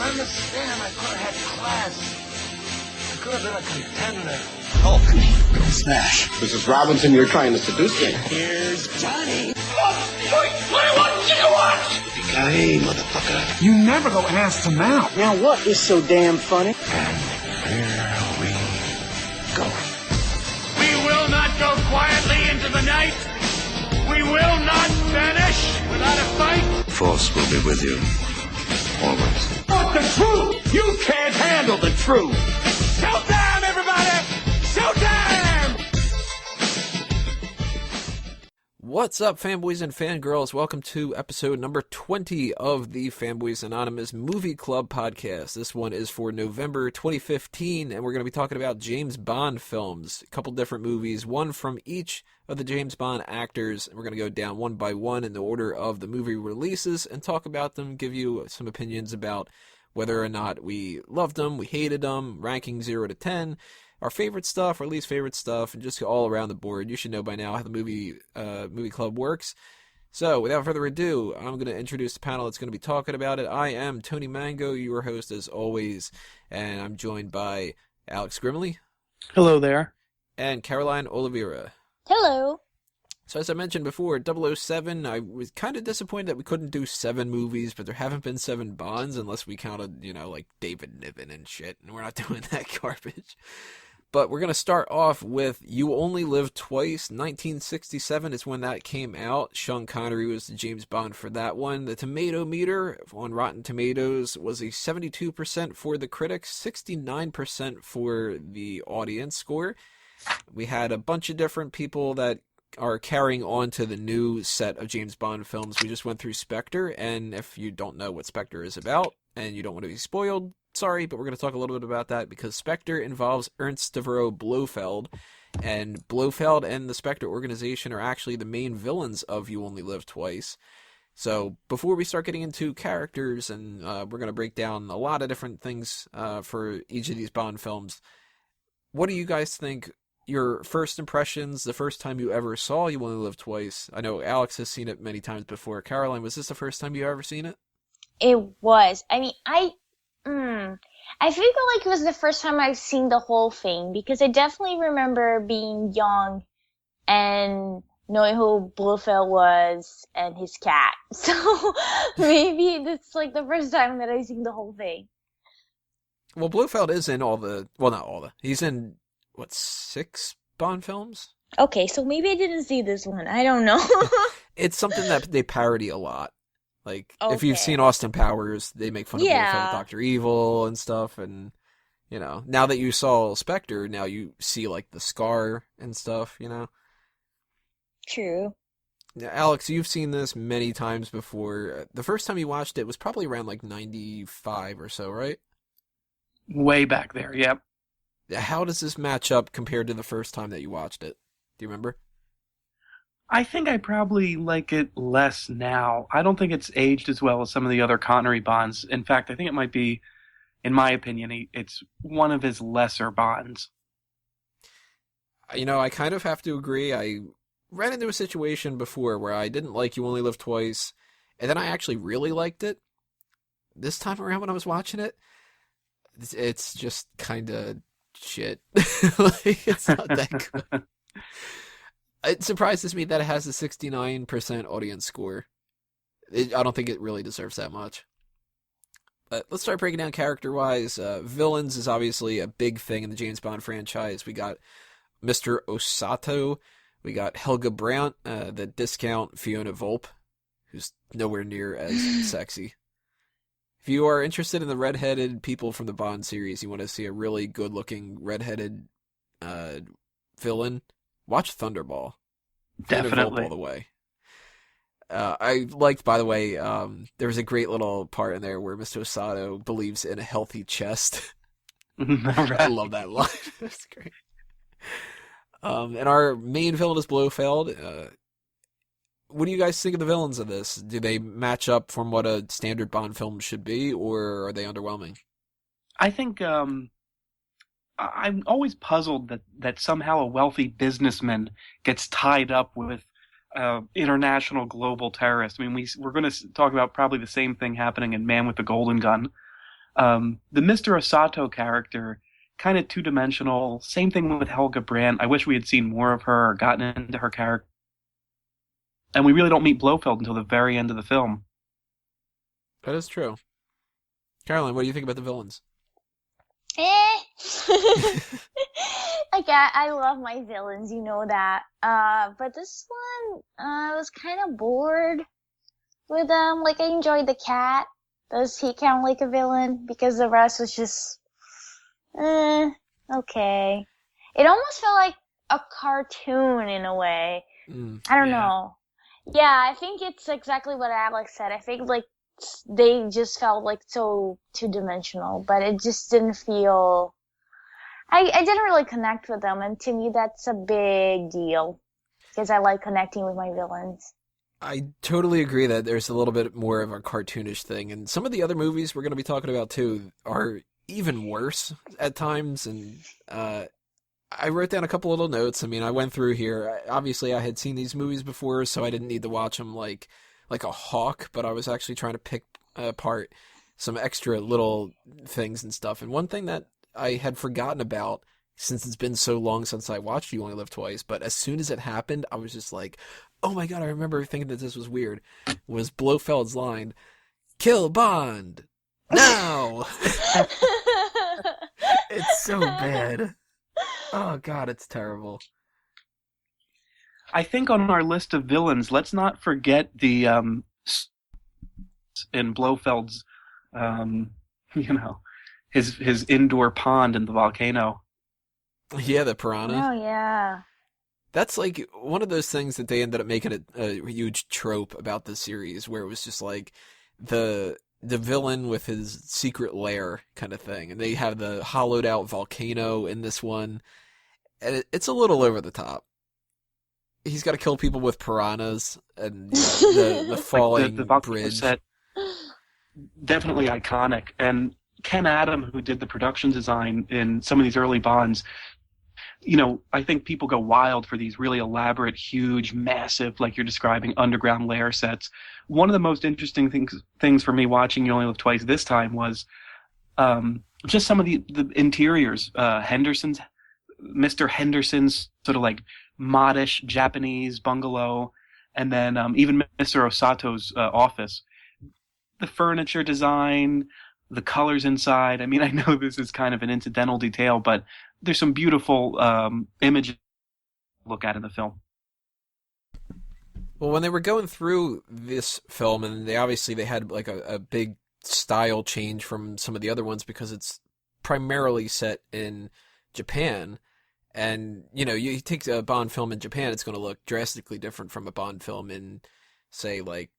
don't understand. I could have had class. I could have been a contender. Hulk, go smash. Mrs. Robinson, you're trying to seduce me. Here's Johnny. Hey, motherfucker. You never go ass to mouth. Now what is so damn funny? And here we go. We will not go quietly into the night. We will not vanish without a fight. Force will be with you. Always. But the truth! You can't handle the truth! Showtime, everybody! Showtime! What's up, fanboys and fangirls? Welcome to episode number 20 of the Fanboys Anonymous Movie Club podcast. This one is for November 2015, and we're going to be talking about James Bond films. A couple different movies, one from each of the James Bond actors. We're going to go down one by one in the order of the movie releases and talk about them, give you some opinions about whether or not we loved them, we hated them, ranking 0 to 10. Our favorite stuff, our least favorite stuff, and just all around the board. You should know by now how the movie club works. So, without further ado, I'm going to introduce the panel that's going to be talking about it. I am Tony Mango, your host as always, and I'm joined by Alex Grimley. Hello there. And Caroline Oliveira. Hello. So as I mentioned before, 007, I was kind of disappointed that we couldn't do 7 movies, but there haven't been 7 Bonds unless we counted, like David Niven and shit, and we're not doing that garbage. But we're going to start off with You Only Live Twice. 1967 is when that came out. Sean Connery was the James Bond for that one. The tomato meter on Rotten Tomatoes was a 72% for the critics, 69% for the audience score. We had a bunch of different people that are carrying on to the new set of James Bond films. We just went through Spectre, and if you don't know what Spectre is about, and you don't want to be spoiled, sorry, but we're going to talk a little bit about that because Spectre involves Ernst Stavro Blofeld, and Blofeld and the Spectre organization are actually the main villains of You Only Live Twice. So before we start getting into characters, and we're going to break down a lot of different things for each of these Bond films, what do you guys think? Your first impressions, the first time you ever saw You Only Live Twice? I know Alex has seen it many times before. Caroline, was this the first time you ever seen it? It was. I mean, I feel like it was the first time I've seen the whole thing because I definitely remember being young and knowing who Blofeld was and his cat. So maybe it's like the first time that I've seen the whole thing. Well, Blofeld is in he's in, 6 Bond films? Okay, so maybe I didn't see this one. I don't know. It's something that they parody a lot. Like, okay. If you've seen Austin Powers, they make fun of Blofeld, Dr. Evil and stuff, and, now that you saw Spectre, now you see, the scar and stuff, True. Now, Alex, you've seen this many times before. The first time you watched it was probably around, 95 or so, right? Way back there, yep. How does this match up compared to the first time that you watched it? Do you remember? I think I probably like it less now. I don't think it's aged as well as some of the other Connery Bonds. In fact, I think it might be, in my opinion, it's one of his lesser Bonds. I kind of have to agree. I ran into a situation before where I didn't like You Only Live Twice, and then I actually really liked it. This time around when I was watching it, it's just kind of shit. It's not that good. It surprises me that it has a 69% audience score. I don't think it really deserves that much. But let's start breaking down character-wise. Villains is obviously a big thing in the James Bond franchise. We got Mr. Osato. We got Helga Brandt, the discount Fiona Volpe, who's nowhere near as sexy. If you are interested in the redheaded people from the Bond series, you want to see a really good-looking redheaded villain, watch Thunderball. Definitely. All the way. I liked, by the way, there was a great little part in there where Mr. Osato believes in a healthy chest. I love that line. That's great. And our main villain is Blofeld. What do you guys think of the villains of this? Do they match up from what a standard Bond film should be, or are they underwhelming? I think I'm always puzzled that somehow a wealthy businessman gets tied up with international global terrorists. I mean, we're going to talk about probably the same thing happening in Man with the Golden Gun. The Mr. Osato character, kind of two-dimensional. Same thing with Helga Brandt. I wish we had seen more of her or gotten into her character. And we really don't meet Blofeld until the very end of the film. That is true. Caroline, what do you think about the villains? Like, I love my villains, you know that. But this one, I was kind of bored with them. Like, I enjoyed the cat. Does he count like a villain? Because the rest was just, okay. It almost felt like a cartoon in a way. I don't know. Yeah, I think it's exactly what Alex said. I think, like, they just felt like so two-dimensional, but it just didn't feel... I didn't really connect with them, and to me that's a big deal, because I like connecting with my villains. I totally agree that there's a little bit more of a cartoonish thing, and some of the other movies we're going to be talking about too are even worse at times, and I wrote down a couple little notes. I mean, I went through here. Obviously, I had seen these movies before, so I didn't need to watch them like a hawk, but I was actually trying to pick apart some extra little things and stuff. And one thing that I had forgotten about, since it's been so long since I watched You Only Live Twice, but as soon as it happened, I was just like, oh my god, I remember thinking that this was weird, was Blofeld's line, "Kill Bond! Now!" It's so bad. Oh god, it's terrible. I think on our list of villains, let's not forget the in Blofeld's, his indoor pond in the volcano. Yeah, the piranha. Oh, yeah. That's like one of those things that they ended up making a huge trope about the series, where it was just like the villain with his secret lair kind of thing, and they have the hollowed out volcano in this one, and it's a little over the top. He's got to kill people with piranhas and the falling like the bridge. Set, definitely iconic. And Ken Adam, who did the production design in some of these early Bonds, I think people go wild for these really elaborate, huge, massive, like you're describing, underground lair sets. One of the most interesting things for me watching You Only Live Twice this time was just some of the interiors. Mr. Henderson's sort of like modish Japanese bungalow, and then even Mr. Osato's office. The furniture design, the colors inside. I mean, I know this is kind of an incidental detail, but there's some beautiful images to look at in the film. Well, when they were going through this film, and they had like a big style change from some of the other ones, because it's primarily set in Japan. And, you take a Bond film in Japan, it's going to look drastically different from a Bond film in, say, like,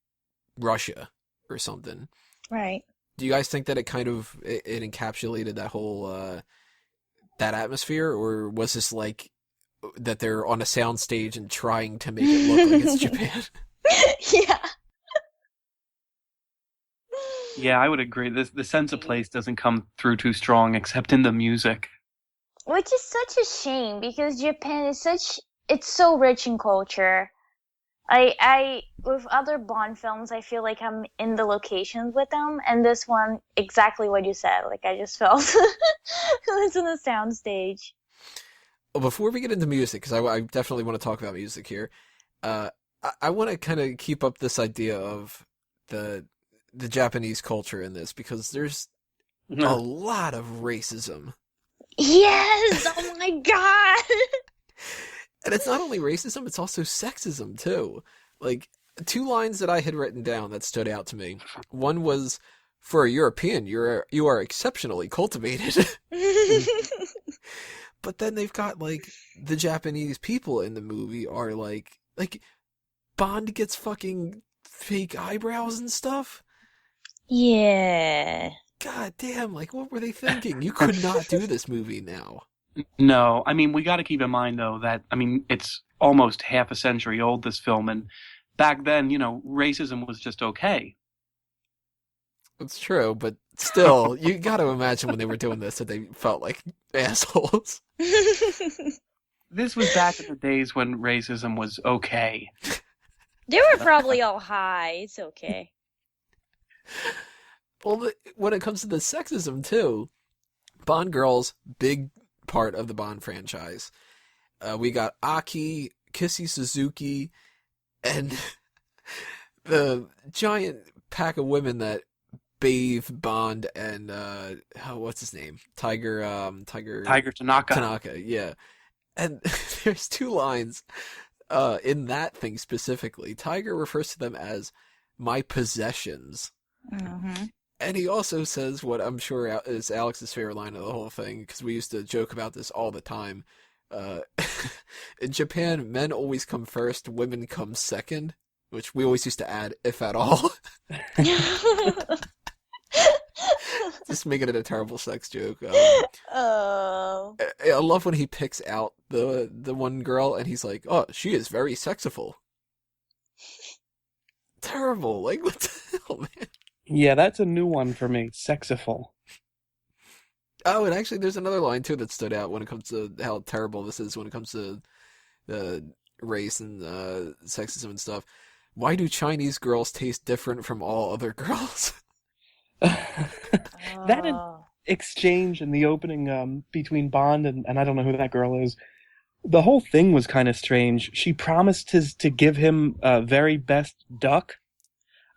Russia or something. Right. Do you guys think that it kind of it encapsulated that whole that atmosphere, or was this like that they're on a soundstage and trying to make it look like it's Japan? Yeah. Yeah, I would agree. The sense of place doesn't come through too strong, except in the music. Which is such a shame, because Japan is it's so rich in culture. I with other Bond films, I feel like I'm in the locations with them, and this one, exactly what you said. Like, I just felt it was in a soundstage. Well, before we get into music, because I definitely want to talk about music here, I want to kind of keep up this idea of the Japanese culture in this, because there's a lot of racism. Yes! Oh my god! And it's not only racism, it's also sexism, too. Like, 2 lines that I had written down that stood out to me. One was, "For a European, you are exceptionally cultivated." But then they've got, like, the Japanese people in the movie are, like, Bond gets fucking fake eyebrows and stuff? Yeah. God damn, like, what were they thinking? You could not do this movie now. No, I mean, we got to keep in mind, though, that, it's almost half a century old, this film, and back then, racism was just okay. It's true, but still, you got to imagine when they were doing this that they felt like assholes. This was back in the days when racism was okay. They were probably all high. It's okay. Well, when it comes to the sexism too, Bond girls, big part of the Bond franchise. We got Aki, Kissy Suzuki, and the giant pack of women that bathe Bond and what's his name? Tiger Tanaka. Tanaka, yeah. And there's two lines in that thing specifically. Tiger refers to them as my possessions. Mm-hmm. And he also says what I'm sure is Alex's favorite line of the whole thing, because we used to joke about this all the time. In Japan, men always come first, women come second, which we always used to add, if at all. Just making it a terrible sex joke. Oh. I love when he picks out the one girl, and he's like, "Oh, she is very sexiful." Terrible. Like, what the hell, man? Yeah, that's a new one for me. Sexiful. Oh, and actually, there's another line too that stood out when it comes to how terrible this is when it comes to the race and sexism and stuff. Why do Chinese girls taste different from all other girls? That exchange in the opening between Bond and I don't know who that girl is. The whole thing was kind of strange. She promised to give him very best duck.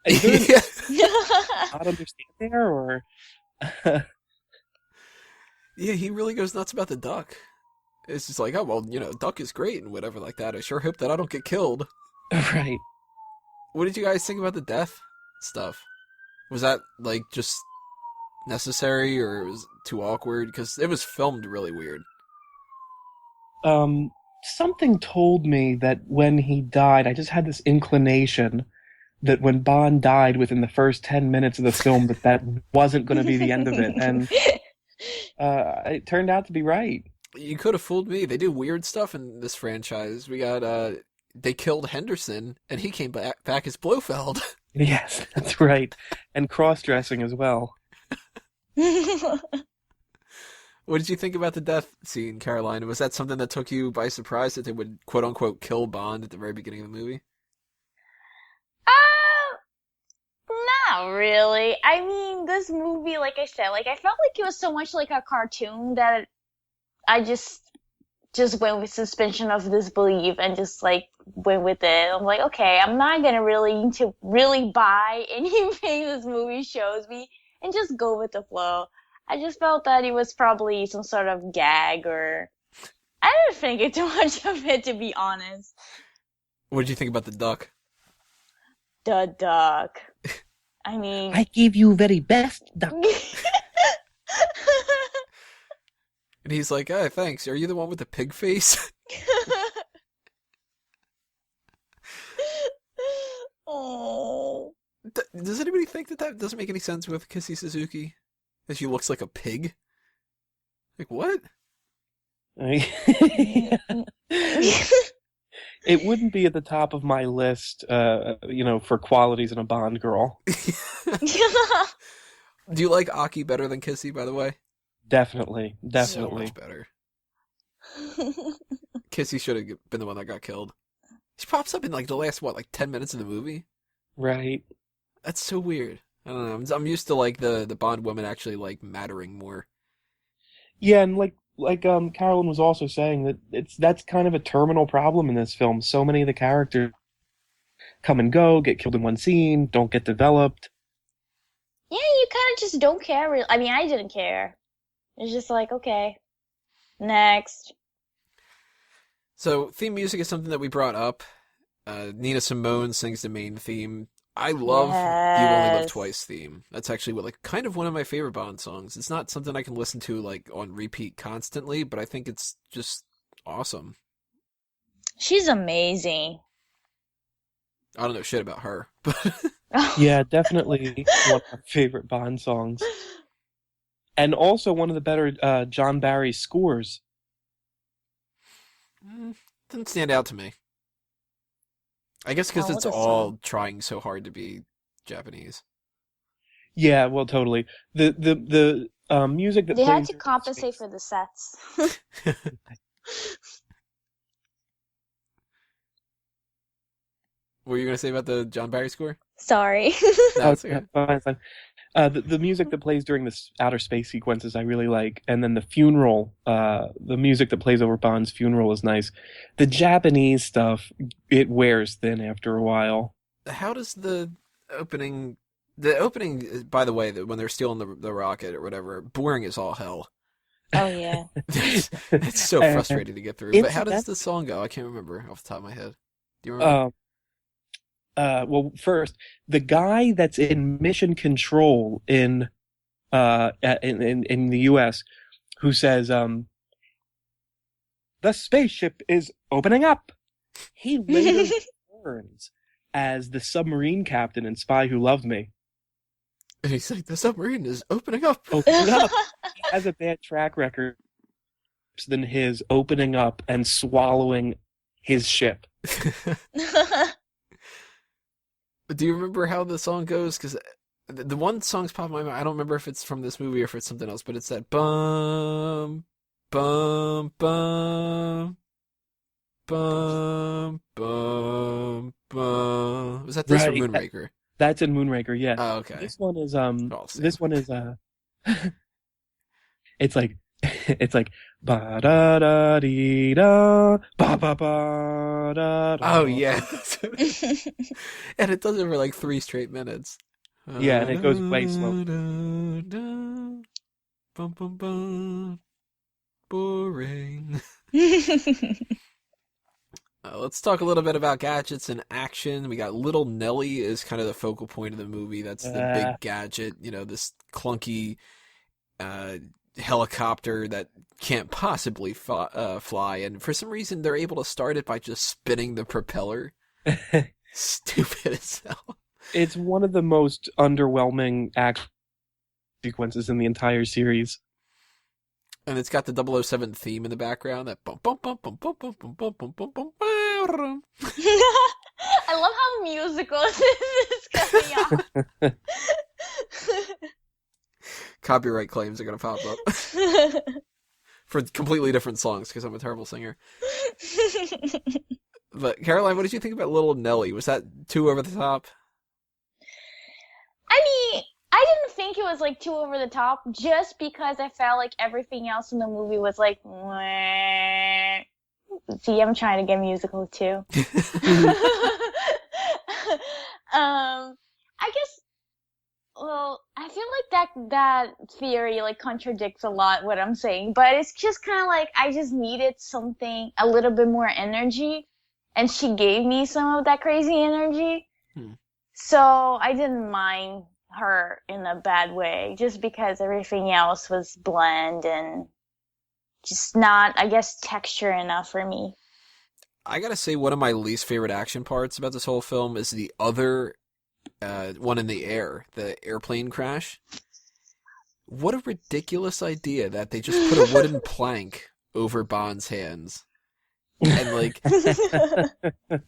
Is there not understand there, or? Yeah, he really goes nuts about the duck. It's just like, oh, well, duck is great and whatever like that. I sure hope that I don't get killed. Right. What did you guys think about the death stuff? Was that, like, just necessary or was it too awkward? Because it was filmed really weird. Something told me that when he died, I just had this inclination that when Bond died within the first 10 minutes of the film, that wasn't going to be the end of it. And it turned out to be right. You could have fooled me. They do weird stuff in this franchise. We got, they killed Henderson, and he came back as Blofeld. Yes, that's right. And cross-dressing as well. What did you think about the death scene, Caroline? Was that something that took you by surprise that they would, quote-unquote, kill Bond at the very beginning of the movie? Not really. I mean, this movie, like I said, like I felt like it was so much like a cartoon that I just went with suspension of disbelief and just like went with it. I'm like, okay, I'm not gonna really buy anything this movie shows me and just go with the flow. I just felt that it was probably some sort of gag, or I didn't think it too much of it, to be honest. What did you think about the duck? The duck. I mean, I gave you very best duck. And he's like, oh, thanks. Are you the one with the pig face? Oh. Does anybody think that doesn't make any sense with Kissy Suzuki? That she looks like a pig? Like, what? It wouldn't be at the top of my list, for qualities in a Bond girl. Do you like Aki better than Kissy, by the way? Definitely. So much better. Kissy should have been the one that got killed. She pops up in like the last 10 minutes of the movie? Right. That's so weird. I don't know. I'm used to like the Bond women actually like mattering more. Yeah, and like Carolyn was also saying that that's kind of a terminal problem in this film. So many of the characters come and go, get killed in one scene, don't get developed. Yeah, you kind of just don't care. I mean, I didn't care. It's just like, okay, next. So theme music is something that we brought up. Nina Simone sings the main theme. I love You Only Live Twice theme. That's actually kind of one of my favorite Bond songs. It's not something I can listen to like on repeat constantly, but I think it's just awesome. She's amazing. I don't know shit about her, but Yeah, definitely one of my favorite Bond songs. And also one of the better John Barry scores. Doesn't stand out to me. I guess because it's all trying so hard to be Japanese. Yeah, well, totally. The music that they plays had to compensate for the sets. What were you going to say about the John Barry score? Sorry. No, it's okay. Fine. The music that plays during the outer space sequences I really like, and then the funeral, the music that plays over Bond's funeral is nice. The Japanese stuff, it wears thin after a while. How does the opening, by the way, that when they're stealing the rocket or whatever, boring as all hell. Oh yeah. It's so frustrating to get through. But how does the song go? I can't remember off the top of my head. Do you remember? Well, first, the guy that's in mission control in the U.S. who says, "The spaceship is opening up," he later returns as the submarine captain in Spy Who Loved Me. And he's like, "The submarine is opening up." Opening up. He has a bad track record than his opening up and swallowing his ship. Do you remember how the song goes? Because the one song's popping in my mind. I don't remember if it's from this movie or if it's something else, but it's that bum, bum, bum, bum, bum, bum. Was that this or Moonraker? That's in Moonraker, yeah. Oh, okay. This one is it's like ba da da dee da ba ba ba da da. Oh yeah. And it does it for like 3 straight minutes. Yeah, and it goes way slow. Bum, bum, bum. Boring. Let's talk a little bit about gadgets and action. We got Little Nelly is kind of the focal point of the movie. That's the big gadget, this clunky helicopter that can't possibly fly. And for some reason, they're able to start it by just spinning the propeller. Stupid as hell. It's one of the most underwhelming action sequences in the entire series. And it's got the 007 theme in the background. That bum bum bum bum bum bum bum bum bum bum bum. I love how musical this is coming out. Copyright claims are gonna pop up for completely different songs because I'm a terrible singer. But Caroline, what did you think about Little Nelly? Was that too over the top? I mean, I didn't think it was like too over the top, just because I felt like everything else in the movie was like, meh. See, I'm trying to get musical too. I guess, well, I feel like that theory like contradicts a lot what I'm saying, but it's just kind of like I just needed something, a little bit more energy, and she gave me some of that crazy energy. So I didn't mind her in a bad way, just because everything else was bland and just not, I guess, texture enough for me. I gotta say, one of my least favorite action parts about this whole film is the other one in the air, the airplane crash. What a ridiculous idea that they just put a wooden plank over Bond's hands. And, like,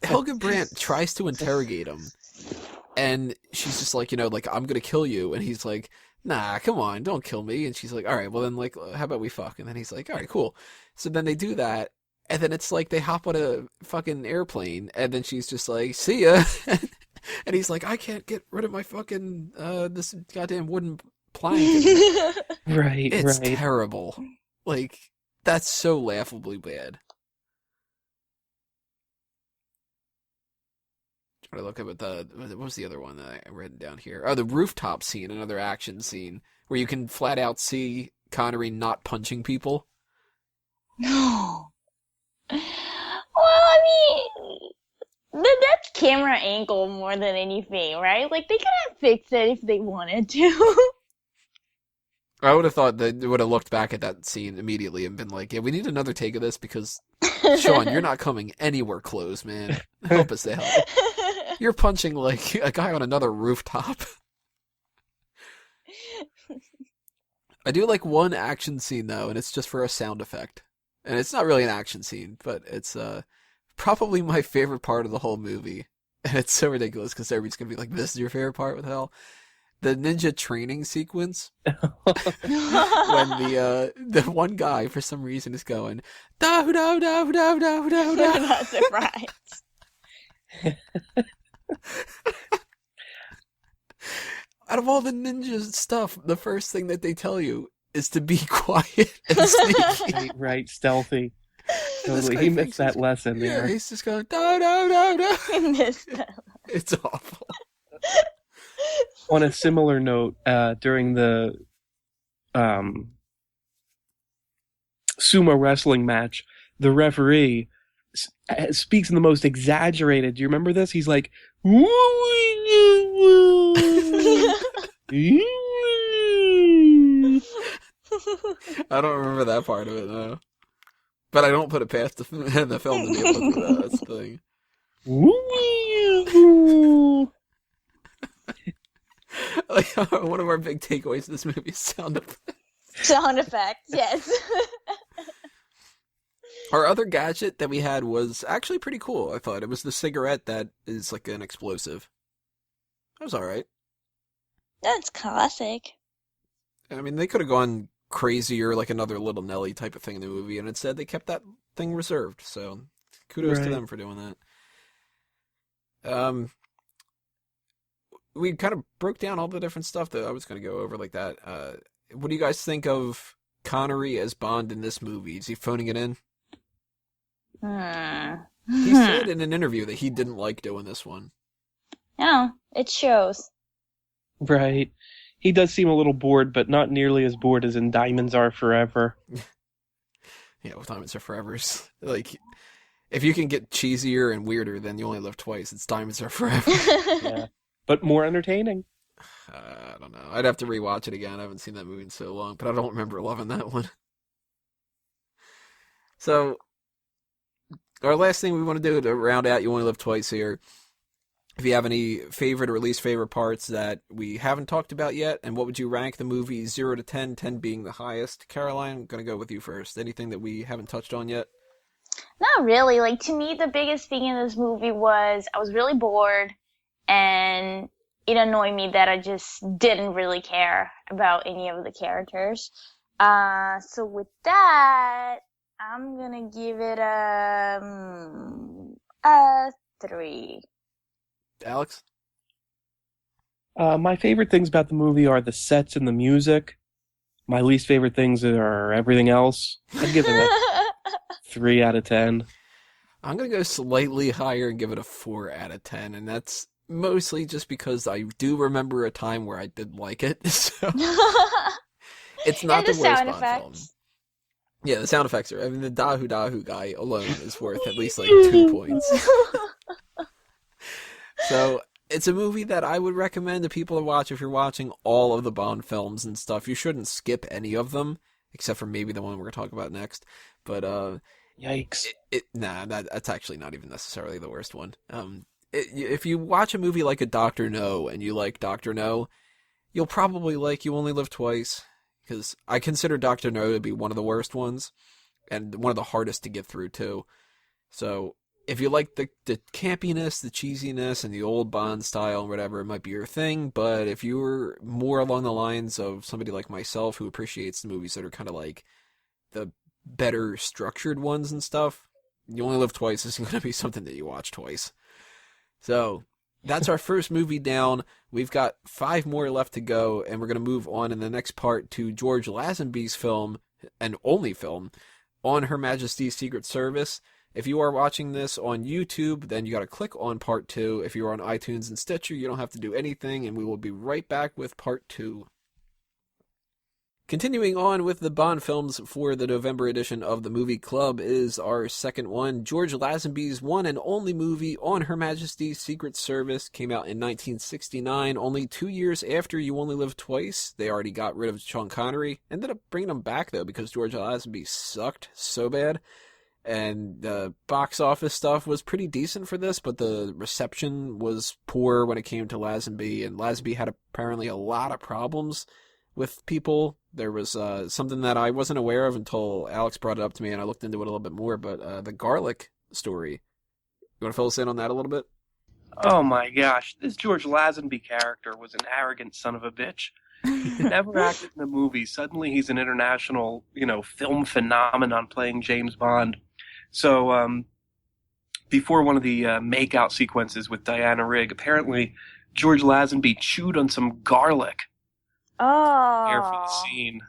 Helga Brandt tries to interrogate him. And she's just like, like, I'm gonna kill you. And he's like, nah, come on, don't kill me. And she's like, all right, well then, like, how about we fuck? And then he's like, all right, cool. So then they do that. And then it's like they hop on a fucking airplane. And then she's just like, see ya. And he's like, I can't get rid of my fucking, this goddamn wooden plank. Right, it's terrible. Like, that's so laughably bad. Try to look up at what was the other one that I read down here? Oh, the rooftop scene, another action scene where you can flat out see Connery not punching people. No. Well, I mean, that's camera angle more than anything, right? Like, they could have fixed it if they wanted to. I would have thought that they would have looked back at that scene immediately and been like, yeah, we need another take of this because, Sean, you're not coming anywhere close, man. Help us out. You're punching, like, a guy on another rooftop. I do like one action scene, though, and it's just for a sound effect. And it's not really an action scene, but it's probably my favorite part of the whole movie. And it's so ridiculous because everybody's going to be like, this is your favorite part? What the hell? The ninja training sequence. When the one guy, for some reason, is going, da da da da da da da. I'm not surprised. out of all the ninja stuff, the first thing that they tell you is to be quiet and sneaky. Right, stealthy. This Totally. guy He thinks missed that lesson Yeah, there. he's just going, no, no, no, no. I missed that. It's awful. On a similar note, during the sumo wrestling match, the referee speaks in the most exaggerated. Do you remember this? He's like, I don't remember that part of it, though. But I don't put it past the film to be able to do that. That's the thing. Like, one of our big takeaways in this movie is sound effects. Sound effects, yes. Our other gadget that we had was actually pretty cool, I thought. It was the cigarette that is like an explosive. That was alright. That's classic. I mean, they could have gone crazier, like another Little Nelly type of thing in the movie, and instead they kept that thing reserved, so kudos to them for doing that. We kind of broke down all the different stuff that I was going to go over like that. What do you guys think of Connery as Bond in this movie? Is he phoning it in? He said in an interview that he didn't like doing this one. No, it shows. Right. He does seem a little bored, but not nearly as bored as in Diamonds Are Forever. Yeah, well, Diamonds Are Forever's like, if you can get cheesier and weirder than You Only Live Twice, it's Diamonds Are Forever. Yeah. But more entertaining. I don't know. I'd have to rewatch it again. I haven't seen that movie in so long, but I don't remember loving that one. So, our last thing we want to do to round out You Only Live Twice here, if you have any favorite or least favorite parts that we haven't talked about yet, and what would you rank the movie 0 to 10, 10 being the highest? Caroline, I'm going to go with you first. Anything that we haven't touched on yet? Not really. Like, to me, the biggest thing in this movie was I was really bored, and it annoyed me that I just didn't really care about any of the characters. So with that, I'm gonna give it a 3. Alex? My favorite things about the movie are the sets and the music. My least favorite things are everything else. I'd give it a 3 out of 10. I'm going to go slightly higher and give it a 4 out of 10, and that's mostly just because I do remember a time where I did like it, so it's not the And the worst sound Bond film. effects. Yeah, the sound effects are, I mean, the Dahu Dahu guy alone is worth at least like 2 points. So, it's a movie that I would recommend to people to watch if you're watching all of the Bond films and stuff. You shouldn't skip any of them, except for maybe the one we're going to talk about next. But, Yikes. that's actually not even necessarily the worst one. If you watch a movie like a Dr. No and you like Dr. No, you'll probably like You Only Live Twice, because I consider Dr. No to be one of the worst ones, and one of the hardest to get through, too. So, if you like the campiness, the cheesiness, and the old Bond style and whatever, it might be your thing, but if you're more along the lines of somebody like myself who appreciates the movies that are kind of like the better structured ones and stuff, You Only Live Twice isn't going to be something that you watch twice. So, that's our first movie down. We've got 5 more left to go, and we're going to move on in the next part to George Lazenby's film, and only film, on Her Majesty's Secret Service. If you are watching this on YouTube, then you got to click on part 2. If you're on iTunes and Stitcher, you don't have to do anything, and we will be right back with part 2. Continuing on with the Bond films for the November edition of the Movie Club is our second one. George Lazenby's one and only movie, On Her Majesty's Secret Service, came out in 1969, only 2 years after You Only Live Twice. They already got rid of Sean Connery. Ended up bringing him back, though, because George Lazenby sucked so bad. And the box office stuff was pretty decent for this, but the reception was poor when it came to Lazenby, and Lazenby had apparently a lot of problems with people. There was something that I wasn't aware of until Alex brought it up to me, and I looked into it a little bit more, but the garlic story. You want to fill us in on that a little bit? Oh my gosh, this George Lazenby character was an arrogant son of a bitch. He never acted in a movie. Suddenly he's an international, film phenomenon playing James Bond. So, before one of the make-out sequences with Diana Rigg, apparently George Lazenby chewed on some garlic here for the Oh. scene.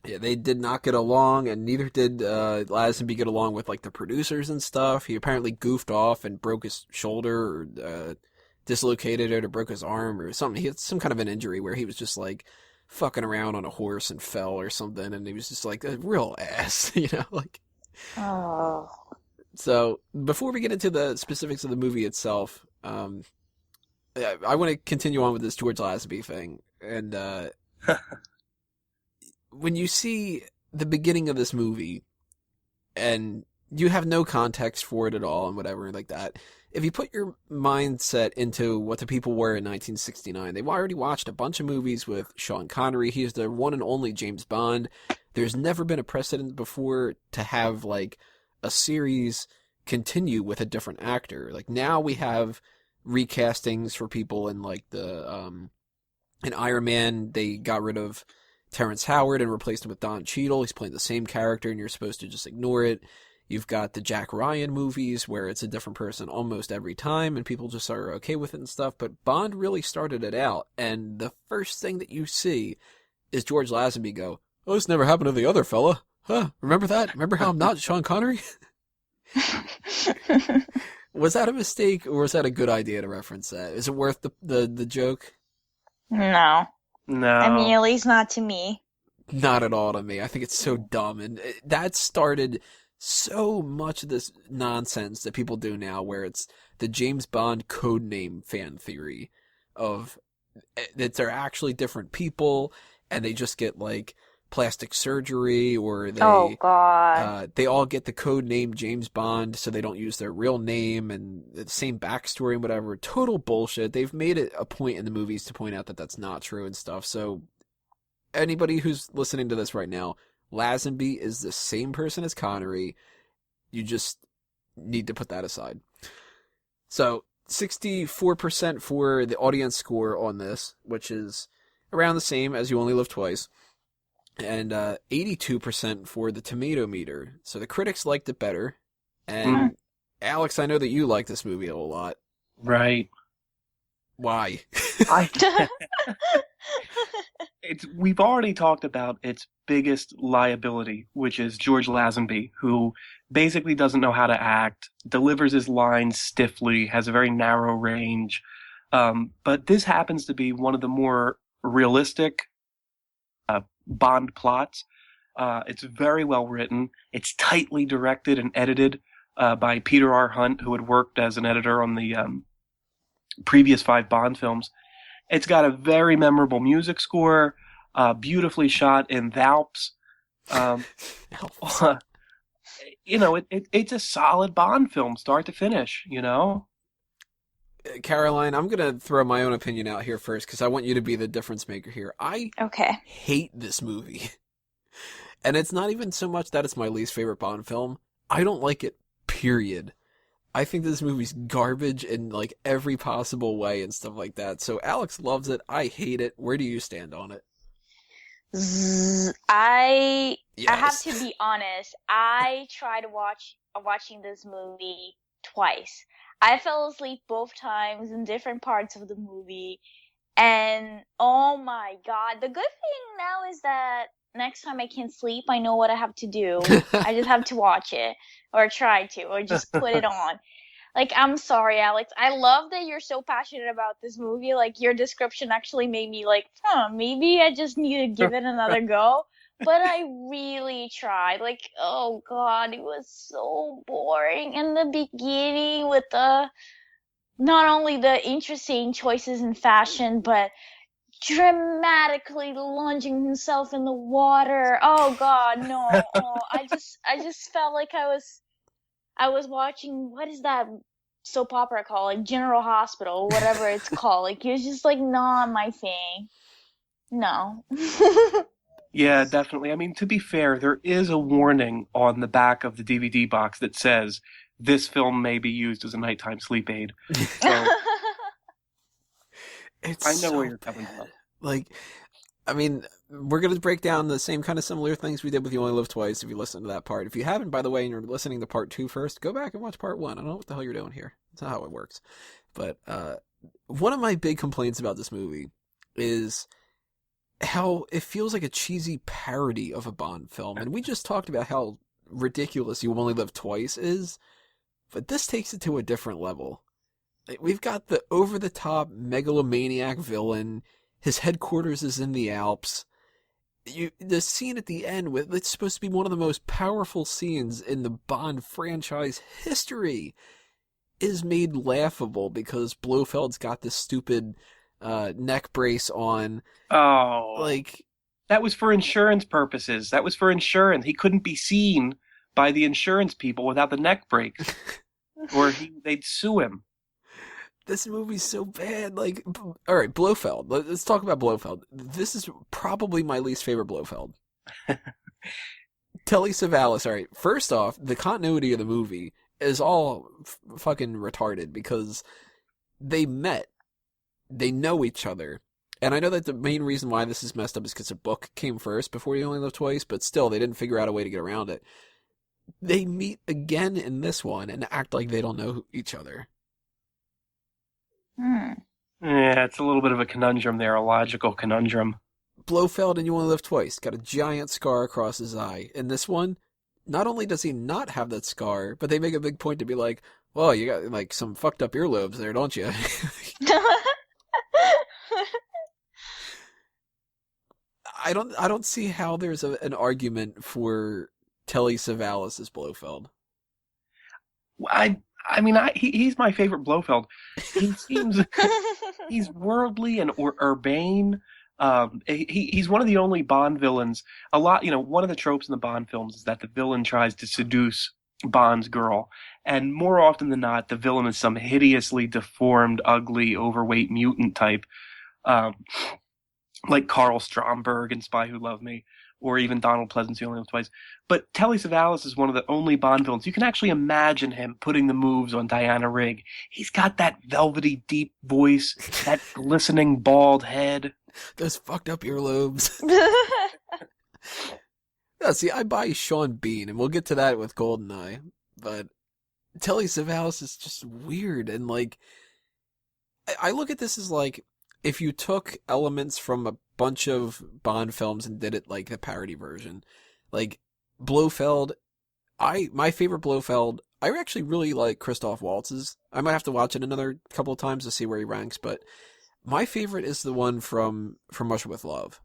Yeah, they did not get along, and neither did Lazenby get along with like the producers and stuff. He apparently goofed off and broke his shoulder, or dislocated it, or broke his arm, or something. He had some kind of an injury where he was just like fucking around on a horse and fell or something, and he was just like a real ass, like. Oh. So before we get into the specifics of the movie itself, I want to continue on with this George Lazenby thing, and when you see the beginning of this movie, and you have no context for it at all, and whatever like that, if you put your mindset into what the people were in 1969, they've already watched a bunch of movies with Sean Connery. He's the one and only James Bond. There's never been a precedent before to have like a series continue with a different actor. Like now we have recastings for people in like the in Iron Man. They got rid of Terrence Howard and replaced him with Don Cheadle. He's playing the same character and you're supposed to just ignore it. You've got the Jack Ryan movies where it's a different person almost every time and people just are okay with it and stuff. But Bond really started it out, and the first thing that you see is George Lazenby go, "Oh, this never happened to the other fella. Huh, remember that? Remember how I'm not Sean Connery?" Was that a mistake, or was that a good idea to reference that? Is it worth the joke? No. No. I mean, at least not to me. Not at all to me. I think it's so dumb, and that started so much of this nonsense that people do now, where it's the James Bond codename fan theory of that they're actually different people, and they just get like plastic surgery, or they Oh, God. they all get the code name James Bond so they don't use their real name, and the same backstory and whatever. Total bullshit. They've made it a point in the movies to point out that that's not true and stuff. So anybody who's listening to this right now, Lazenby is the same person as Connery. You just need to put that aside. So 64% for the audience score on this, which is around the same as You Only Live Twice. And 82% for the tomato meter. So the critics liked it better. And Alex, I know that you like this movie a whole lot. Right. Why? We've already talked about its biggest liability, which is George Lazenby, who basically doesn't know how to act, delivers his lines stiffly, has a very narrow range. But this happens to be one of the more realistic Bond plots. It's very well written. It's tightly directed and edited by Peter R. Hunt, who had worked as an editor on the previous 5 Bond films. It's got a very memorable music score, beautifully shot in Valps. It's a solid Bond film, start to finish, Caroline, I'm going to throw my own opinion out here first because I want you to be the difference maker here. I hate this movie. And it's not even so much that it's my least favorite Bond film. I don't like it, period. I think this movie's garbage in like every possible way and stuff like that. So Alex loves it. I hate it. Where do you stand on it? I have to be honest. I tried watching this movie twice. I fell asleep both times in different parts of the movie. And oh my God, the good thing now is that next time I can't sleep, I know what I have to do. I just have to watch it, or try to, or just put it on. Like, I'm sorry, Alex. I love that you're so passionate about this movie. Like, your description actually made me like, maybe I just need to give it another go. But I really tried. Like, oh God, it was so boring in the beginning with not only the interesting choices in fashion, but dramatically lunging himself in the water. Oh God, no. I just felt like I was watching, what is that soap opera called? Like General Hospital, whatever it's called. Like, it was just like not my thing. No. Yeah, definitely. I mean, to be fair, there is a warning on the back of the DVD box that says this film may be used as a nighttime sleep aid. So I know where you're coming from. Like, I mean, we're going to break down the same kind of similar things we did with You Only Live Twice if you listen to that part. If you haven't, by the way, and you're listening to part 2 first, go back and watch part 1. I don't know what the hell you're doing here. That's not how it works. But one of my big complaints about this movie is how it feels like a cheesy parody of a Bond film. And we just talked about how ridiculous You Only Live Twice is, but this takes it to a different level. We've got the over-the-top megalomaniac villain. His headquarters is in the Alps. The scene at the end, it's supposed to be one of the most powerful scenes in the Bond franchise history, is made laughable because Blofeld's got this stupid neck brace on. Oh. Like, that was for insurance purposes. That was for insurance. He couldn't be seen by the insurance people without the neck brace. Or they'd sue him. This movie's so bad. Like, all right, Blofeld. Let's talk about Blofeld. This is probably my least favorite Blofeld. Telly Savalas. All right, first off, the continuity of the movie is all fucking retarded because they met. They know each other. And I know that the main reason why this is messed up is because the book came first before You Only Live Twice, but still, they didn't figure out a way to get around it. They meet again in this one and act like they don't know each other. Yeah, it's a little bit of a conundrum there, a logical conundrum. Blofeld in You Only Live Twice got a giant scar across his eye. In this one, not only does he not have that scar, but they make a big point to be like, well, you got like some fucked up earlobes there, don't you? I don't see how there's an argument for Telly Savalas as Blofeld. He's my favorite Blofeld. He seems he's worldly and urbane. He's one of the only Bond villains. One of the tropes in the Bond films is that the villain tries to seduce Bond's girl, and more often than not, the villain is some hideously deformed, ugly, overweight mutant type, like Carl Stromberg in Spy Who Loved Me, or even Donald Pleasence, You Only Live Twice. But Telly Savalas is one of the only Bond villains. You can actually imagine him putting the moves on Diana Rigg. He's got that velvety, deep voice, that glistening bald head. Those fucked up earlobes. Yeah, see, I buy Sean Bean, and we'll get to that with GoldenEye, but Telly Savalas is just weird, and like, I look at this as like, if you took elements from a bunch of Bond films and did it like the parody version, like Blofeld, my favorite Blofeld, I actually really like Christoph Waltz's. I might have to watch it another couple of times to see where he ranks, but my favorite is the one from Russia with Love.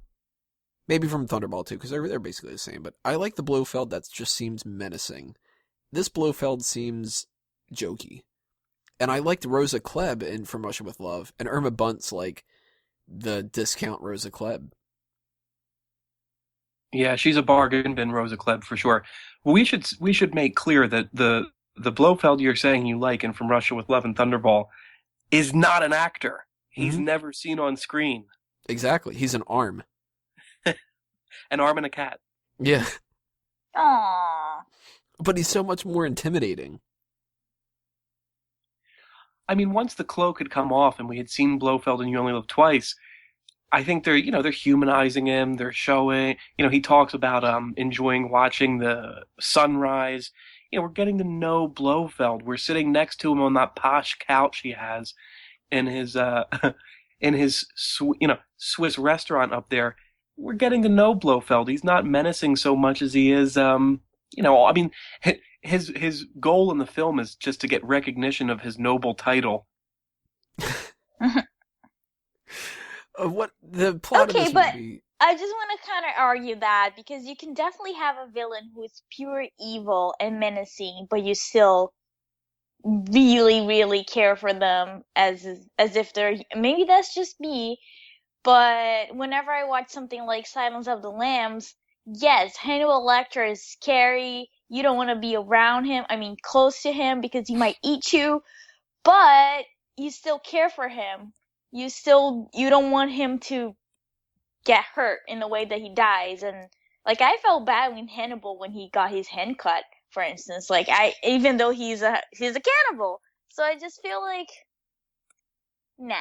Maybe from Thunderball too, because they're basically the same, but I like the Blofeld that just seems menacing. This Blofeld seems jokey. And I liked Rosa Klebb in From Russia with Love, and Irma Bunt's like the discount Rosa Klebb. Yeah, she's a bargain bin, Rosa Klebb, for sure. We should make clear that the Blofeld you're saying you like in From Russia with Love and Thunderball is not an actor. He's never seen on screen. Exactly. He's an arm. An arm and a cat. Yeah. Aww. But he's so much more intimidating. I mean, once the cloak had come off and we had seen Blofeld in You Only Live Twice, I think they're humanizing him. They're showing, he talks about enjoying watching the sunrise. We're getting to know Blofeld. We're sitting next to him on that posh couch he has in his Swiss restaurant up there. We're getting to know Blofeld. He's not menacing so much as he is, his goal in the film is just to get recognition of his noble title. What the plot of this movie... I just want to kind of argue that, because you can definitely have a villain who is pure evil and menacing, but you still really, really care for them as if they're... Maybe that's just me, but whenever I watch something like Silence of the Lambs, yes, Hannibal Lecter is scary. You don't want to be around him, close to him, because he might eat you, but you still care for him. You don't want him to get hurt in the way that he dies. And I felt bad when Hannibal, when he got his hand cut, for instance, even though he's a cannibal. So I just feel like, nah.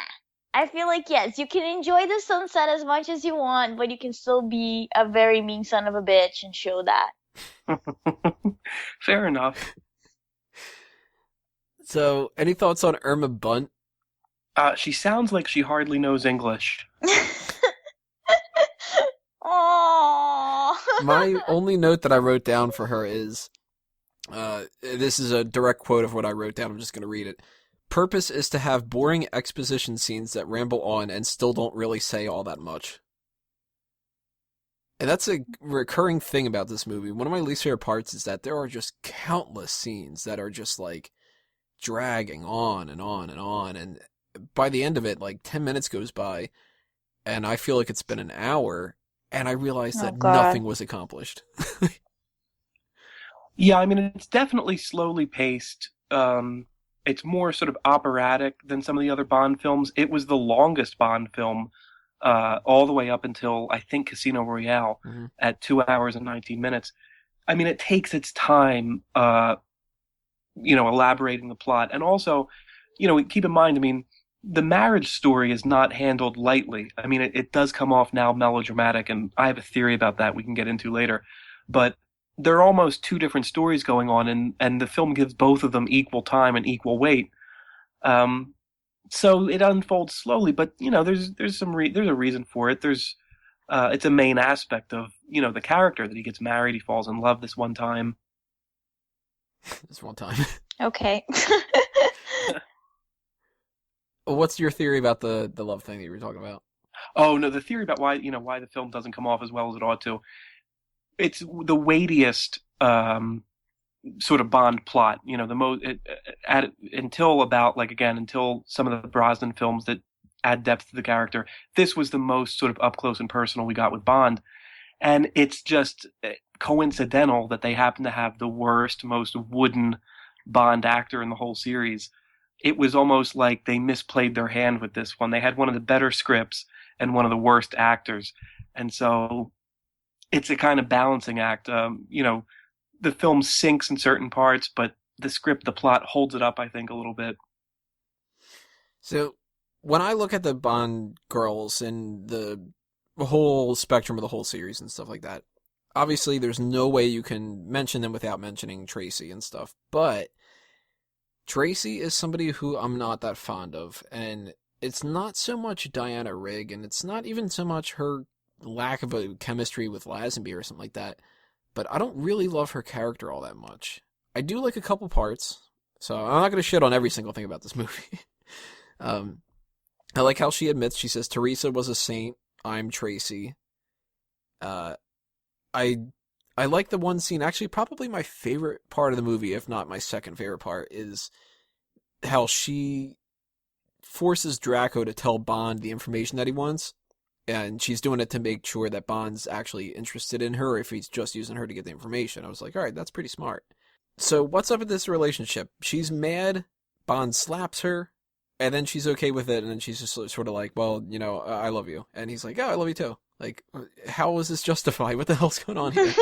I feel like, yes, you can enjoy the sunset as much as you want, but you can still be a very mean son of a bitch and show that. Fair enough. So, any thoughts on Irma Bunt? She sounds like she hardly knows English. Aww. My only note that I wrote down for her is, this is a direct quote of what I wrote down. I'm just going to read it. Purpose is to have boring exposition scenes that ramble on and still don't really say all that much. And that's a recurring thing about this movie. One of my least favorite parts is that there are just countless scenes that are just like dragging on and on and on. And by the end of it, like 10 minutes goes by and I feel like it's been an hour and I realize that nothing was accomplished. Yeah, I mean, it's definitely slowly paced. It's more sort of operatic than some of the other Bond films. It was the longest Bond film, all the way up until, I think, Casino Royale at 2 hours and 19 minutes. I mean, it takes its time, elaborating the plot. And also, keep in mind, I mean, the marriage story is not handled lightly. I mean, it does come off now melodramatic, and I have a theory about that we can get into later. But there are almost two different stories going on, and the film gives both of them equal time and equal weight. So it unfolds slowly, but there's a reason for it. It's a main aspect of the character that he gets married, he falls in love this one time. This one time. Okay. What's your theory about the love thing that you were talking about? Oh no, the theory about why the film doesn't come off as well as it ought to. It's the weightiest sort of Bond plot, the most until some of the Brosnan films that add depth to the character. This was the most sort of up close and personal we got with Bond, and it's just coincidental that they happen to have the worst, most wooden Bond actor in the whole series. It was almost like they misplayed their hand with this one. They had one of the better scripts and one of the worst actors, and so it's a kind of balancing act. The film sinks in certain parts, but the script, the plot holds it up, I think, a little bit. So when I look at the Bond girls and the whole spectrum of the whole series and stuff like that, obviously there's no way you can mention them without mentioning Tracy and stuff. But Tracy is somebody who I'm not that fond of. And it's not so much Diana Rigg, and it's not even so much her lack of a chemistry with Lazenby or something like that, but I don't really love her character all that much. I do like a couple parts, so I'm not going to shit on every single thing about this movie. I like how she admits, she says, Teresa was a saint, I'm Tracy. I like the one scene, actually probably my favorite part of the movie, if not my second favorite part, is how she forces Draco to tell Bond the information that he wants. And she's doing it to make sure that Bond's actually interested in her, if he's just using her to get the information. I was like, all right, that's pretty smart. So what's up with this relationship? She's mad, Bond slaps her, and then she's okay with it, and then she's just sort of like, well, I love you. And he's like, oh, I love you too. Like, how is this justified? What the hell's going on here?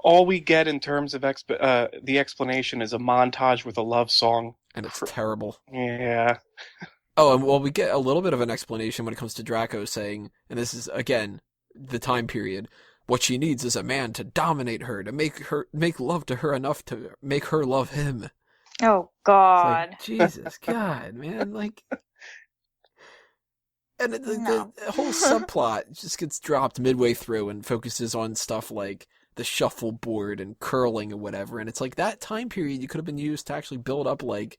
All we get in terms of the explanation is a montage with a love song. And it's terrible. Yeah. Oh, and well, we get a little bit of an explanation when it comes to Draco saying, and this is, again, the time period, what she needs is a man to dominate her, to make love to her enough to make her love him. Oh, God. Like, Jesus, God, man, like... And the whole subplot just gets dropped midway through and focuses on stuff like the shuffleboard and curling and whatever, and it's like, that time period you could have been used to actually build up, like,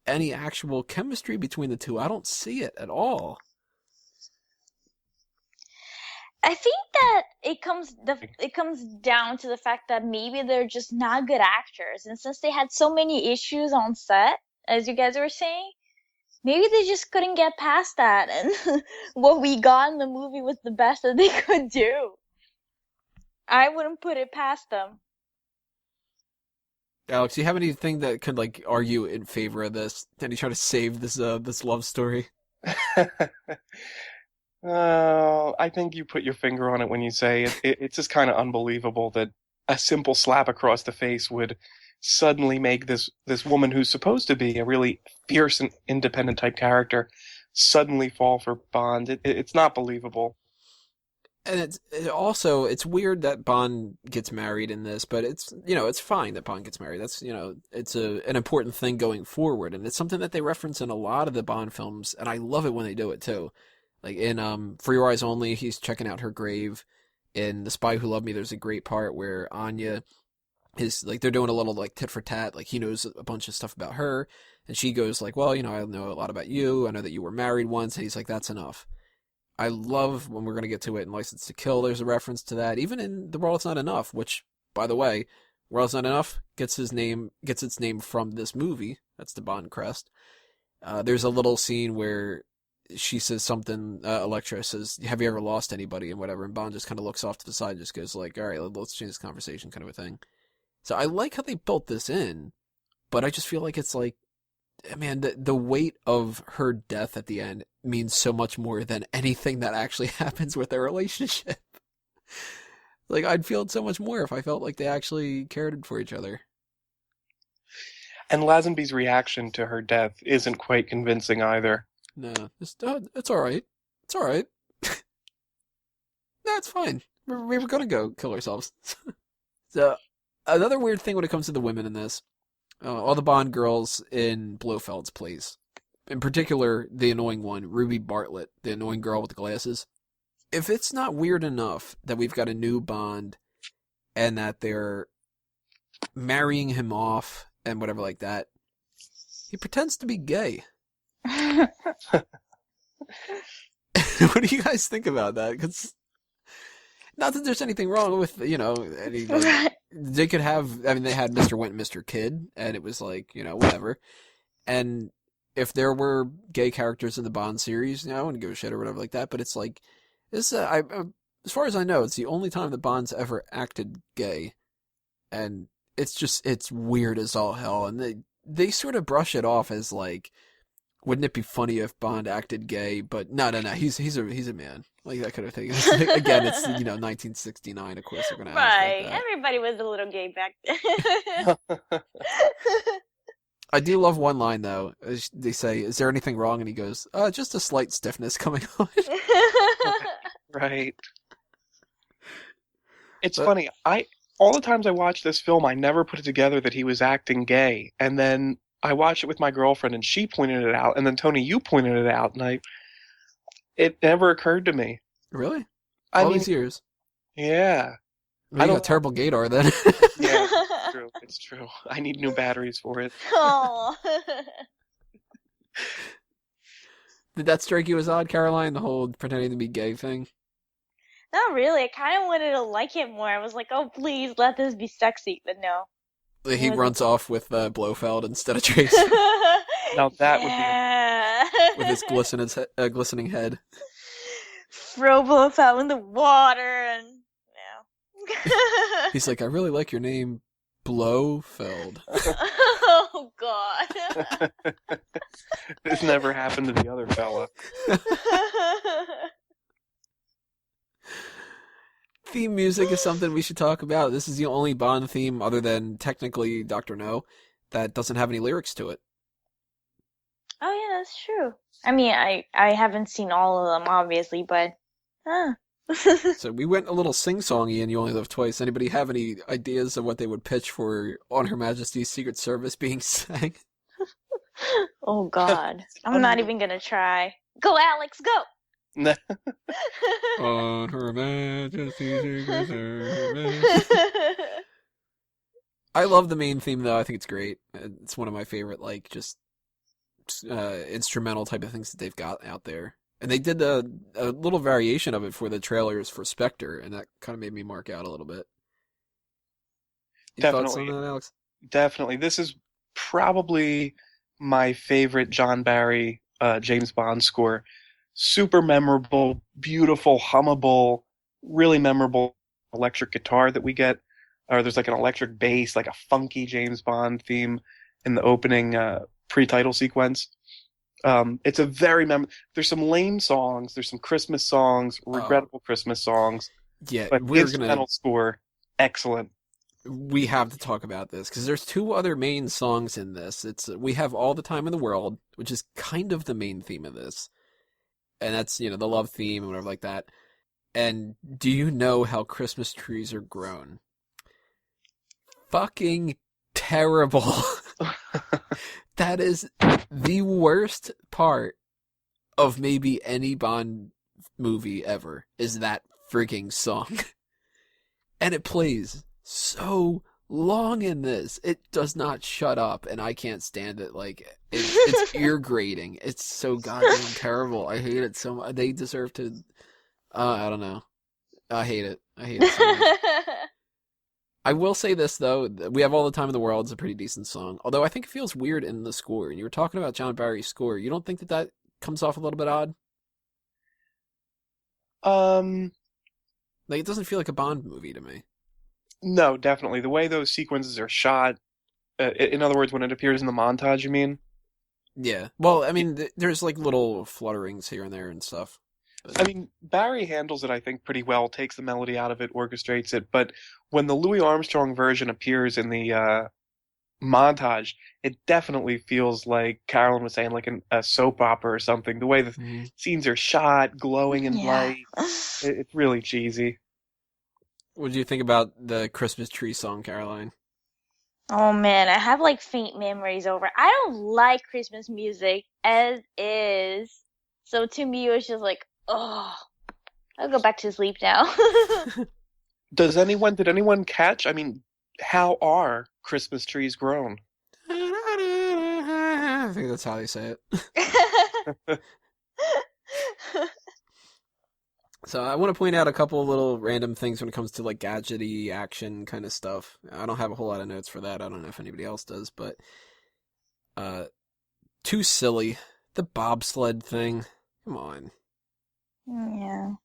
any actual chemistry between the two. I don't see it at all. I think that it comes down to the fact that maybe they're just not good actors, and since they had so many issues on set, as you guys were saying, maybe they just couldn't get past that, and what we got in the movie was the best that they could do. I wouldn't put it past them. Alex, do you have anything that could, like, argue in favor of this? Can you try to save this love story? I think you put your finger on it when you say it's just kind of unbelievable that a simple slap across the face would suddenly make this woman who's supposed to be a really fierce and independent type character suddenly fall for Bond. It's not believable. And it's weird that Bond gets married in this, but it's fine that Bond gets married. That's it's an important thing going forward, and it's something that they reference in a lot of the Bond films, and I love it when they do it too. Like in For Your Eyes Only, he's checking out her grave. In The Spy Who Loved Me, there's a great part where Anya is like, they're doing a little like tit for tat, like he knows a bunch of stuff about her, and she goes like, well, I know a lot about you. I know that you were married once, and he's like, that's enough. I love when we're going to get to it in License to Kill, there's a reference to that. Even in The World Is Not Enough, which, by the way, World Is Not Enough gets its name from this movie. That's the Bond crest. There's a little scene where she says something, Elektra says, have you ever lost anybody and whatever, and Bond just kind of looks off to the side and just goes like, all right, let's change this conversation kind of a thing. So I like how they built this in, but I just feel like it's like, man, the weight of her death at the end means so much more than anything that actually happens with their relationship. Like, I'd feel so much more if I felt like they actually cared for each other. And Lazenby's reaction to her death isn't quite convincing either. No, it's all right. It's all right. No, it's fine. We were gonna go kill ourselves. So, another weird thing when it comes to the women in this, all the Bond girls in Blofeld's place, in particular, the annoying one, Ruby Bartlett, the annoying girl with the glasses. If it's not weird enough that we've got a new Bond and that they're marrying him off and whatever like that, he pretends to be gay. What do you guys think about that? Because not that there's anything wrong with, any, they could have, they had Mr. Went and Mr. Kidd, and it was like, whatever. And if there were gay characters in the Bond series, I wouldn't give a shit or whatever like that, but it's like, as far as I know, it's the only time that Bond's ever acted gay. And it's weird as all hell. And they sort of brush it off as like, wouldn't it be funny if Bond acted gay? But no, he's a man, like that kind of thing. Again, it's 1969. Of course, they're gonna ask that. Everybody was a little gay back then. I do love one line though. They say, "Is there anything wrong?" And he goes, "Just a slight stiffness coming on." Right. It's funny. All the times I watched this film, I never put it together that he was acting gay, and then I watched it with my girlfriend, and she pointed it out, and then Tony, you pointed it out, and it never occurred to me. Really? All these years? Yeah. You got terrible gaydar then. Yeah, it's true. It's true. I need new batteries for it. Oh. Did that strike you as odd, Caroline? The whole pretending to be gay thing? Not really. I kind of wanted to like it more. I was like, oh, please, let this be sexy. But no. He runs off with Blofeld instead of Tracy. Now that would be... With his glistening head. Throw Blofeld in the water and... No. He's like, I really like your name, Blofeld. Oh, God. This never happened to the other fella. Theme music is something we should talk about. This is the only Bond theme, other than technically Dr. No, that doesn't have any lyrics to it. Oh, yeah, that's true. I mean, I haven't seen all of them, obviously, but... So we went a little sing-songy and You Only Live Twice. Anybody have any ideas of what they would pitch for On Her Majesty's Secret Service being sang? Oh, God. I'm not even gonna try. Go, Alex, go! On Her Majesty's Secret Service. I love the main theme, though. I think it's great. It's one of my favorite, just instrumental type of things that they've got out there. And they did a little variation of it for the trailers for Spectre, and that kind of made me mark out a little bit. Any thoughts on that, Alex? Definitely. This is probably my favorite John Barry James Bond score. Super memorable, beautiful, hummable, really memorable electric guitar that we get. Or there's like an electric bass, like a funky James Bond theme in the opening pre-title sequence. It's a very there's some lame songs, there's some Christmas songs, regrettable Christmas songs. Yeah, but we're instrumental score, excellent. We have to talk about this because there's two other main songs in this. It's We Have All the Time in the World, which is kind of the main theme of this, and that's the love theme and whatever like that. And do you know how Christmas trees are grown? Fucking terrible. That is the worst part of maybe any Bond movie ever, is that freaking song. And it plays so long in this. It does not shut up, and I can't stand it. Like, it's ear grating. It's so goddamn terrible. I hate it so much. They deserve to... I don't know. I hate it. I hate it so much. I will say this, though. We Have All the Time in the World is a pretty decent song. Although I think it feels weird in the score. And you were talking about John Barry's score. You don't think that comes off a little bit odd? Like, it doesn't feel like a Bond movie to me. No, definitely. The way those sequences are shot, in other words, when it appears in the montage, you mean? Yeah. Well, I mean, there's like little flutterings here and there and stuff. I mean, Barry handles it, I think, pretty well, takes the melody out of it, orchestrates it, but when the Louis Armstrong version appears in the montage, it definitely feels like Carolyn was saying, like a soap opera or something. The way the scenes are shot, glowing in light, it's really cheesy. What do you think about the Christmas tree song, Caroline? Oh man, I have like faint memories over. I don't like Christmas music as is. So to me, it was just like, oh, I'll go back to sleep now. Did anyone catch? I mean, how are Christmas trees grown? I think that's how they say it. So I want to point out a couple of little random things when it comes to like gadgety action kind of stuff. I don't have a whole lot of notes for that. I don't know if anybody else does, but too silly. The bobsled thing. Come on. Yeah.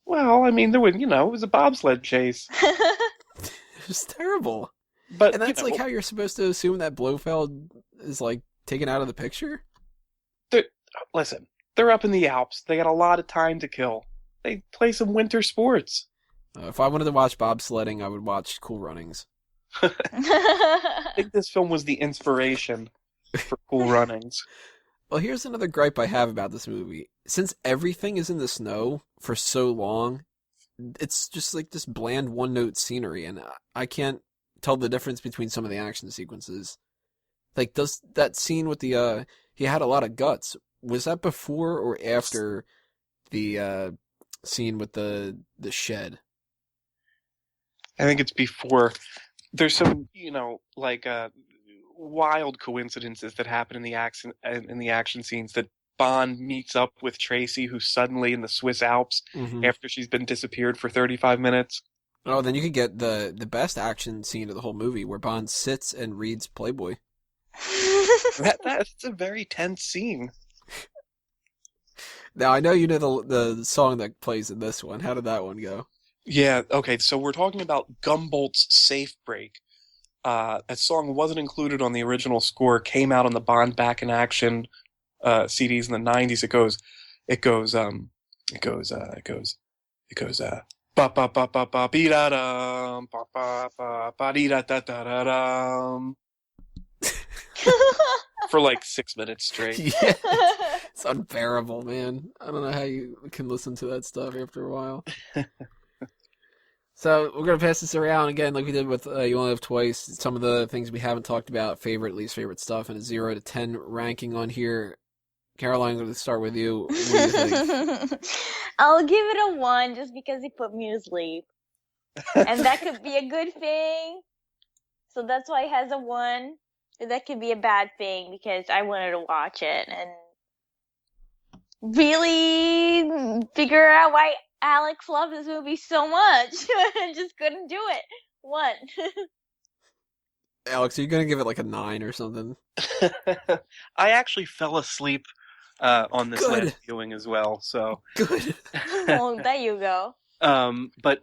Well, I mean, it was a bobsled chase. It was terrible. But and that's like how you're supposed to assume that Blofeld is like taken out of the picture? Listen, they're up in the Alps. They got a lot of time to kill. They play some winter sports. If I wanted to watch bobsledding, I would watch Cool Runnings. I think this film was the inspiration for Cool Runnings. Well, here's another gripe I have about this movie. Since everything is in the snow for so long, it's just like this bland one-note scenery, and I can't tell the difference between some of the action sequences. Like, does that scene with the, he had a lot of guts, was that before or after the, scene with the shed? I think it's before. There's some, wild coincidences that happen in the action scenes that Bond meets up with Tracy, who's suddenly in the Swiss Alps after she's been disappeared for 35 minutes. Oh, then you could get the best action scene of the whole movie, where Bond sits and reads Playboy. That's a very tense scene. Now, I know you know the song that plays in this one. How did that one go? Yeah, okay, so we're talking about Gumboldt's Safe Break. That song wasn't included on the original score, came out on the Bond Back in Action CDs in the 90s. It goes ba ba ba ba ba be da dum ba ba ba ba dee da da da da dum for like 6 minutes straight. Yeah. It's unbearable, man. I don't know how you can listen to that stuff after a while. So we're going to pass this around again like we did with You Only Live Twice. Some of the things we haven't talked about, favorite, least favorite stuff, and a 0 to 10 ranking on here. Caroline, I'm going to start with you. What do you think? I'll give it a 1 just because he put me to sleep. And that could be a good thing. So that's why it has a 1. That could be a bad thing because I wanted to watch it and really figure out why Alex loved this movie so much. I just couldn't do it. 1. Alex, are you going to give it like a 9 or something? I actually fell asleep on this last viewing as well, so... Good. Well, there you go. But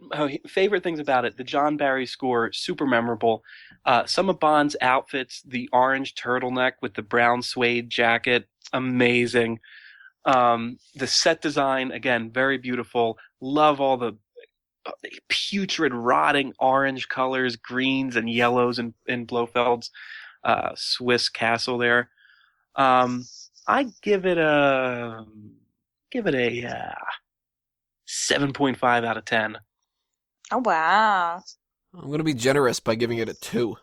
favorite things about it, the John Barry score, super memorable. Some of Bond's outfits, the orange turtleneck with the brown suede jacket, amazing. The set design, again, very beautiful. Love all the putrid, rotting orange colors, greens and yellows in Blofeld's Swiss castle there. I give it a 7.5 out of 10. Oh, wow. I'm going to be generous by giving it a 2.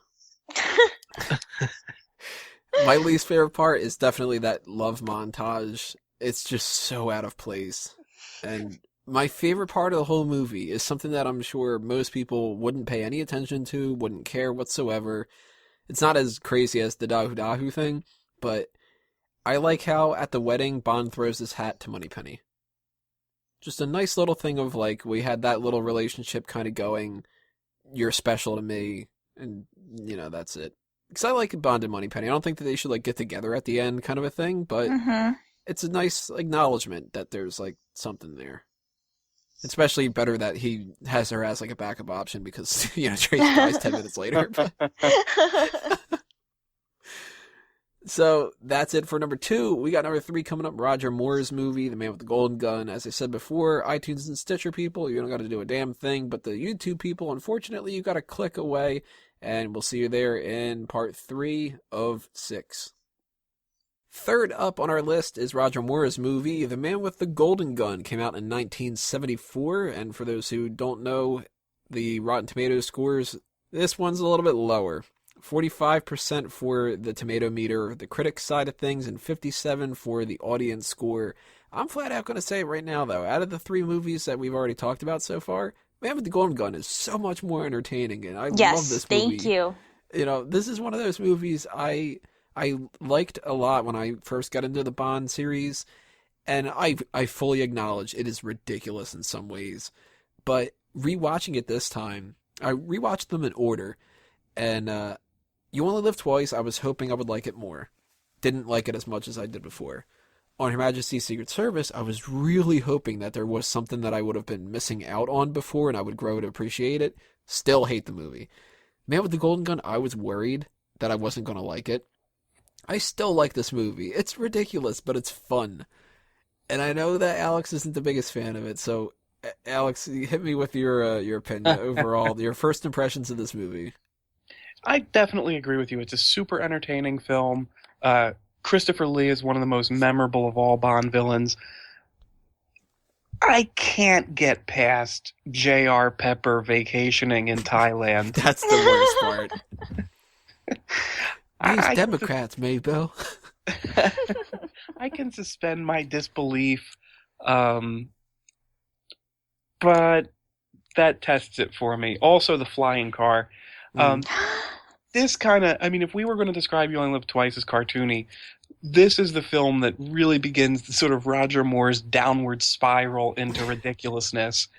My least favorite part is definitely that love montage. It's just so out of place. And my favorite part of the whole movie is something that I'm sure most people wouldn't pay any attention to, wouldn't care whatsoever. It's not as crazy as the Dahu Dahu thing, but I like how at the wedding Bond throws his hat to Moneypenny. Just a nice little thing of like, we had that little relationship kind of going, you're special to me, and, you know, that's it. Because I like Bond and Moneypenny. I don't think that they should, like, get together at the end kind of a thing, but it's a nice acknowledgement that there's, like, something there. Especially better that he has her as, like, a backup option because, you know, Tracy dies 10 minutes later. So that's it for number 2. We got number 3 coming up, Roger Moore's movie, The Man with the Golden Gun. As I said before, iTunes and Stitcher people, you don't got to do a damn thing, but the YouTube people, unfortunately, you got to click away, and we'll see you there in part 3 of 6. Third up on our list is Roger Moore's movie, The Man with the Golden Gun. Came out in 1974, and for those who don't know the Rotten Tomatoes scores, this one's a little bit lower. 45% for the tomato meter, the critic side of things, and 57% for the audience score. I'm flat out going to say right now, though, out of the 3 movies that we've already talked about so far, Man with the Golden Gun is so much more entertaining, and I love this movie. Yes, thank you. You know, this is one of those movies I liked a lot when I first got into the Bond series, and I fully acknowledge it is ridiculous in some ways. But rewatching it this time, I rewatched them in order, and You Only Live Twice, I was hoping I would like it more. Didn't like it as much as I did before. On Her Majesty's Secret Service, I was really hoping that there was something that I would have been missing out on before and I would grow to appreciate it. Still hate the movie. Man with the Golden Gun, I was worried that I wasn't going to like it. I still like this movie. It's ridiculous, but it's fun. And I know that Alex isn't the biggest fan of it, so Alex, hit me with your opinion overall, your first impressions of this movie. I definitely agree with you. It's a super entertaining film. Christopher Lee is one of the most memorable of all Bond villains. I can't get past J.R. Pepper vacationing in Thailand. That's the worst part. These Democrats, Maybell. I can suspend my disbelief, but that tests it for me. Also, the flying car. This kind of, I mean, if we were going to describe You Only Live Twice as cartoony, this is the film that really begins the sort of Roger Moore's downward spiral into ridiculousness.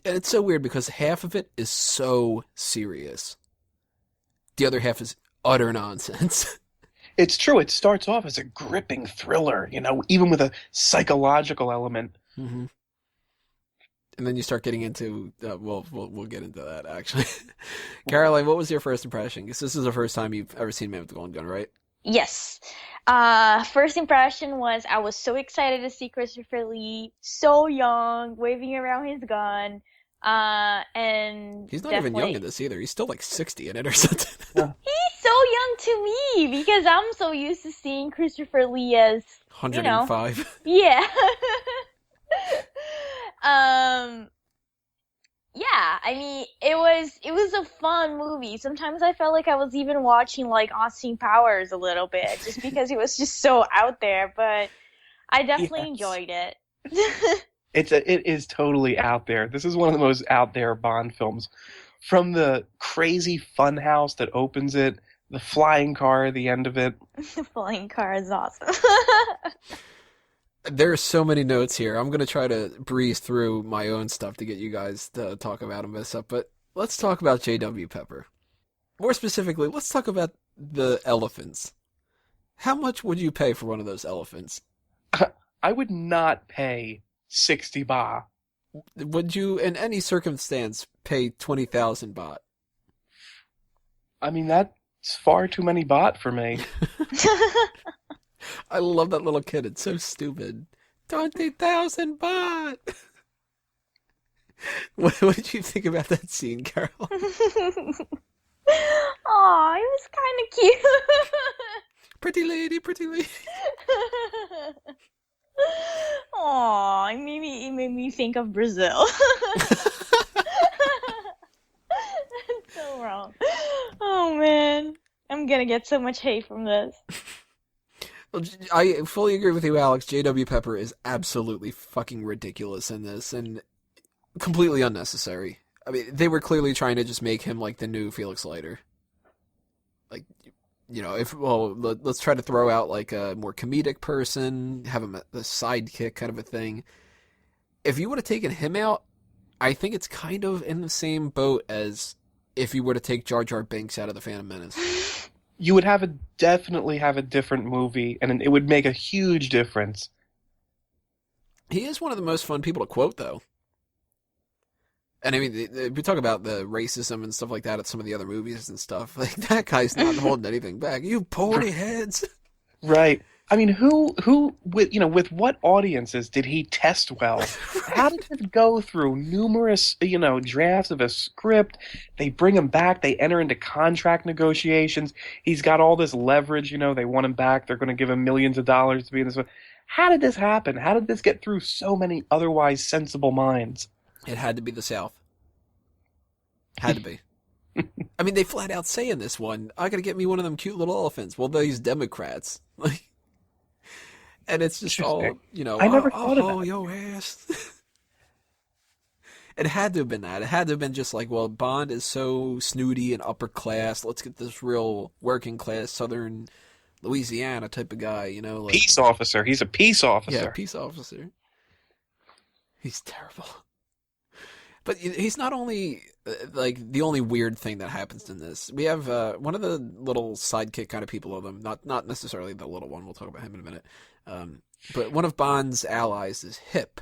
And it's so weird because half of it is so serious. The other half is utter nonsense. It's true. It starts off as a gripping thriller, you know, even with a psychological element. Mm-hmm. And then you start getting into, we'll get into that, actually. Caroline, what was your first impression? Because this is the first time you've ever seen Man with the Golden Gun, right? Yes. First impression was I was so excited to see Christopher Lee, so young, waving around his gun. And he's not even young in this either. He's still like 60 in it or something. He's so young to me because I'm so used to seeing Christopher Lee as 105. You know, yeah. Yeah, I mean, it was a fun movie. Sometimes I felt like I was even watching like Austin Powers a little bit, just because it was just so out there. But I definitely enjoyed it. It is totally out there. This is one of the most out there Bond films. From the crazy funhouse that opens it, the flying car at the end of it. The flying car is awesome. There are so many notes here. I'm going to try to breeze through my own stuff to get you guys to talk about them and stuff, but let's talk about J.W. Pepper. More specifically, let's talk about the elephants. How much would you pay for one of those elephants? I would not pay 60 baht. Would you, in any circumstance, pay 20,000 baht? I mean, that's far too many baht for me. I love that little kid. It's so stupid. 20,000 baht! What did you think about that scene, Carol? Aw, it was kind of cute. Pretty lady, pretty lady. Aw, it made me think of Brazil. That's so wrong. Oh man, I'm gonna get so much hate from this. Well, I fully agree with you, Alex. J.W. Pepper is absolutely fucking ridiculous in this and completely unnecessary. I mean, they were clearly trying to just make him like the new Felix Leiter. Like, you know, let's try to throw out like a more comedic person, have him a sidekick kind of a thing. If you would have taken him out, I think it's kind of in the same boat as if you were to take Jar Jar Binks out of The Phantom Menace. You would definitely have a different movie, and it would make a huge difference. He is one of the most fun people to quote, though. And I mean, we talk about the racism and stuff like that at some of the other movies and stuff. Like, that guy's not holding anything back. You pony heads. Right. I mean, who with what audiences did he test well? How did it go through numerous, drafts of a script? They bring him back. They enter into contract negotiations. He's got all this leverage. They want him back. They're going to give him millions of dollars to be in this one. How did this happen? How did this get through so many otherwise sensible minds? It had to be the South. Had to be. I mean, they flat out say in this one, I gotta get me one of them cute little elephants. Well, these Democrats. Like, and it's just all, I never thought of that. Yo ass. It had to have been that. It had to have been just like, well, Bond is so snooty and upper class. Let's get this real working class Southern Louisiana type of guy, like Peace officer. He's a peace officer. Yeah, peace officer. He's terrible. But he's not only, like, the only weird thing that happens in this. We have one of the little sidekick kind of people of them, not necessarily the little one, we'll talk about him in a minute, but one of Bond's allies is Hip,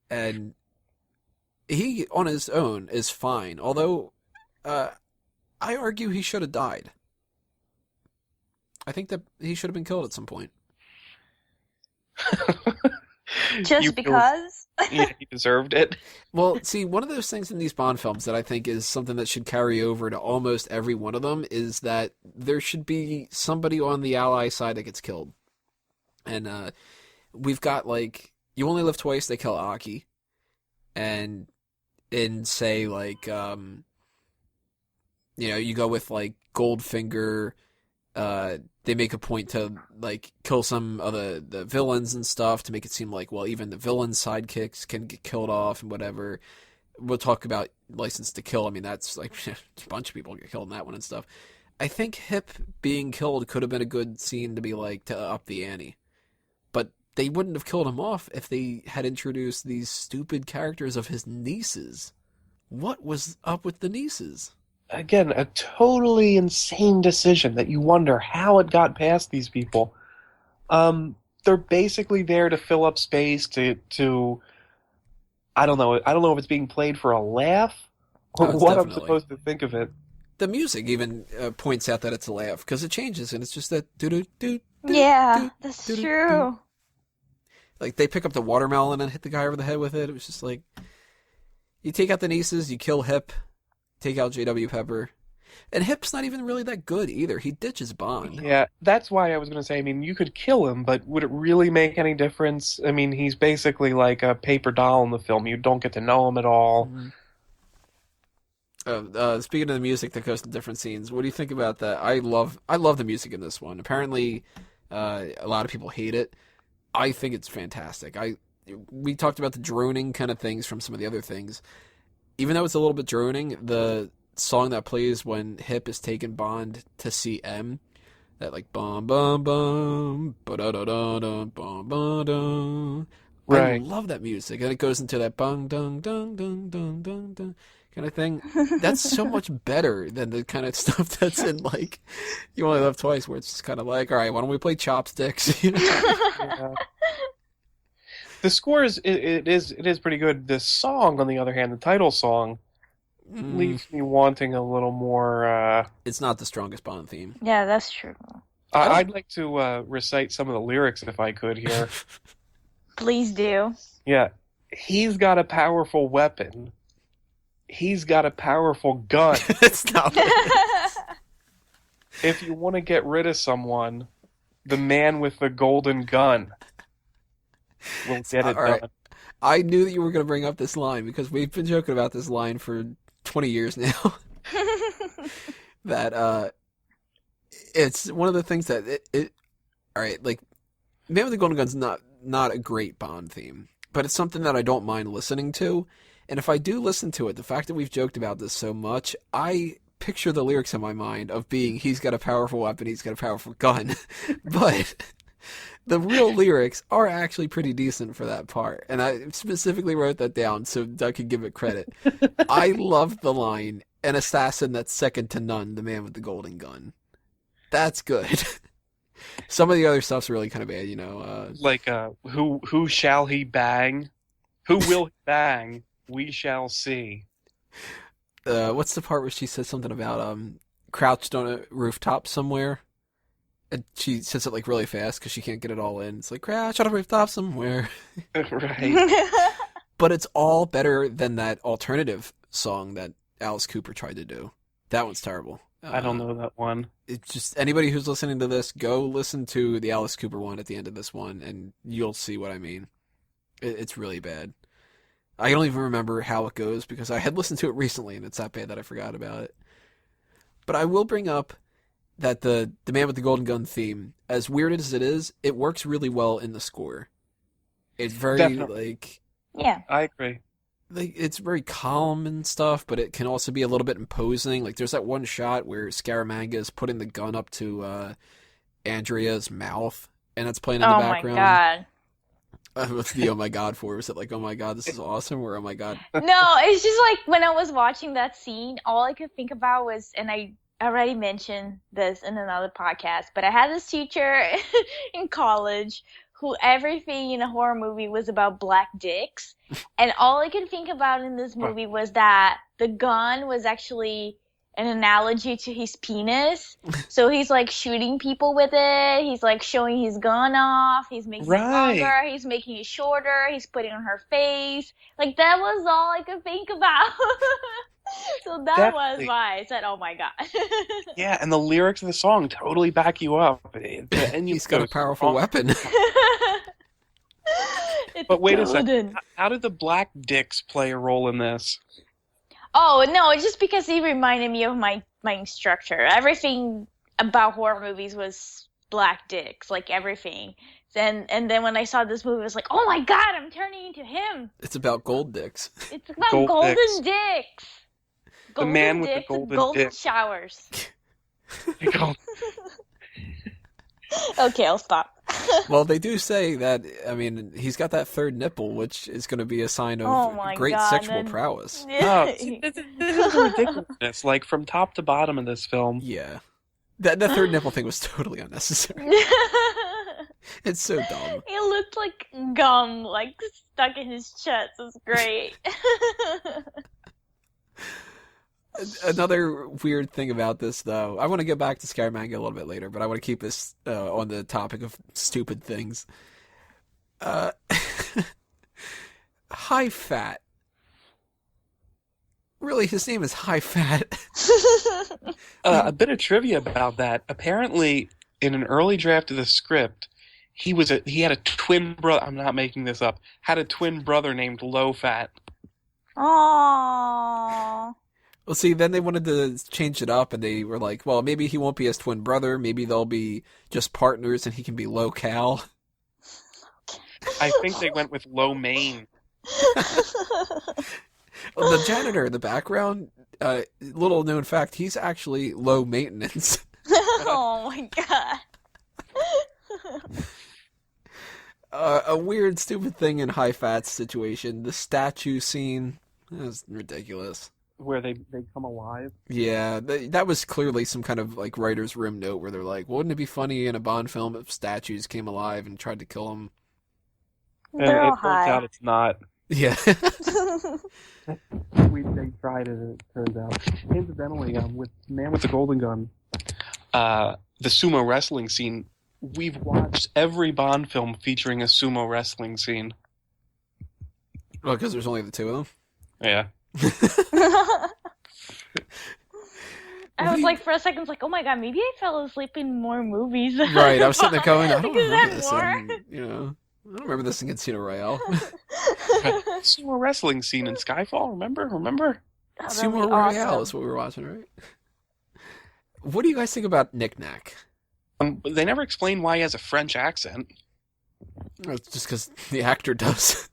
and he, on his own, is fine, although I argue he should have died. I think that he should have been killed at some point. Just because? Yeah, he deserved it. Well, see, one of those things in these Bond films that I think is something that should carry over to almost every one of them is that there should be somebody on the ally side that gets killed. And we've got, like, You Only Live Twice, they kill Aki. And in, say, like, you go with, like, Goldfinger, they make a point to, like, kill some of the villains and stuff to make it seem like, well, even the villain sidekicks can get killed off and whatever. We'll talk about License to Kill. I mean, that's, like, a bunch of people get killed in that one and stuff. I think Hip being killed could have been a good scene to be, like, to up the ante. But they wouldn't have killed him off if they had introduced these stupid characters of his nieces. What was up with the nieces? Again, a totally insane decision that you wonder how it got past these people. They're basically there to fill up space to I don't know if it's being played for a laugh or what definitely. I'm supposed to think of it. The music even points out that it's a laugh because it changes and it's just that do. Yeah, that's true. Like they pick up the watermelon and hit the guy over the head with it. It was just like you take out the nieces, you kill Hip. Take out J.W. Pepper. And Hip's not even really that good either. He ditches Bond. Yeah, that's why I was going to say, I mean, you could kill him, but would it really make any difference? I mean, he's basically like a paper doll in the film. You don't get to know him at all. Speaking of the music that goes to different scenes, what do you think about that? I love the music in this one. Apparently, a lot of people hate it. I think it's fantastic. We talked about the droning kind of things from some of the other things. Even though it's a little bit droning, the song that plays when Hip is taking Bond to see M, that like bum bum bum ba da da da da bum ba da. Right. I love that music, and it goes into that bung dung dung dung dung dung dung kind of thing. That's so much better than the kind of stuff that's in like You Only Live Twice, where it's just kind of like, all right, why don't we play chopsticks? Yeah. The score is pretty good. The song, on the other hand, the title song, leaves me wanting a little more. It's not the strongest Bond theme. Yeah, that's true. I'd like to recite some of the lyrics if I could here. Please do. Yeah, he's got a powerful weapon. He's got a powerful gun. It's not. If you want to get rid of someone, the man with the golden gun. We'll get it All right. done. I knew that you were going to bring up this line because we've been joking about this line for 20 years now. That it's one of the things that it all right, like Man with the Golden Gun's not a great Bond theme, but it's something that I don't mind listening to. And if I do listen to it, the fact that we've joked about this so much, I picture the lyrics in my mind of being he's got a powerful weapon, he's got a powerful gun. But the real lyrics are actually pretty decent for that part. And I specifically wrote that down so Doug could give it credit. I love the line, an assassin that's second to none, the man with the golden gun. That's good. Some of the other stuff's really kind of bad, you know. Like, who shall he bang? Who will he bang? We shall see. What's the part where she says something about crouched on a rooftop somewhere? And she says it like really fast because she can't get it all in. It's like, crouch on a rooftop somewhere. Right. But it's all better than that alternative song that Alice Cooper tried to do. That one's terrible. I don't know that one. It's just, anybody who's listening to this, go listen to the Alice Cooper one at the end of this one, and you'll see what I mean. It's really bad. I don't even remember how it goes because I had listened to it recently, and it's that bad that I forgot about it. But I will bring up that the Man with the Golden Gun theme, as weird as it is, it works really well in the score. It's very, Definitely. Yeah. I agree. it's very calm and stuff, but it can also be a little bit imposing. Like, there's that one shot where Scaramanga is putting the gun up to Andrea's mouth, and it's playing in the background. Oh my god. What's the oh my god for? Was it like, oh my god, this is awesome, or oh my god? No, it's just like when I was watching that scene, all I could think about was, and I already mentioned this in another podcast, but I had this teacher in college who everything in a horror movie was about black dicks. And all I could think about in this movie was that the gun was actually an analogy to his penis. So he's like shooting people with it. He's like showing his gun off. He's making it longer. He's making it shorter. He's putting it on her face. Like, that was all I could think about. So that was why I said, oh my god. Yeah, and the lyrics of the song totally back you up. And He's got a powerful weapon. But wait a second. How did the black dicks play a role in this? Oh, no, it's just because he reminded me of my instructor. Everything about horror movies was black dicks, like everything. And then when I saw this movie, I was like, oh my god, I'm turning into him. It's about gold dicks. It's about golden dicks. The man with the golden dick. Showers. Okay, I'll stop. Well, they do say that, I mean, he's got that third nipple, which is going to be a sign of great sexual prowess. Oh, this is ridiculous. Like, from top to bottom of this film. Yeah. That third nipple thing was totally unnecessary. It's so dumb. It looked like gum, like, stuck in his chest. It was great. Another weird thing about this, though, I want to get back to Scaramanga a little bit later, but I want to keep this on the topic of stupid things. High Fat. Really, his name is High Fat. A bit of trivia about that. Apparently, in an early draft of the script, he had a twin brother. I'm not making this up. Had a twin brother named Low Fat. Aww. Well, see, then they wanted to change it up, and they were like, well, maybe he won't be his twin brother. Maybe they'll be just partners, and he can be Low Cal. I think they went with Low Main. Well, the janitor in the background, little known fact, he's actually low maintenance. Oh my god. A weird, stupid thing in High Fat's situation, the statue scene, that was ridiculous. Where they come alive? Yeah, that was clearly some kind of like writer's room note where they're like, wouldn't it be funny in a Bond film if statues came alive and tried to kill him? And it turns out it's not. Yeah. They tried it, and it turns out. Incidentally, with Man with the Golden Gun, the sumo wrestling scene, we've watched every Bond film featuring a sumo wrestling scene. Well, because there's only the two of them? Yeah. I was like, for a second, like, oh my god, maybe I fell asleep in more movies. Right, I was sitting there going, I don't Because remember I this. had more. And, you know, don't remember this in Casino Royale. Sumo wrestling scene in Skyfall. Remember? Oh, that'd Sumo be Royale awesome. is what we were watching, right? What do you guys think about Nick Nack? They never explain why he has a French accent. It's just because the actor does.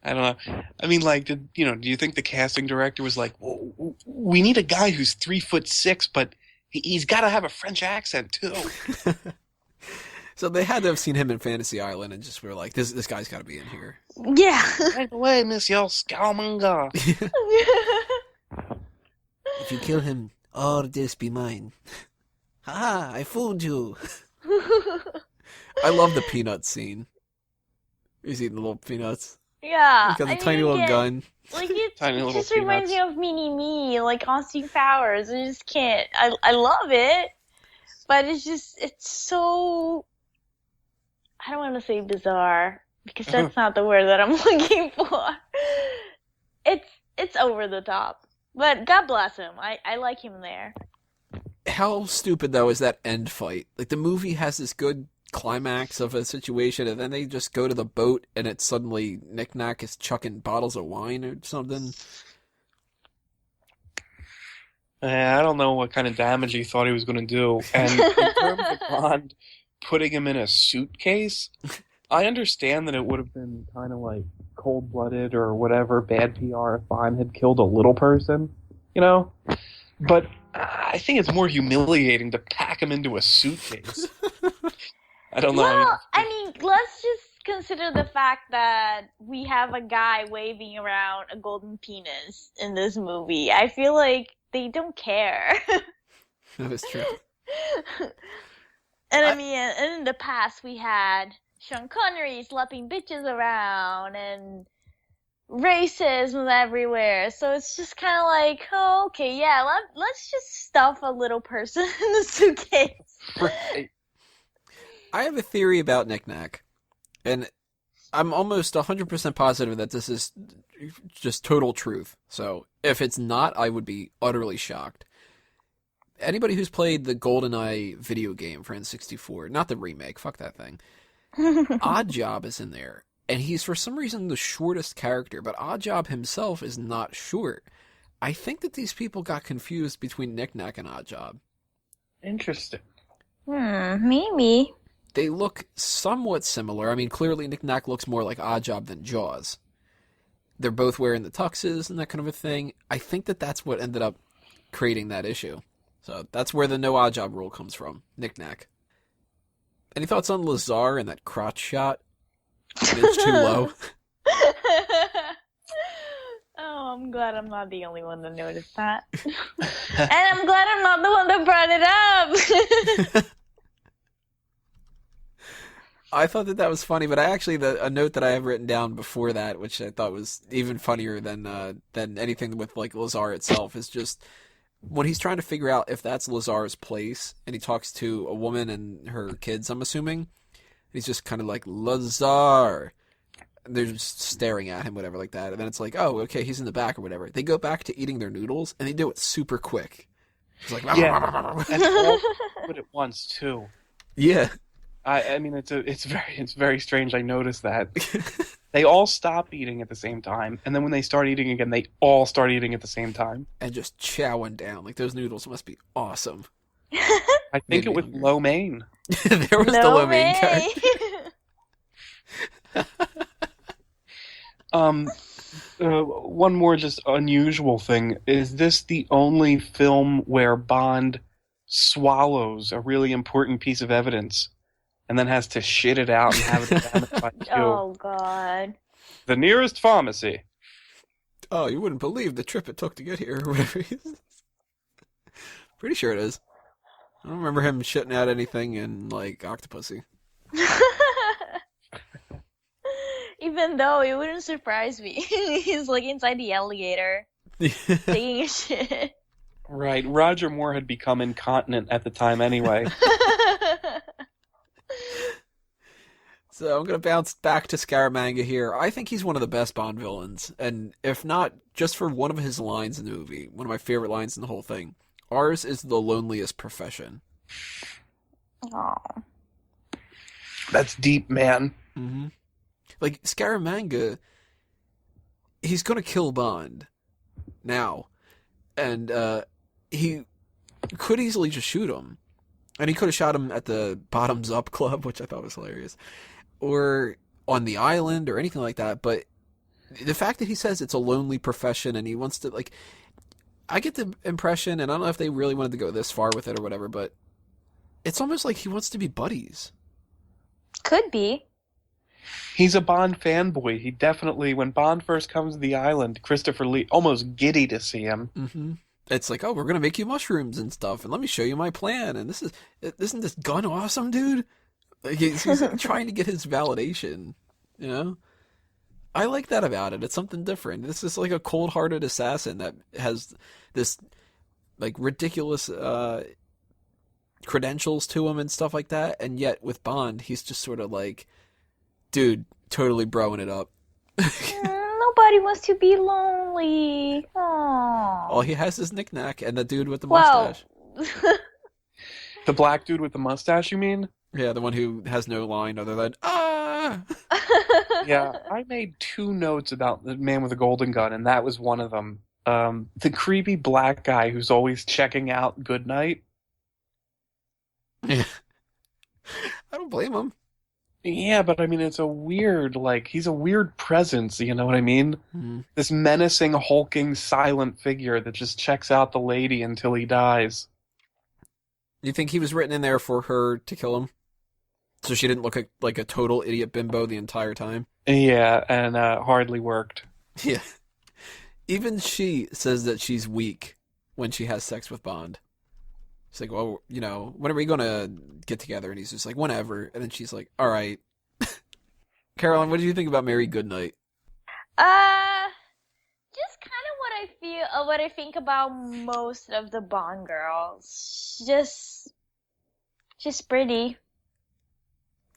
I don't know. I mean, like, do you think the casting director was like, well, we need a guy who's 3'6", but he's got to have a French accent too? So they had to have seen him in Fantasy Island and just were like, this guy's got to be in here. Yeah. Right away, Monsieur Scaramanga. If you kill him, all this be mine. Ha! I fooled you. I love the peanut scene. He's eating the little peanuts. Yeah. He's got the I tiny mean, little yeah, gun. Like it Tiny little just reminds me peanuts. of Mini-Me, like Austin Powers. I just can't. I love it, but it's so. I don't want to say bizarre because that's not the word that I'm looking for. It's over the top, but God bless him. I like him there. How stupid, though, is that end fight? Like, the movie has this good climax of a situation, and then they just go to the boat, and it's suddenly Nick Nack is chucking bottles of wine or something. I don't know what kind of damage he thought he was going to do. And in terms of Bond putting him in a suitcase, I understand that it would have been kind of like cold-blooded or whatever, bad PR if Bond had killed a little person, But I think it's more humiliating to pack him into a suitcase. I don't know. Well, I mean, let's just consider the fact that we have a guy waving around a golden penis in this movie. I feel like they don't care. That is true. And I mean, in the past we had Sean Connery slapping bitches around and racism everywhere. So it's just kind of like, oh, okay, yeah, let's just stuff a little person in the suitcase. Right. I have a theory about Nick Nack, and I'm almost 100% positive that this is just total truth. So if it's not, I would be utterly shocked. Anybody who's played the GoldenEye video game for N64, not the remake, fuck that thing, Oddjob is in there. And he's, for some reason, the shortest character, but Oddjob himself is not short. I think that these people got confused between Nick Nack and Oddjob. Interesting. Maybe. They look somewhat similar. I mean, clearly Nick Nack looks more like Oddjob than Jaws. They're both wearing the tuxes and that kind of a thing. I think that that's what ended up creating that issue. So that's where the no Oddjob rule comes from. Nick Nack. Any thoughts on Lazar and that crotch shot? It's too low. Oh, I'm glad I'm not the only one that noticed that. And I'm glad I'm not the one that brought it up. I thought that was funny, but I actually, a note that I have written down before that, which I thought was even funnier than anything with like Lazar itself, is just when he's trying to figure out if that's Lazar's place, and he talks to a woman and her kids, I'm assuming. He's just kind of like, Lazar. And they're just staring at him, whatever, like that. And then it's like, oh, okay, he's in the back or whatever. They go back to eating their noodles, and they do it super quick. It's like, Yeah. And all put at once too. yeah. I mean, it's very strange. I noticed that they all stop eating at the same time, and then when they start eating again, they all start eating at the same time. And just chowing down. Like, those noodles must be awesome. I think it was lo mein. There was the lo mein character. One more just unusual thing. Is this the only film where Bond swallows a really important piece of evidence and then has to shit it out and have it examined by you? Oh, God. The nearest pharmacy. Oh, you wouldn't believe the trip it took to get here, or whatever he says. Pretty sure it is. I don't remember him shitting out anything in, like, Octopussy. Even though it wouldn't surprise me. He's like inside the alligator taking a shit. Right. Roger Moore had become incontinent at the time anyway. So I'm going to bounce back to Scaramanga here. I think he's one of the best Bond villains. And if not, just for one of his lines in the movie, one of my favorite lines in the whole thing, ours is the loneliest profession. Oh. That's deep, man. Mm-hmm. Like, Scaramanga, he's gonna kill Bond now. And he could easily just shoot him. And he could have shot him at the Bottoms Up Club, which I thought was hilarious. Or on the island or anything like that. But the fact that he says it's a lonely profession and he wants to, like... I get the impression, and I don't know if they really wanted to go this far with it or whatever, but it's almost like he wants to be buddies. Could be. He's a Bond fanboy. He definitely, when Bond first comes to the island, Christopher Lee, almost giddy to see him. Mm-hmm. It's like, oh, we're going to make you mushrooms and stuff, and let me show you my plan, and isn't this gun awesome, dude? Like, he's trying to get his validation, you know? I like that about it. It's something different. This is like a cold-hearted assassin that has this, like, ridiculous credentials to him and stuff like that, and yet with Bond, he's just sort of like, dude, totally broing it up. Nobody wants to be lonely. Aww. All he has is knick-knack and the dude with the mustache. The black dude with the mustache, you mean? Yeah, the one who has no line other than, ah! Yeah, I made 2 notes about the man with the golden gun, and that was one of them. The creepy black guy who's always checking out Goodnight. Yeah. I don't blame him. Yeah, but I mean, it's a weird, like, he's a weird presence, you know what I mean? Mm-hmm. This menacing, hulking, silent figure that just checks out the lady until he dies. You think he was written in there for her to kill him? So she didn't look like a total idiot bimbo the entire time? Yeah, and hardly worked. Yeah. Even she says that she's weak when she has sex with Bond. She's like, well, you know, when are we going to get together? And he's just like, whenever. And then she's like, all right. Caroline, what did you think about Mary Goodnight? Just kind of what I feel, what I think about most of the Bond girls. She's pretty.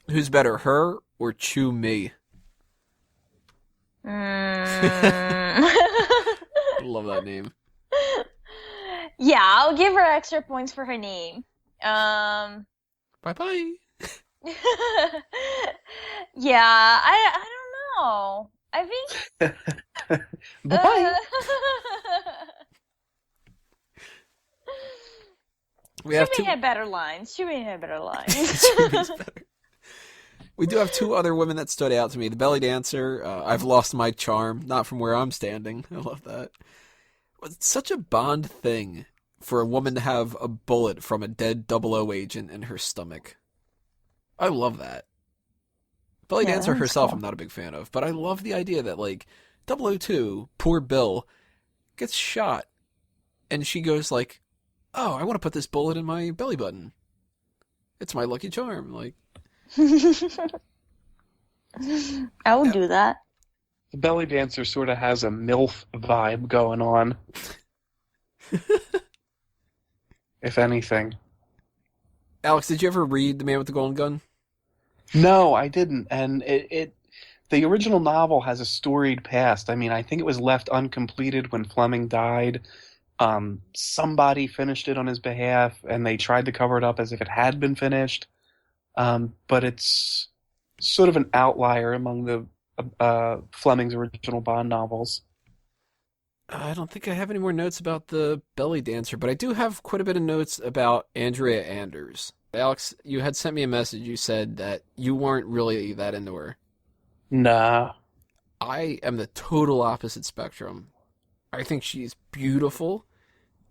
Who's better, her or Chew Me? I love that name. Yeah, I'll give her extra points for her name. Bye-bye. Yeah, I don't know. I think... Bye-bye. She may have better lines. We do have 2 other women that stood out to me. The belly dancer, I've lost my charm, not from where I'm standing. I love that. It's such a Bond thing for a woman to have a bullet from a dead 00 agent in her stomach. I love that. Belly dancer herself cool. I'm not a big fan of, but I love the idea that, like, 002, poor Bill, gets shot, and she goes like, oh, I want to put this bullet in my belly button. It's my lucky charm, like... I would do that. The belly dancer sort of has a MILF vibe going on. If anything. Alex, did you ever read The Man with the Golden Gun? No, I didn't. And the original novel has a storied past. I mean, I think it was left uncompleted when Fleming died. Somebody finished it on his behalf, and they tried to cover it up as if it had been finished. But it's sort of an outlier among the Fleming's original Bond novels. I don't think I have any more notes about the belly dancer, but I do have quite a bit of notes about Andrea Anders. Alex, you had sent me a message. You said that you weren't really that into her. Nah. I am the total opposite spectrum. I think she's beautiful.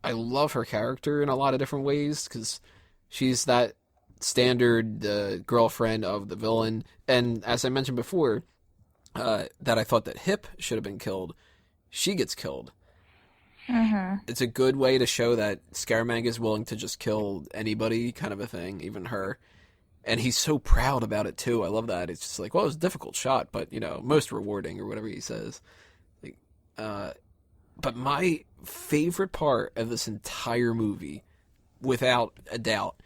I love her character in a lot of different ways, because she's that standard girlfriend of the villain. And as I mentioned before, that I thought that Hip should have been killed. She gets killed. Mm-hmm. It's a good way to show that Scaramanga is willing to just kill anybody, kind of a thing, even her. And he's so proud about it, too. I love that. It's just like, well, it was a difficult shot, but, you know, most rewarding, or whatever he says. Like, but my favorite part of this entire movie, without a doubt,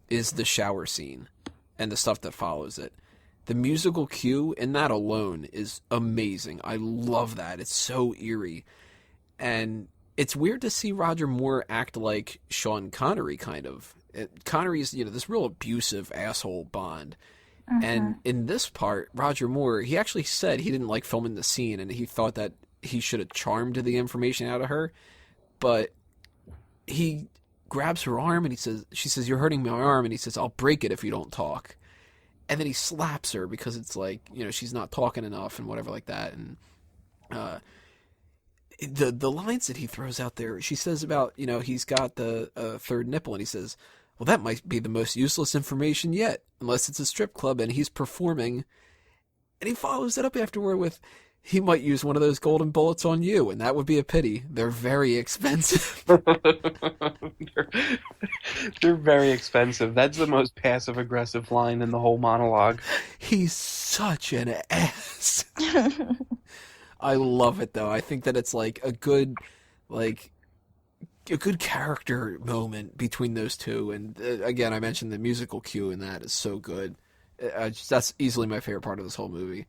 is the shower scene and the stuff that follows it. The musical cue in that alone is amazing. I love that. It's so eerie. And it's weird to see Roger Moore act like Sean Connery, kind of, Connery's, this real abusive asshole Bond. And in this part, Roger Moore, he actually said he didn't like filming the scene, and he thought that he should have charmed the information out of her. But he grabs her arm, and she says, "You're hurting my arm," and he says, "I'll break it if you don't talk." And then he slaps her because it's like, she's not talking enough and whatever like that. And the lines that he throws out there, she says about, he's got the third nipple, and he says, "Well, that might be the most useless information yet, unless it's a strip club and he's performing." And he follows it up afterward with, "He might use one of those golden bullets on you, and that would be a pity. They're very expensive." They're very expensive. That's the most passive-aggressive line in the whole monologue. He's such an ass. I love it, though. I think that it's like a good character moment between those two. And again, I mentioned the musical cue in that is so good. That's easily my favorite part of this whole movie.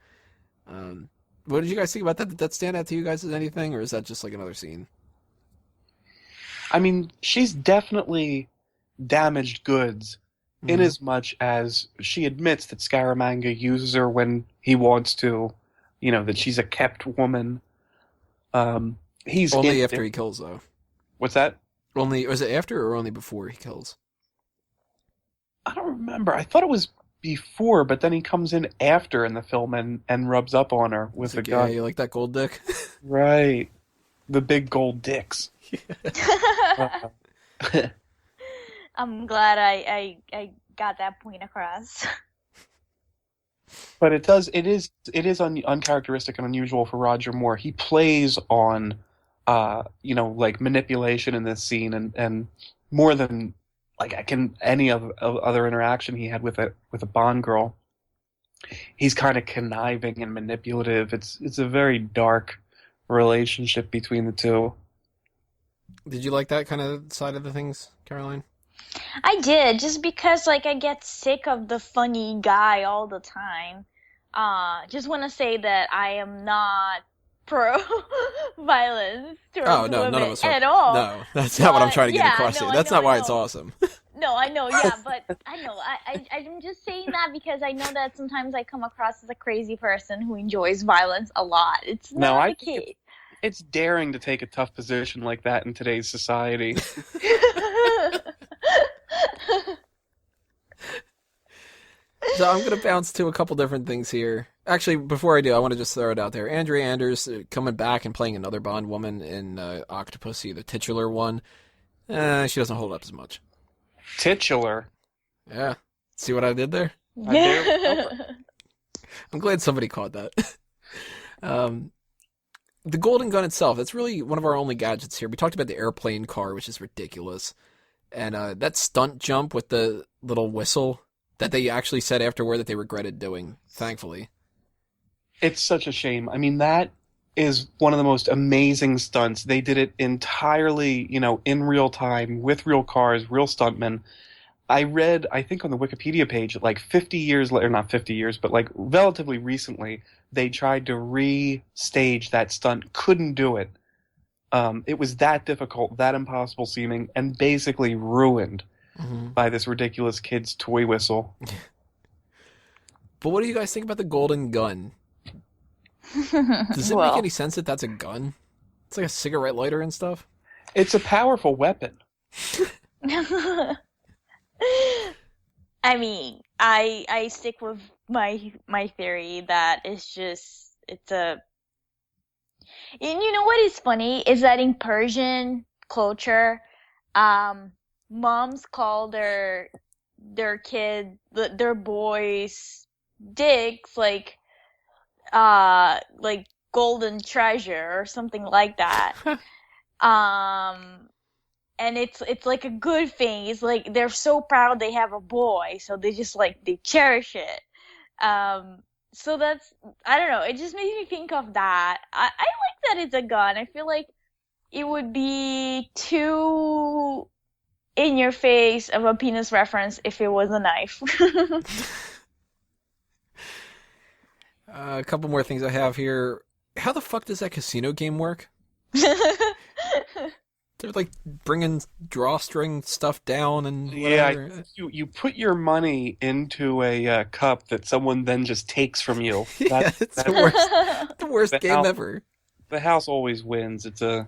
What did you guys think about that? Did that stand out to you guys as anything, or is that just like another scene? I mean, she's definitely damaged goods in as much as she admits that Scaramanga uses her when he wants to, that she's a kept woman. He's only after he kills, though. What's that? Was it after or only before he kills? I don't remember. I thought it was before, but then he comes in after in the film and rubs up on her with a gun. Yeah, you like that gold dick? Right. The big gold dicks. I'm glad I got that point across. But it is uncharacteristic and unusual for Roger Moore. He plays on manipulation in this scene and more than any other interaction he had with a Bond girl. He's kind of conniving and manipulative. It's a very dark relationship between the two. Did you like that kind of side of the things, Caroline? I did, just because I get sick of the funny guy all the time. Just want to say that I am not pro violence towards women none of us are at all. No, that's not what I'm trying to get across here. That's not why it's awesome. No, I know, yeah, but I know. I'm just saying that because I know that sometimes I come across as a crazy person who enjoys violence a lot. It's not the case. It's daring to take a tough position like that in today's society. So I'm going to bounce to a couple different things here. Actually, before I do, I want to just throw it out there. Andrea Anders coming back and playing another Bond woman in Octopussy, the titular one. She doesn't hold up as much. Titular? Yeah. See what I did there? Yeah. I'm glad somebody caught that. The Golden Gun itself, that's really one of our only gadgets here. We talked about the airplane car, which is ridiculous. And that stunt jump with the little whistle that they actually said afterward that they regretted doing, thankfully. It's such a shame. I mean, that is one of the most amazing stunts. They did it entirely, in real time, with real cars, real stuntmen. I read, I think on the Wikipedia page, 50 years later, not 50 years, but relatively recently, they tried to re-stage that stunt, couldn't do it. It was that difficult, that impossible seeming, and basically ruined by this ridiculous kid's toy whistle. But what do you guys think about the Golden Gun? Does it make any sense that that's a gun? It's like a cigarette lighter and stuff? It's a powerful weapon. I mean, I stick with my theory that it's a... And you know what is funny is that in Persian culture, moms call their boys dicks like golden treasure or something like that. And it's like a good thing. It's like they're so proud they have a boy, so they just they cherish it. So that's, I don't know, it just made me think of that. I like that it's a gun. I feel like it would be too in your face of a penis reference if it was a knife. A couple more things I have here. How the fuck does that casino game work? They're like bringing drawstring stuff down and Yeah, whatever. you put your money into a cup that someone then just takes from you. Yeah, it's the worst The game house- ever. The house always wins. It's a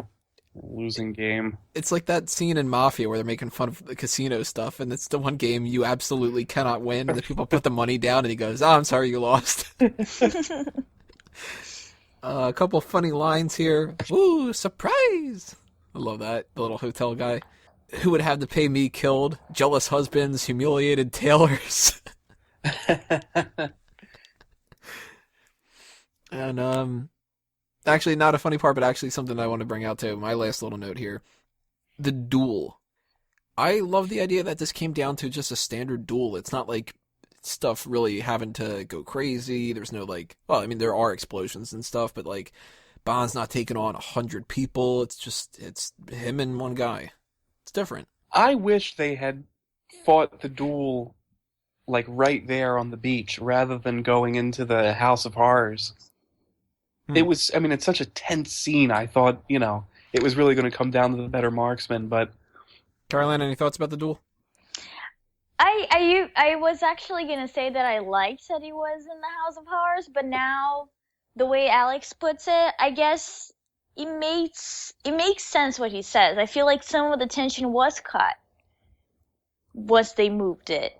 losing game. It's like that scene in Mafia where they're making fun of the casino stuff, and it's the one game you absolutely cannot win. And the people put the money down, and he goes, "Oh, I'm sorry, you lost." A couple funny lines here. Ooh, surprise! I love that. The little hotel guy. Who would have to pay me killed? Jealous husbands, humiliated tailors. And, actually not a funny part, but actually something I want to bring out too. My last little note here. The duel. I love the idea that this came down to just a standard duel. It's not like stuff really having to go crazy. There's no like, well, I mean, there are explosions and stuff, but like Bond's not taking on 100 people. It's him and one guy. It's different. I wish they had fought the duel like right there on the beach rather than going into the House of Horrors. It was, I mean, it's such a tense scene. I thought, it was really going to come down to the better marksman, but... Caroline, any thoughts about the duel? I was actually gonna say that I liked that he was in the House of Horrors, but now the way Alex puts it, I guess it makes sense what he says. I feel like some of the tension was cut once they moved it.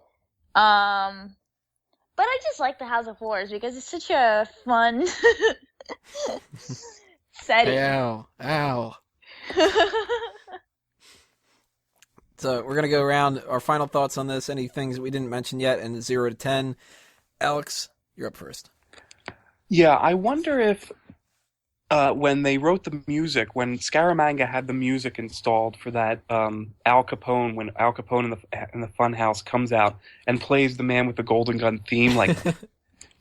But I just like the House of Horrors because it's such a fun setting. Ow. So we're going to go around our final thoughts on this, any things that we didn't mention yet, and 0 to 10. Alex, you're up first. Yeah, I wonder if when they wrote the music, when Scaramanga had the music installed for that Al Capone, when Al Capone in the Funhouse comes out and plays the Man with the Golden Gun theme, like,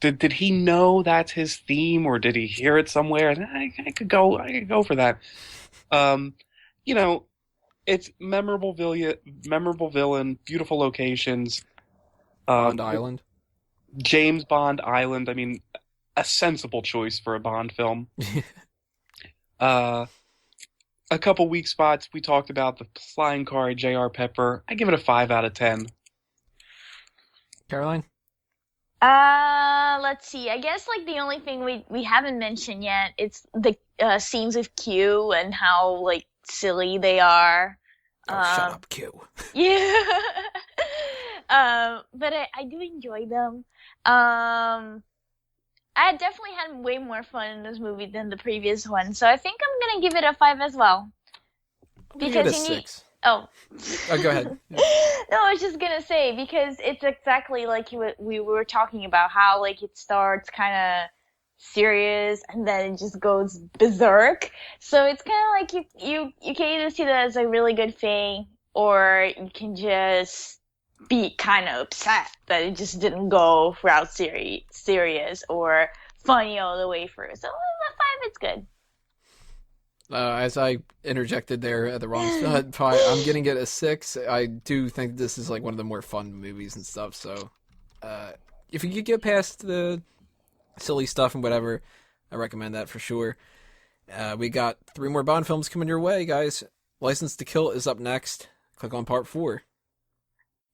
did he know that's his theme, or did he hear it somewhere? I could go for that. It's memorable villain, beautiful locations. Bond Island. James Bond Island. I mean, a sensible choice for a Bond film. A couple weak spots. We talked about the flying car, J.R. Pepper. I give it a 5 out of 10. Caroline? Let's see. I guess like the only thing we haven't mentioned yet, it's the scenes with Q and how like silly they are. Shut up, Q. Yeah. But I do enjoy them. I definitely had way more fun in this movie than the previous one, so I think I'm gonna give it a 5 as well. Give it a 6. Oh, go ahead. No, I was just gonna say, because it's exactly like we were talking about, how like it starts kind of serious and then it just goes berserk. So it's kind of like you can either see that as a really good thing, or you can just be kind of upset that it just didn't go throughout serious or funny all the way through. So a 5 is good. As I interjected there at the wrong spot, I'm getting it a 6. I do think this is like one of the more fun movies and stuff. So, if you could get past the silly stuff and whatever, I recommend that for sure. We got 3 more Bond films coming your way, guys. License to Kill is up next. Click on part 4.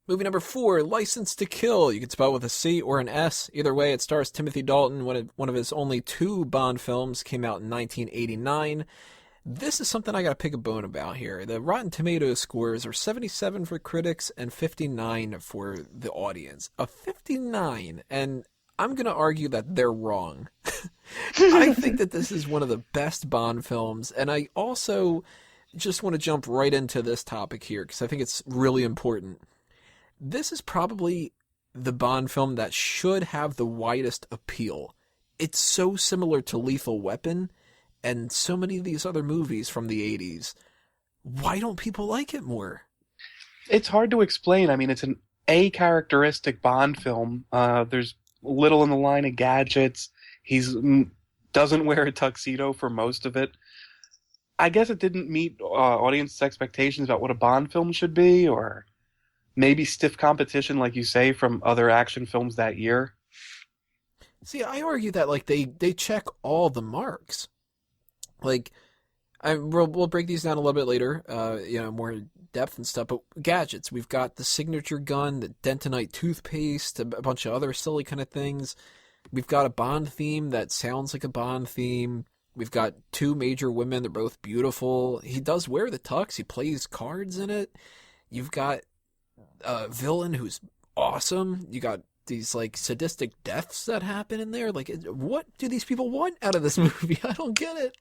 Movie number 4, License to Kill. You can spell it with a C or an S. Either way, it stars Timothy Dalton. One of his only 2 Bond films, came out in 1989. This is something I got to pick a bone about here. The Rotten Tomatoes scores are 77 for critics and 59 for the audience. A 59, and I'm going to argue that they're wrong. I think that this is one of the best Bond films, and I also just want to jump right into this topic here because I think it's really important. This is probably the Bond film that should have the widest appeal. It's so similar to Lethal Weapon and so many of these other movies from the 80s. Why don't people like it more? It's hard to explain. I mean, it's an A-characteristic Bond film. There's little in the line of gadgets. He's doesn't wear a tuxedo for most of it. I guess it didn't meet audience expectations about what a Bond film should be, or maybe stiff competition, like you say, from other action films that year. See, I argue that like they check all the marks. Like, We'll break these down a little bit later, more depth and stuff. But gadgets, we've got the signature gun, the Dentonite toothpaste, a bunch of other silly kind of things. We've got a Bond theme that sounds like a Bond theme. We've got two major women. They're both beautiful. He does wear the tux. He plays cards in it. You've got a villain who's awesome. You got these like sadistic deaths that happen in there. Like, what do these people want out of this movie? I don't get it.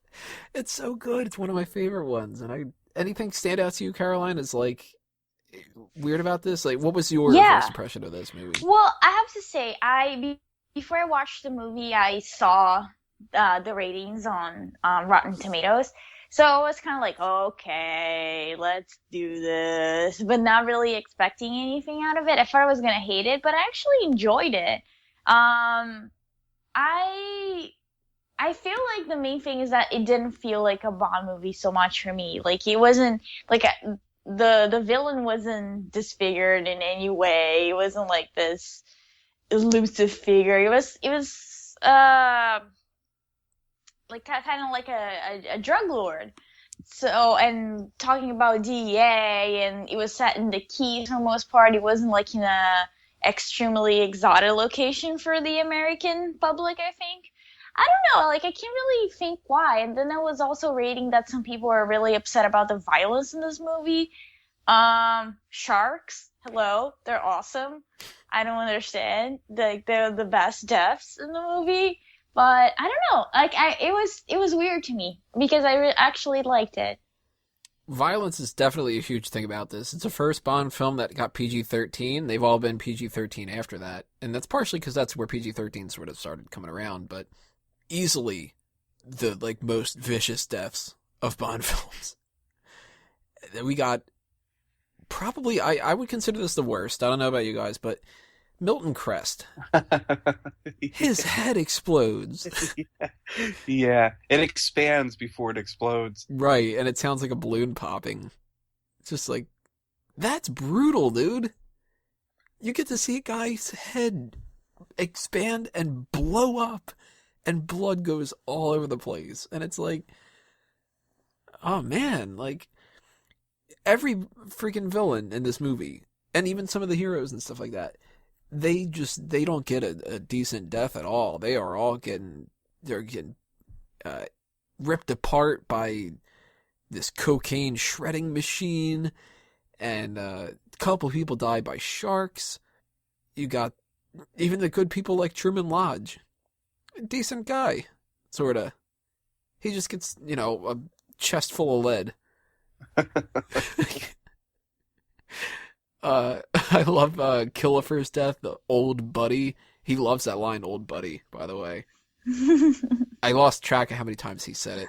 It's so good. It's one of my favorite ones. And anything stand out to you, Caroline, is like weird about this? Like, what was your first impression of this movie? Well, I have to say, before I watched the movie, I saw the ratings on Rotten Tomatoes. So I was kind of like, okay, let's do this, but not really expecting anything out of it. I thought I was going to hate it, but I actually enjoyed it. I feel like the main thing is that it didn't feel like a Bond movie so much for me. Like, it wasn't, like, the villain wasn't disfigured in any way. It wasn't like this elusive figure. It was like kind of like a drug lord. So, and talking about DEA, and it was set in the Keys for the most part. It wasn't like in a extremely exotic location for the American public, I think. I don't know, like, I can't really think why. And then I was also reading that some people are really upset about the violence in this movie. Sharks, hello, they're awesome. I don't understand. Like, they're the best deaths in the movie. But I don't know. Like, it was weird to me because I actually liked it. Violence is definitely a huge thing about this. It's the first Bond film that got PG-13. They've all been PG-13 after that, and that's partially because that's where PG-13 sort of started coming around. But easily, the like most vicious deaths of Bond films. We got probably I would consider this the worst. I don't know about you guys, but Milton Crest. His head explodes. Yeah, it expands before it explodes. Right, and it sounds like a balloon popping. It's just like, that's brutal, dude. You get to see a guy's head expand and blow up, and blood goes all over the place. And it's like, oh man, like, every freaking villain in this movie, and even some of the heroes and stuff like that, they don't get a decent death at all. They are all getting ripped apart by this cocaine shredding machine, and a couple people die by sharks. You got even the good people like Truman Lodge, a decent guy, sorta. He just gets, a chest full of lead. I love Killifer's death, the old buddy. He loves that line, old buddy, by the way. I lost track of how many times he said it.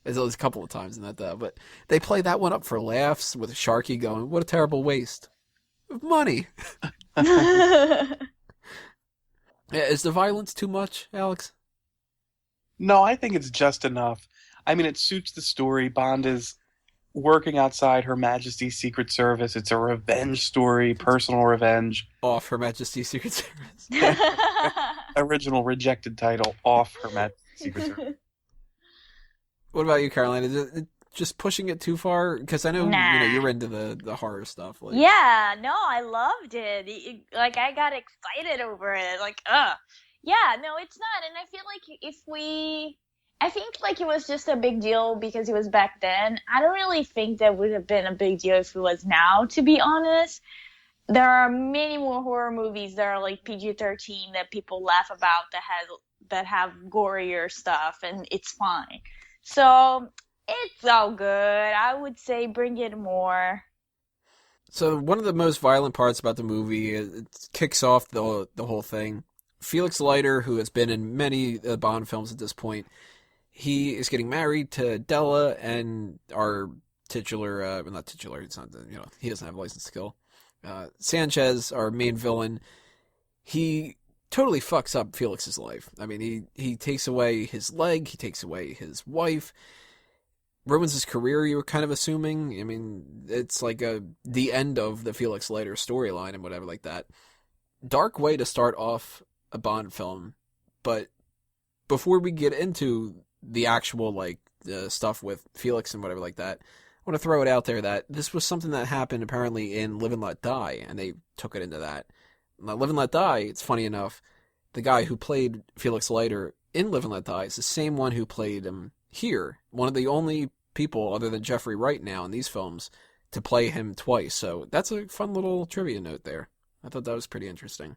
There's a couple of times in that, though. But they play that one up for laughs with Sharky going, what a terrible waste of money. Is the violence too much, Alex? No, I think it's just enough. I mean, it suits the story. Bond is working outside Her Majesty's Secret Service. It's a revenge story, personal revenge. Off Her Majesty's Secret Service. Original rejected title, off Her Majesty's Secret Service. What about you, Caroline? Is it just pushing it too far? Because I know you're into the horror stuff. Like. Yeah, no, I loved it. Like, I got excited over it. Like, yeah, no, it's not. And I feel like I think like it was just a big deal because it was back then. I don't really think that would have been a big deal if it was now, to be honest. There are many more horror movies that are like PG-13 that people laugh about that have gorier stuff, and it's fine. So it's all good. I would say bring it more. So one of the most violent parts about the movie, it kicks off the whole thing. Felix Leiter, who has been in many Bond films at this point, he is getting married to Della, and our titular, not titular, it's not, he doesn't have a license to kill. Sanchez, our main villain, he totally fucks up Felix's life. I mean, he takes away his leg, he takes away his wife, ruins his career, you were kind of assuming. I mean, it's like the end of the Felix Leiter storyline and whatever like that. Dark way to start off a Bond film, but before we get into the actual, like, stuff with Felix and whatever like that, I want to throw it out there that this was something that happened apparently in Live and Let Die, and they took it into that. Now, Live and Let Die, it's funny enough, the guy who played Felix Leiter in Live and Let Die is the same one who played him here. One of the only people, other than Jeffrey Wright now in these films, to play him twice. So that's a fun little trivia note there. I thought that was pretty interesting.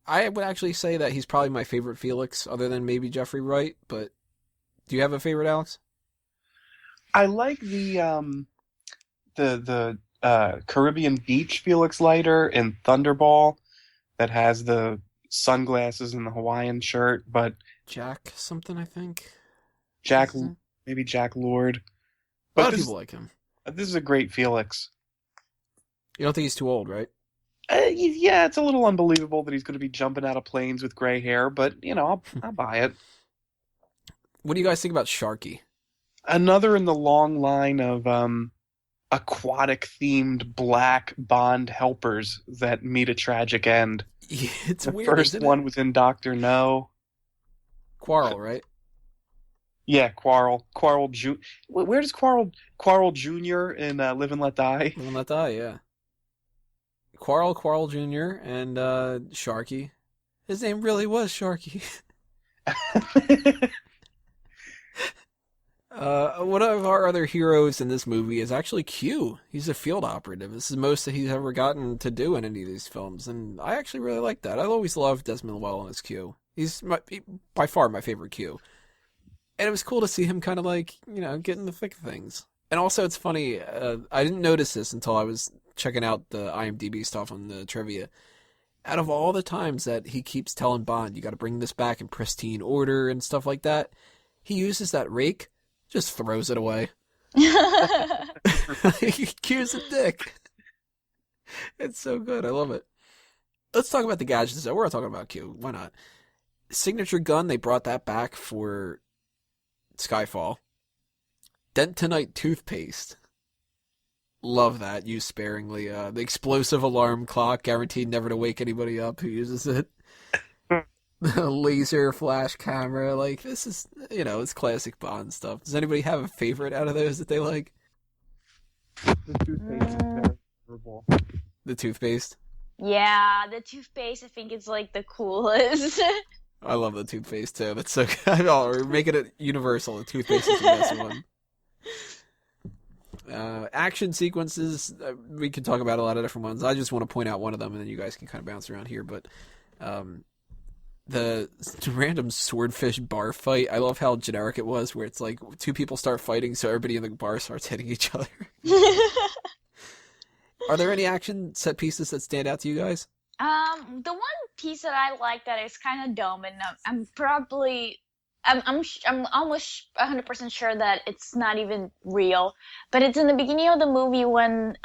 I would actually say that he's probably my favorite Felix, other than maybe Jeffrey Wright, but do you have a favorite, Alex? I like the Caribbean Beach Felix Leiter in Thunderball that has the sunglasses and the Hawaiian shirt, but Jack something, I think. Maybe Jack Lord. A lot of people like him. This is a great Felix. You don't think he's too old, right? Yeah, it's a little unbelievable that he's going to be jumping out of planes with gray hair, but, I'll buy it. What do you guys think about Sharky? Another in the long line of aquatic-themed black Bond helpers that meet a tragic end. Yeah, it's the weird. The first one was in Dr. No. Quarrel, right? Yeah, Quarrel. Quarrel Jr. Where does Quarrel Jr. in Live and Let Die? Live and Let Die, yeah. Quarrel Jr. and Sharky. His name really was Sharky. One of our other heroes in this movie is actually Q. He's a field operative. This is most that he's ever gotten to do in any of these films, and I actually really like that. I always loved Desmond Llewellyn as Q. He's by far my favorite Q. And it was cool to see him kind of get in the thick of things. And also it's funny, I didn't notice this until I was checking out the IMDb stuff on the trivia. Out of all the times that he keeps telling Bond, you got to bring this back in pristine order and stuff like that, he uses that rake, just throws it away. Q's a dick. It's so good. I love it. Let's talk about the gadgets. We're not talking about Q. Why not? Signature gun, they brought that back for Skyfall. Dentonite toothpaste. Love that, used sparingly. The explosive alarm clock, guaranteed never to wake anybody up who uses it. The laser flash camera, this is, it's classic Bond stuff. Does anybody have a favorite out of those that they like? The toothpaste is very terrible. The toothpaste? Yeah, the toothpaste, I think it's the coolest. I love the toothpaste too. That's so good. We're making it universal. The toothpaste is the best one. Action sequences, we can talk about a lot of different ones. I just want to point out one of them, and then you guys can kind of bounce around here. But the random swordfish bar fight, I love how generic it was, where it's two people start fighting, so everybody in the bar starts hitting each other. Are there any action set pieces that stand out to you guys? The one piece that I like that is kind of dumb, and I'm almost 100% sure that it's not even real, but it's in the beginning of the movie when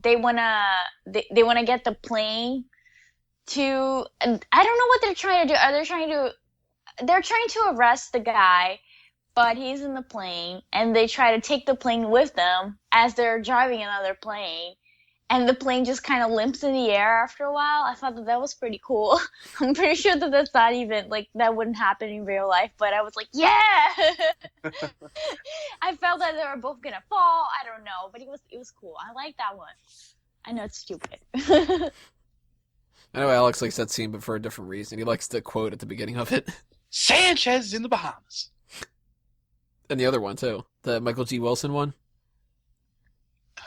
they wanna get the plane to, and I don't know what they're trying to do. They're trying to arrest the guy, but he's in the plane, and they try to take the plane with them as they're driving another plane. And the plane just kind of limps in the air after a while. I thought that was pretty cool. I'm pretty sure that that's not even, that wouldn't happen in real life. But I was like, yeah! I felt that they were both going to fall. I don't know. But it was cool. I like that one. I know it's stupid. I know Alex likes that scene, but for a different reason. He likes the quote at the beginning of it. Sanchez in the Bahamas. And the other one, too. The Michael G. Wilson one.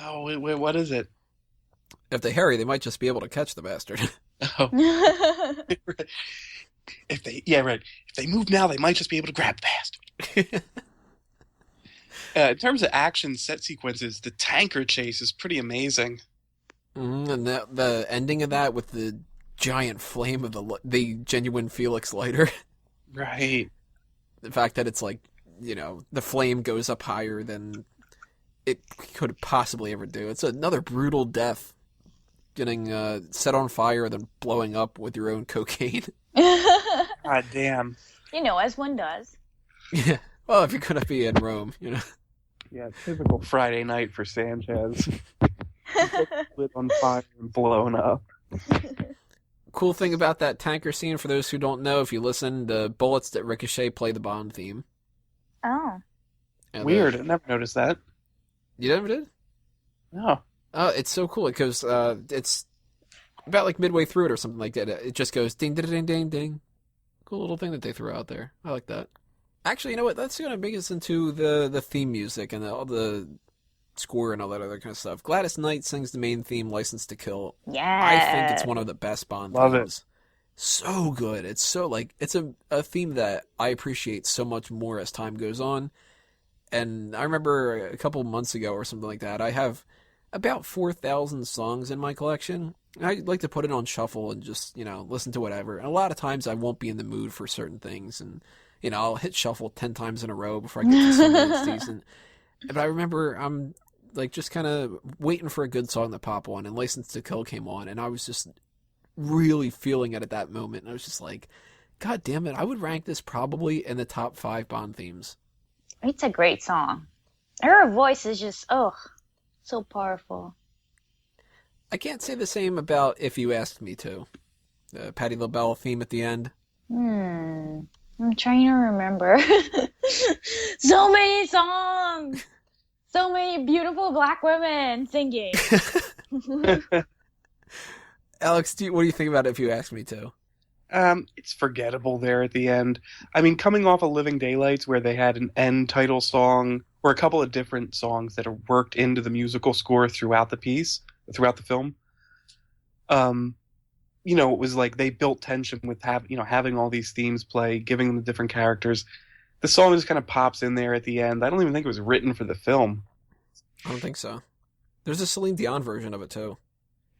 Oh, wait, what is it? If they hurry, they might just be able to catch the bastard. Oh. If they move now, they might just be able to grab the bastard. In terms of action set sequences, the tanker chase is pretty amazing. And the ending of that with the giant flame of the genuine Felix Leiter. Right. The fact that it's the flame goes up higher than it could possibly ever do. It's another brutal death. Getting set on fire, then blowing up with your own cocaine. God damn. As one does. Yeah. Well, if you're going to be in Rome, Yeah, typical Friday night for Sanchez. Lit on fire and blown up. Cool thing about that tanker scene, for those who don't know, if you listen, the bullets that ricochet play the Bond theme. Oh. Yeah, Weird. I never noticed that. You never did? No. Oh, it's so cool. It goes, it's about like midway through it or something like that. It just goes ding, ding, ding, ding, ding. Cool little thing that they threw out there. I like that. Actually, you know what? That's going to bring us into the theme music and all the score and all that other kind of stuff. Gladys Knight sings the main theme, License to Kill. Yeah. I think it's one of the best Bond Love themes. So good. It's so like, it's a theme that I appreciate so much more as time goes on. And I remember a couple months ago or something like that, I have about 4,000 songs in my collection. I like to put it on shuffle and just, listen to whatever. And a lot of times I won't be in the mood for certain things. And, I'll hit shuffle 10 times in a row before I get to something that's decent. But I remember I'm like just kind of waiting for a good song to pop on, and License to Kill came on, and I was just really feeling it at that moment. And I was just like, God damn it, I would rank this probably in the top 5 Bond themes. It's a great song. Her voice is just, so powerful. I can't say the same about If You Asked Me To. The Patti LaBelle theme at the end. I'm trying to remember. So many songs! So many beautiful black women singing. Alex, what do you think about If You Asked Me To? It's forgettable there at the end. I mean, coming off of Living Daylights, where they had an end title song, or a couple of different songs that are worked into the musical score throughout the piece, throughout the film. It was like they built tension with having all these themes play, giving them the different characters. The song just kind of pops in there at the end. I don't even think it was written for the film. I don't think so. There's a Celine Dion version of it too,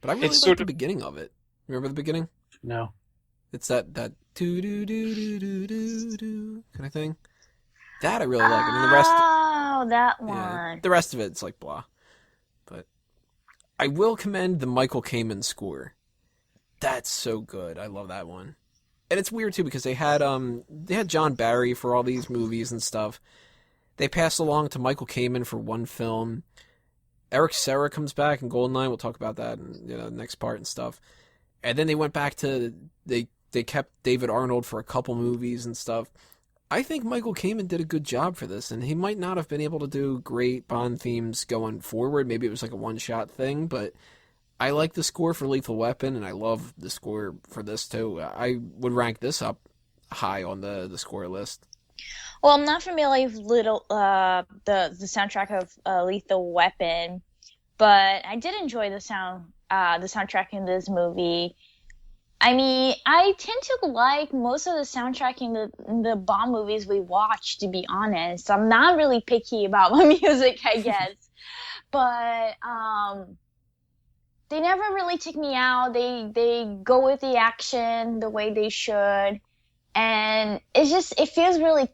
but I really It's like sort the of- beginning of it. Remember the beginning? No. It's that do do do do do do do kind of thing. That I really like. I mean, the rest. Oh, that Yeah, one. the rest of it's like blah. But I will commend the Michael Kamen score. That's so good. I love that one. And it's weird too because they had John Barry for all these movies and stuff. They passed along to Michael Kamen for one film. Eric Serra comes back in Goldeneye. We'll talk about that in the next part and stuff. And then they went back to they kept David Arnold for a couple movies and stuff. I think Michael Kamen did a good job for this, and he might not have been able to do great Bond themes going forward. Maybe it was like a one-shot thing, but I like the score for Lethal Weapon, and I love the score for this too. I would rank this up high on the score list. Well, I'm not familiar with the soundtrack of Lethal Weapon, but I did enjoy the soundtrack in this movie. I mean, I tend to like most of the soundtrack in the Bond movies we watch, to be honest. I'm not really picky about my music, I guess. But they never really take me out. They go with the action the way they should. And it feels really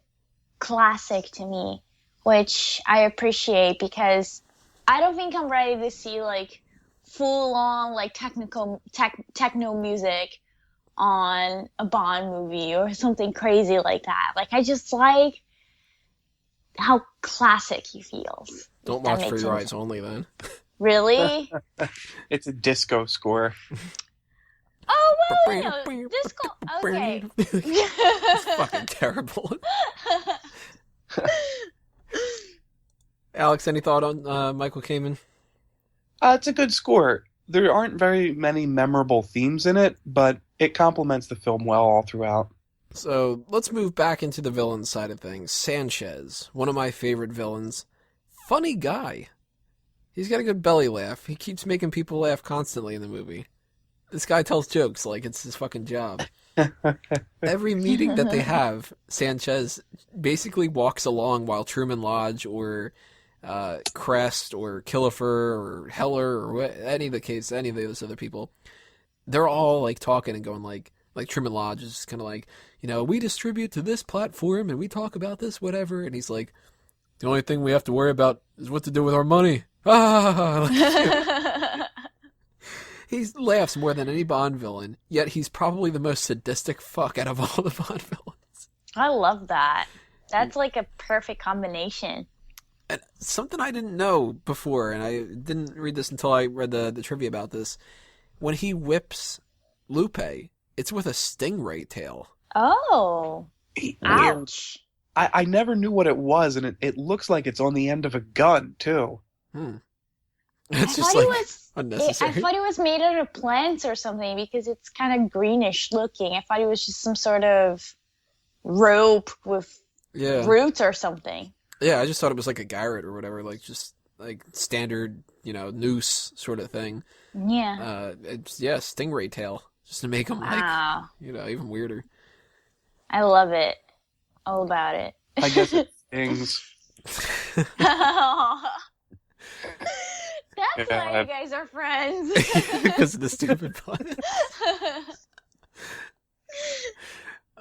classic to me, which I appreciate because I don't think I'm ready to see like full on like techno music on a Bond movie or something crazy like that. Like I just like how classic he feels. Don't watch For Your Eyes Only then. Really? It's a disco score. Oh, well, disco. Okay. It's fucking terrible. Alex, any thought on Michael Kamen? It's a good score. There aren't very many memorable themes in it, but it complements the film well all throughout. So let's move back into the villain side of things. Sanchez, one of my favorite villains. Funny guy. He's got a good belly laugh. He keeps making people laugh constantly in the movie. This guy tells jokes like it's his fucking job. Every meeting that they have, Sanchez basically walks along while Truman Lodge or Crest or Killefer or Heller or any of those other people, they're all like talking and going like Truman Lodge is kind of like, we distribute to this platform and we talk about this, whatever. And he's like, the only thing we have to worry about is what to do with our money. He laughs more than any Bond villain, yet he's probably the most sadistic fuck out of all the Bond villains. I love that. That's like a perfect combination. And something I didn't know before, and I didn't read this until I read the trivia about this. When he whips Lupe, it's with a stingray tail. Oh. Ouch. I never knew what it was, and it looks like it's on the end of a gun, too. It's I just thought it like was. unnecessary. I thought it was made out of plants or something because it's kind of greenish looking. I thought it was just some sort of rope with Yeah. roots or something. Yeah, I just thought it was like a garrote or whatever, like just like standard, noose sort of thing. Yeah. It's stingray tail, just to make them Wow. even weirder. I love it. All about it. I guess it stings. That's why you guys are friends. Because of the stupid pun.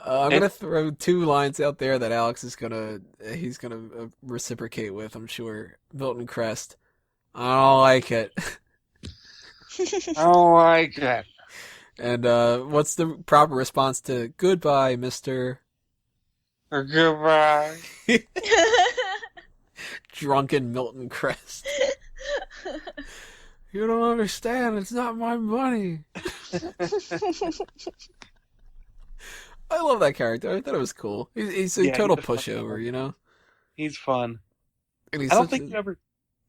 I'm gonna throw two lines out there that Alex is gonna reciprocate with. I'm sure. Milton Crest. I don't like it. I don't like it. And what's the proper response to goodbye, Mister? Or goodbye. Drunken Milton Crest. You don't understand. It's not my money. I love that character. I thought it was cool. He's a total pushover, He's fun. And he's I don't think Go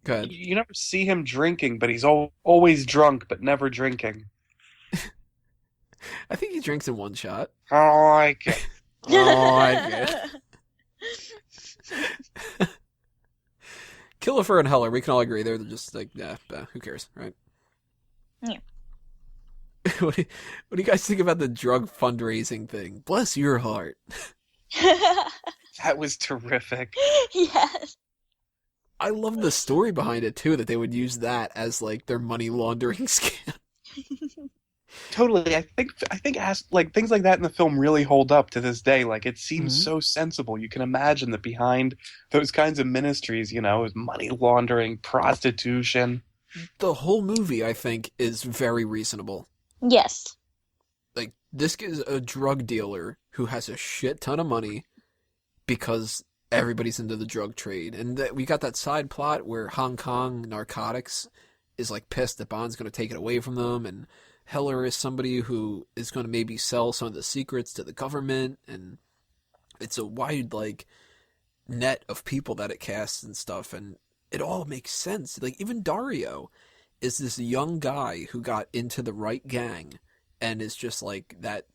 ahead. you never see him drinking, but he's always drunk, but never drinking. I think he drinks in one shot. I don't like it. I like it. Killefer and Heller, we can all agree they're just like, who cares, right? Yeah. What do you guys think about the drug fundraising thing? Bless your heart. That was terrific. Yes. I love the story behind it too, that they would use that as like their money laundering scam. Totally. I think things like that in the film really hold up to this day. Like, it seems so sensible. You can imagine that behind those kinds of ministries, is money laundering, prostitution. The whole movie, I think, is very reasonable. Yes. Like, this is a drug dealer who has a shit ton of money because everybody's into the drug trade. And we got that side plot where Hong Kong Narcotics is like pissed that Bond's going to take it away from them, and Heller is somebody who is going to maybe sell some of the secrets to the government, and it's a wide, like, net of people that it casts and stuff, and it all makes sense. Like, even Dario is this young guy who got into the right gang and is just like that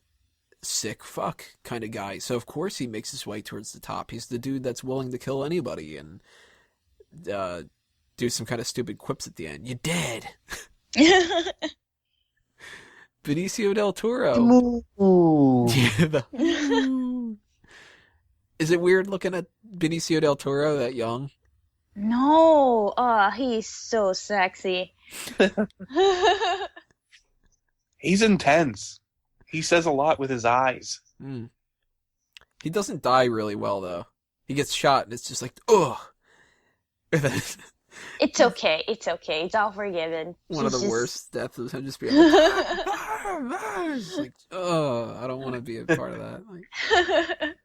sick fuck kind of guy. So of course he makes his way towards the top. He's the dude that's willing to kill anybody and do some kind of stupid quips at the end. You're dead. Benicio del Toro. Is it weird looking at Benicio del Toro that young? No. Oh, he's so sexy. He's intense. He says a lot with his eyes. He doesn't die really well, though. He gets shot, and it's just like, ugh. It's okay. It's okay. It's all forgiven. One of the worst deaths is him just being like, like, I don't want to be a part of that. Like,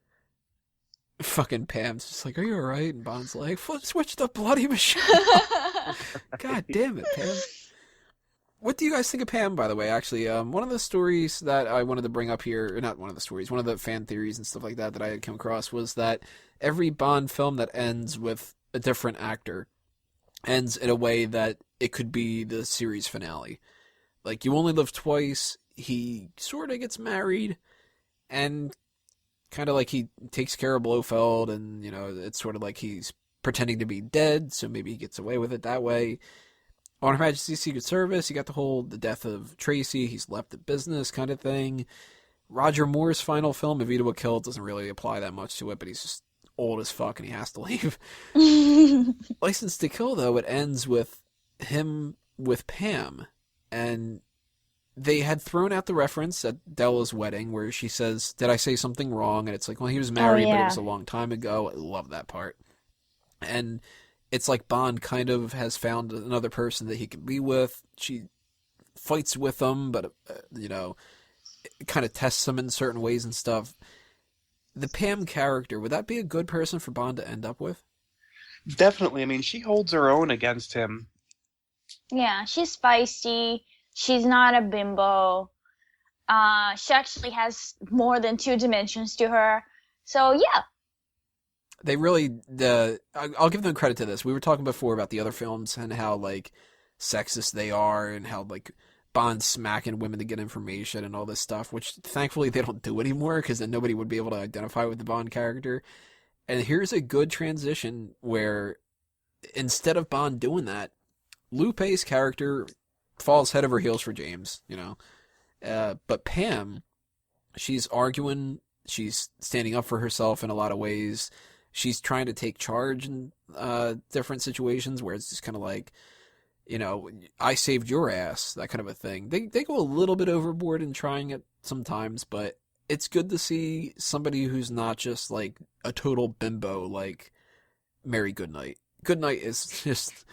fucking Pam's just like, are you alright? And Bond's like, switch the bloody machine. God damn it, Pam. What do you guys think of Pam, by the way? Actually, one of the stories that I wanted to bring up here, or not one of the stories, one of the fan theories and stuff like that I had come across was that every Bond film that ends with a different actor ends in a way that it could be the series finale. Like, You Only Live Twice, he sort of gets married, and kind of like he takes care of Blofeld, and, it's sort of like he's pretending to be dead, so maybe he gets away with it that way. On Her Majesty's Secret Service, you got the death of Tracy, he's left the business kind of thing. Roger Moore's final film, A View to a Kill, doesn't really apply that much to it, but he's just old as fuck and he has to leave. License to Kill, though, it ends with him with Pam, and they had thrown out the reference at Della's wedding where she says, did I say something wrong? And it's like, well, he was married, but it was a long time ago. I love that part. And it's like Bond kind of has found another person that he can be with. She fights with him, but, it kind of tests him in certain ways and stuff. The Pam character, would that be a good person for Bond to end up with? Definitely. I mean, she holds her own against him. Yeah, she's feisty. She's not a bimbo. She actually has more than two dimensions to her. So, yeah. They really, I'll give them credit to this. We were talking before about the other films and how, like, sexist they are and how, like, Bond's smacking women to get information and all this stuff, which thankfully they don't do anymore because then nobody would be able to identify with the Bond character. And here's a good transition where instead of Bond doing that, Lupe's character falls head over heels for James, you know. But Pam, she's arguing, she's standing up for herself in a lot of ways. She's trying to take charge in different situations where it's just kind of like, you know, I saved your ass, that kind of a thing. They go a little bit overboard in trying it sometimes, but it's good to see somebody who's not just like a total bimbo like Mary Goodnight. Goodnight is just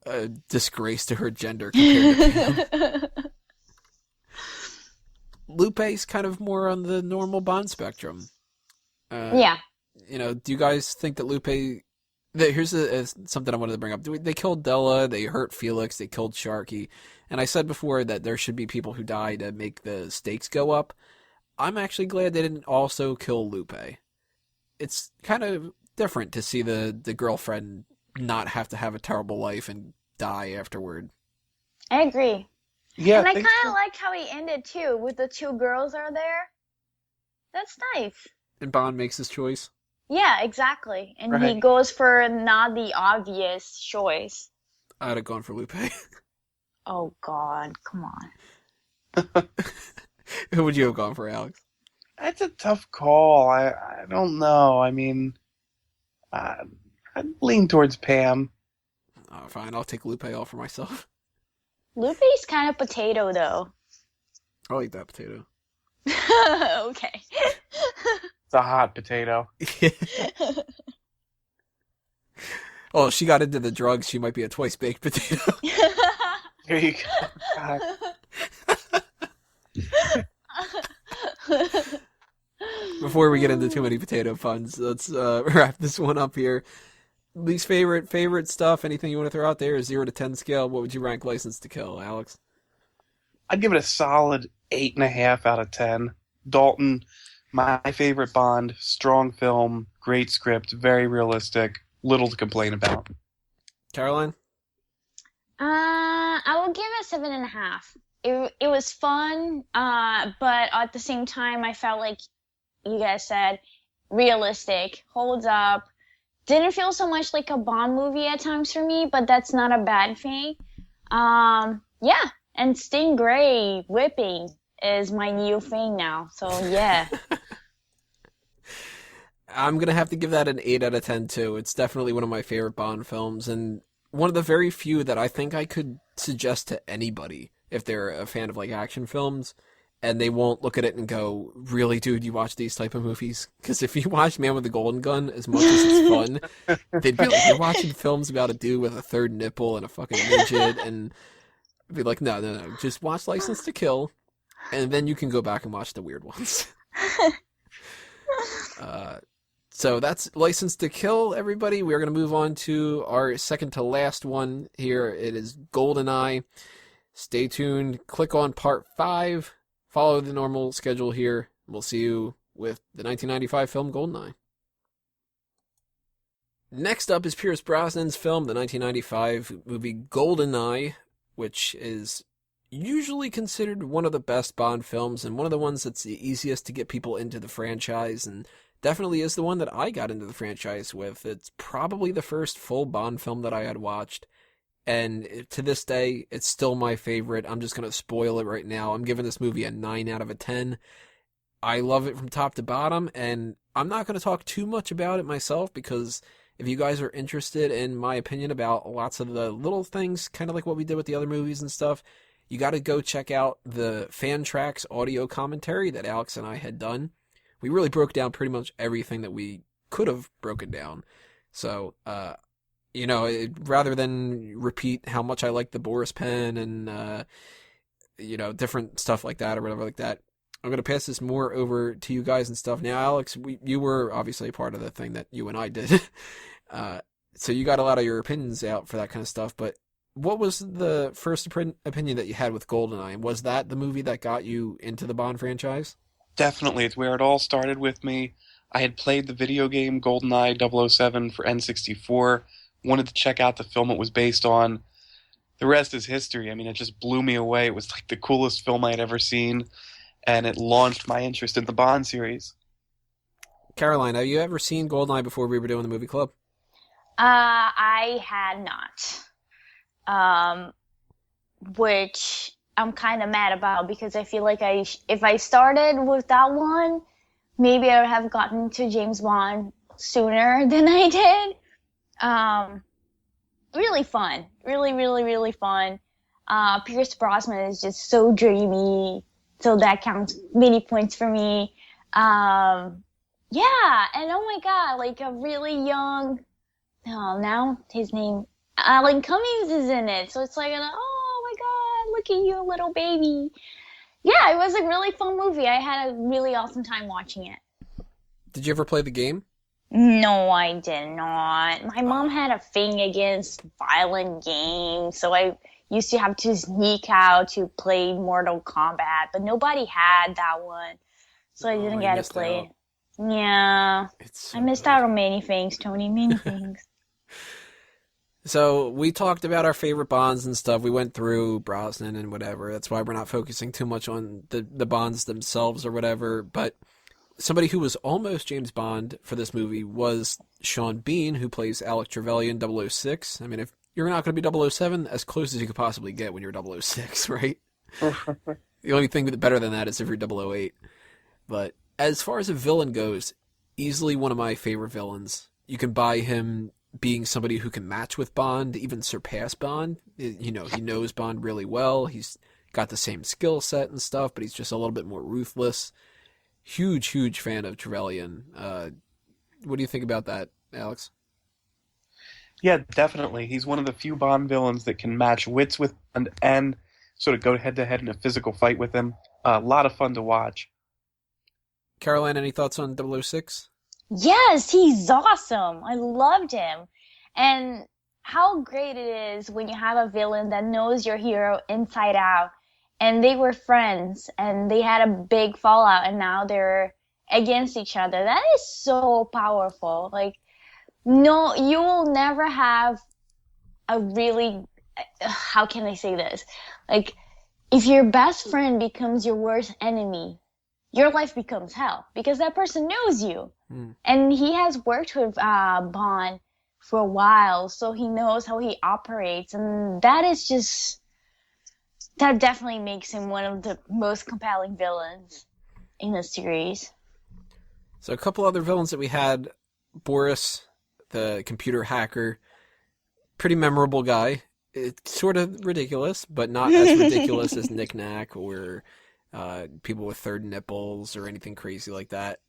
a disgrace to her gender compared to Pam. Lupe's kind of more on the normal Bond spectrum. Yeah. You know, do you guys think that Lupe... Here's something I wanted to bring up. They killed Della, they hurt Felix, they killed Sharky. And I said before that there should be people who die to make the stakes go up. I'm actually glad they didn't also kill Lupe. It's kind of different to see the girlfriend not have to have a terrible life and die afterward. I agree. Yeah, and I kind of like how he ended too, with the two girls are there. That's nice. And Bond makes his choice. Yeah, exactly. And Right. he goes for not the obvious choice. I'd have gone for Lupe. Oh God, come on. Who would you have gone for, Alex? That's a tough call. I don't know. I mean, I'd lean towards Pam. Oh, fine, I'll take Lupe all for myself. Lupe's kind of potato though. I'll eat that potato. Okay. It's a hot potato. Oh, she got into the drugs. She might be a twice-baked potato. Here you go. God. Before we get into too many potato puns, let's wrap this one up here. Least favorite stuff, anything you want to throw out there? 0 to 10 scale, what would you rank License to Kill, Alex? I'd give it a solid 8.5 out of 10. Dalton, my favorite Bond, strong film, great script, very realistic, little to complain about. Caroline? I will give it 7.5. It was fun, but at the same time, I felt like you guys said realistic, holds up. Didn't feel so much like a Bond movie at times for me, but that's not a bad thing. Yeah, and Stingray whipping is my new thing now, so yeah. I'm going to have to give that an 8 out of 10 too. It's definitely one of my favorite Bond films, and one of the very few that I think I could suggest to anybody if they're a fan of like action films, and they won't look at it and go, really, dude, you watch these type of movies? Because if you watch Man with the Golden Gun, as much as it's fun, they'd be like, you're watching films about a dude with a third nipple and a fucking midget, and I'd be like, no, just watch License to Kill, and then you can go back and watch the weird ones. So that's License to Kill, everybody. We're going to move on to our second to last one here. It is GoldenEye. Stay tuned. Click on part 5. Follow the normal schedule here. We'll see you with the 1995 film GoldenEye. Next up is Pierce Brosnan's film, the 1995 movie GoldenEye, which is usually considered one of the best Bond films and one of the ones that's the easiest to get people into the franchise, and definitely is the one that I got into the franchise with. It's probably the first full Bond film that I had watched, and to this day, it's still my favorite. I'm just going to spoil it right now. I'm giving this movie a 9 out of 10. I love it from top to bottom, and I'm not going to talk too much about it myself, because if you guys are interested in my opinion about lots of the little things, kind of like what we did with the other movies and stuff, you got to go check out the Fan Tracks audio commentary that Alex and I had done. We really broke down pretty much everything that we could have broken down. So, rather than repeat how much I like the Boris pen and, different stuff like that or whatever like that, I'm going to pass this more over to you guys and stuff. Now, Alex, you were obviously a part of the thing that you and I did. So you got a lot of your opinions out for that kind of stuff, but what was the first opinion that you had with GoldenEye? Was that the movie that got you into the Bond franchise? Definitely, it's where it all started with me. I had played the video game GoldenEye 007 for N64, wanted to check out the film it was based on. The rest is history. I mean, it just blew me away. It was like the coolest film I had ever seen, and it launched my interest in the Bond series. Caroline, have you ever seen GoldenEye before we were doing the movie club? I had not. Which I'm kind of mad about because I feel like if I started with that one, maybe I would have gotten to James Bond sooner than I did. Really fun. Really, really, really fun. Pierce Brosnan is just so dreamy, so that counts many points for me. Yeah, and oh my god, like a really young, now his name, Alan Cummings is in it, so it's like, oh my god, look at you, little baby. Yeah, it was a really fun movie. I had a really awesome time watching it. Did you ever play the game? No, I did not. My mom had a thing against violent games, so I used to have to sneak out to play Mortal Kombat, but nobody had that one, so I didn't get to play it. Yeah, I missed out on many things, Tony, many things. So we talked about our favorite Bonds and stuff. We went through Brosnan and whatever. That's why we're not focusing too much on the Bonds themselves or whatever, but somebody who was almost James Bond for this movie was Sean Bean, who plays Alec Trevelyan, 006. I mean, if you're not going to be 007, as close as you could possibly get when you're 006, right? The only thing better than that is if you're 008. But as far as a villain goes, easily one of my favorite villains. You can buy him being somebody who can match with Bond, even surpass Bond. You know, he knows Bond really well. He's got the same skill set and stuff, but he's just a little bit more ruthless. Huge, huge fan of Trevelyan. What do you think about that, Alex? Yeah, definitely. He's one of the few Bond villains that can match wits with Bond and sort of go head-to-head in a physical fight with him. A lot of fun to watch. Caroline, any thoughts on 006? Yes, he's awesome. I loved him. And how great it is when you have a villain that knows your hero inside out. And they were friends, and they had a big fallout, and now they're against each other. That is so powerful. Like, no, you will never have a really, how can I say this? Like, if your best friend becomes your worst enemy, your life becomes hell, because that person knows you. And he has worked with Bond for a while, so he knows how he operates, and that is just... that definitely makes him one of the most compelling villains in the series. So a couple other villains that we had, Boris, the computer hacker, pretty memorable guy. It's sort of ridiculous, but not as ridiculous as Nick Nack or people with third nipples or anything crazy like that.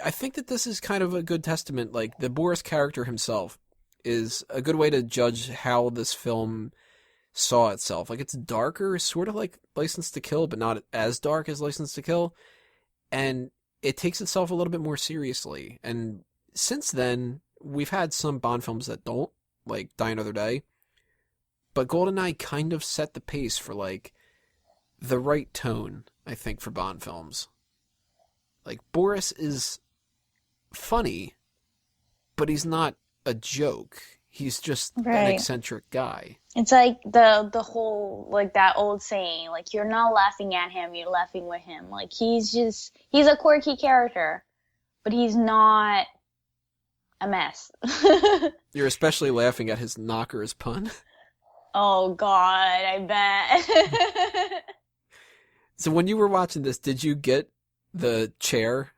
I think that this is kind of a good testament. Like, the Boris character himself is a good way to judge how this film saw itself. Like, it's darker, sort of like License to Kill, but not as dark as License to Kill. And it takes itself a little bit more seriously. And since then, we've had some Bond films that don't, like Die Another Day. But GoldenEye kind of set the pace for, like, the right tone, I think, for Bond films. Like, Boris is funny, but he's not a joke. He's just an eccentric guy. It's like the whole, like, that old saying, like, you're not laughing at him, you're laughing with him. Like, he's a quirky character, but he's not a mess. You're especially laughing at his knockers pun. Oh, God, I bet. So when you were watching this, did you get the chair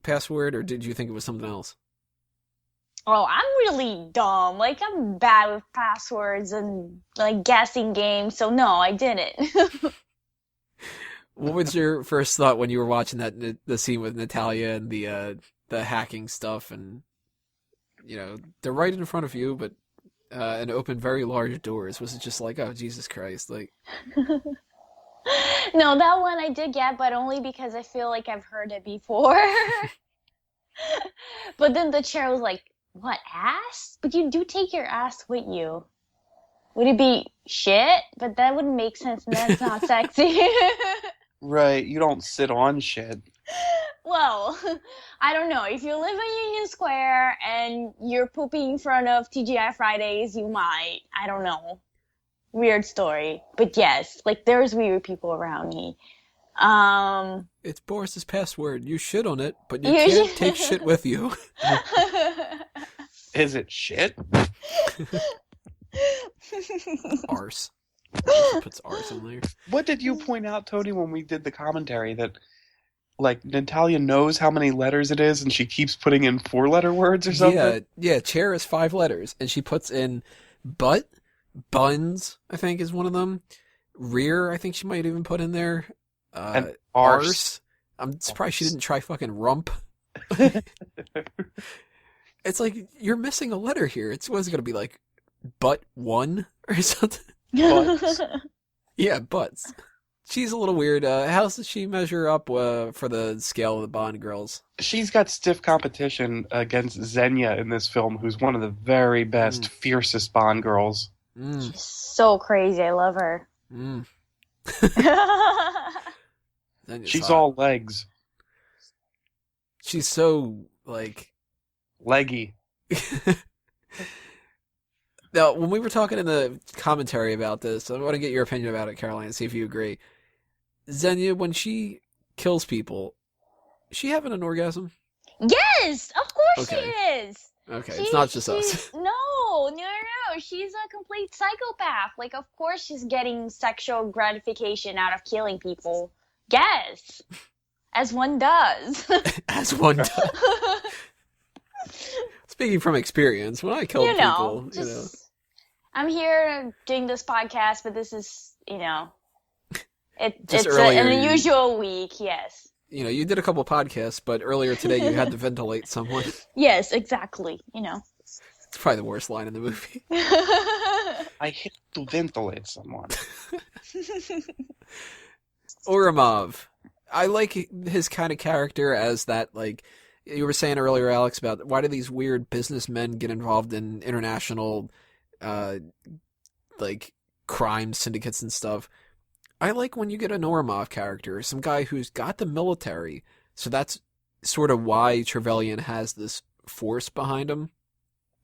password, or did you think it was something else? Oh, I'm really dumb. Like, I'm bad with passwords and, like, guessing games, so no, I didn't. What was your first thought when you were watching the scene with Natalia and the hacking stuff, and, you know, they're right in front of you, but and open very large doors? Was it just like, oh, Jesus Christ, like... No, that one I did get, but only because I feel like I've heard it before. But then the chair was like, what, ass? But you do take your ass with you. Would it be shit? But that wouldn't make sense, and that's not sexy. Right, you don't sit on shit. Well, I don't know. If you live in Union Square and you're pooping in front of TGI Fridays, you might. I don't know. Weird story. But yes, like, there's weird people around me. It's Boris's password. You shit on it, but you can't take shit with you. Is it shit? Arse. Puts arse in there. What did you point out, Tony, when we did the commentary that, like, Natalia knows how many letters it is and she keeps putting in 4-letter words or something? Yeah, chair is 5 letters, and she puts in butt, buns, I think is one of them. Rear, I think she might even put in there. And arse. I'm surprised she didn't try fucking rump. It's like, you're missing a letter here. It was going to be like butt 1 or something. Butts. Yeah, butts. She's a little weird. How does she measure up for the scale of the Bond girls? She's got stiff competition against Xenia in this film, who's one of the very best, fiercest Bond girls. She's so crazy. I love her. She's all legs. She's so, like... leggy. Now, when we were talking in the commentary about this, I want to get your opinion about it, Caroline, and see if you agree. Xenia, when she kills people, is she having an orgasm? Yes! Of course Okay. she is! Okay, it's not just us. No. She's a complete psychopath. Like, of course she's getting sexual gratification out of killing people. Yes. As one does. As one does. Speaking from experience, when I killed people, I'm here doing this podcast, but this is, it's earlier, an unusual week, yes. You did a couple podcasts, but earlier today you had to ventilate someone. Yes, exactly, It's probably the worst line in the movie. I hit to ventilate someone. Ourumov. I like his kind of character as that, like, you were saying earlier, Alex, about why do these weird businessmen get involved in international, like, crime syndicates and stuff. I like when you get an Ourumov character, some guy who's got the military, so that's sort of why Trevelyan has this force behind him,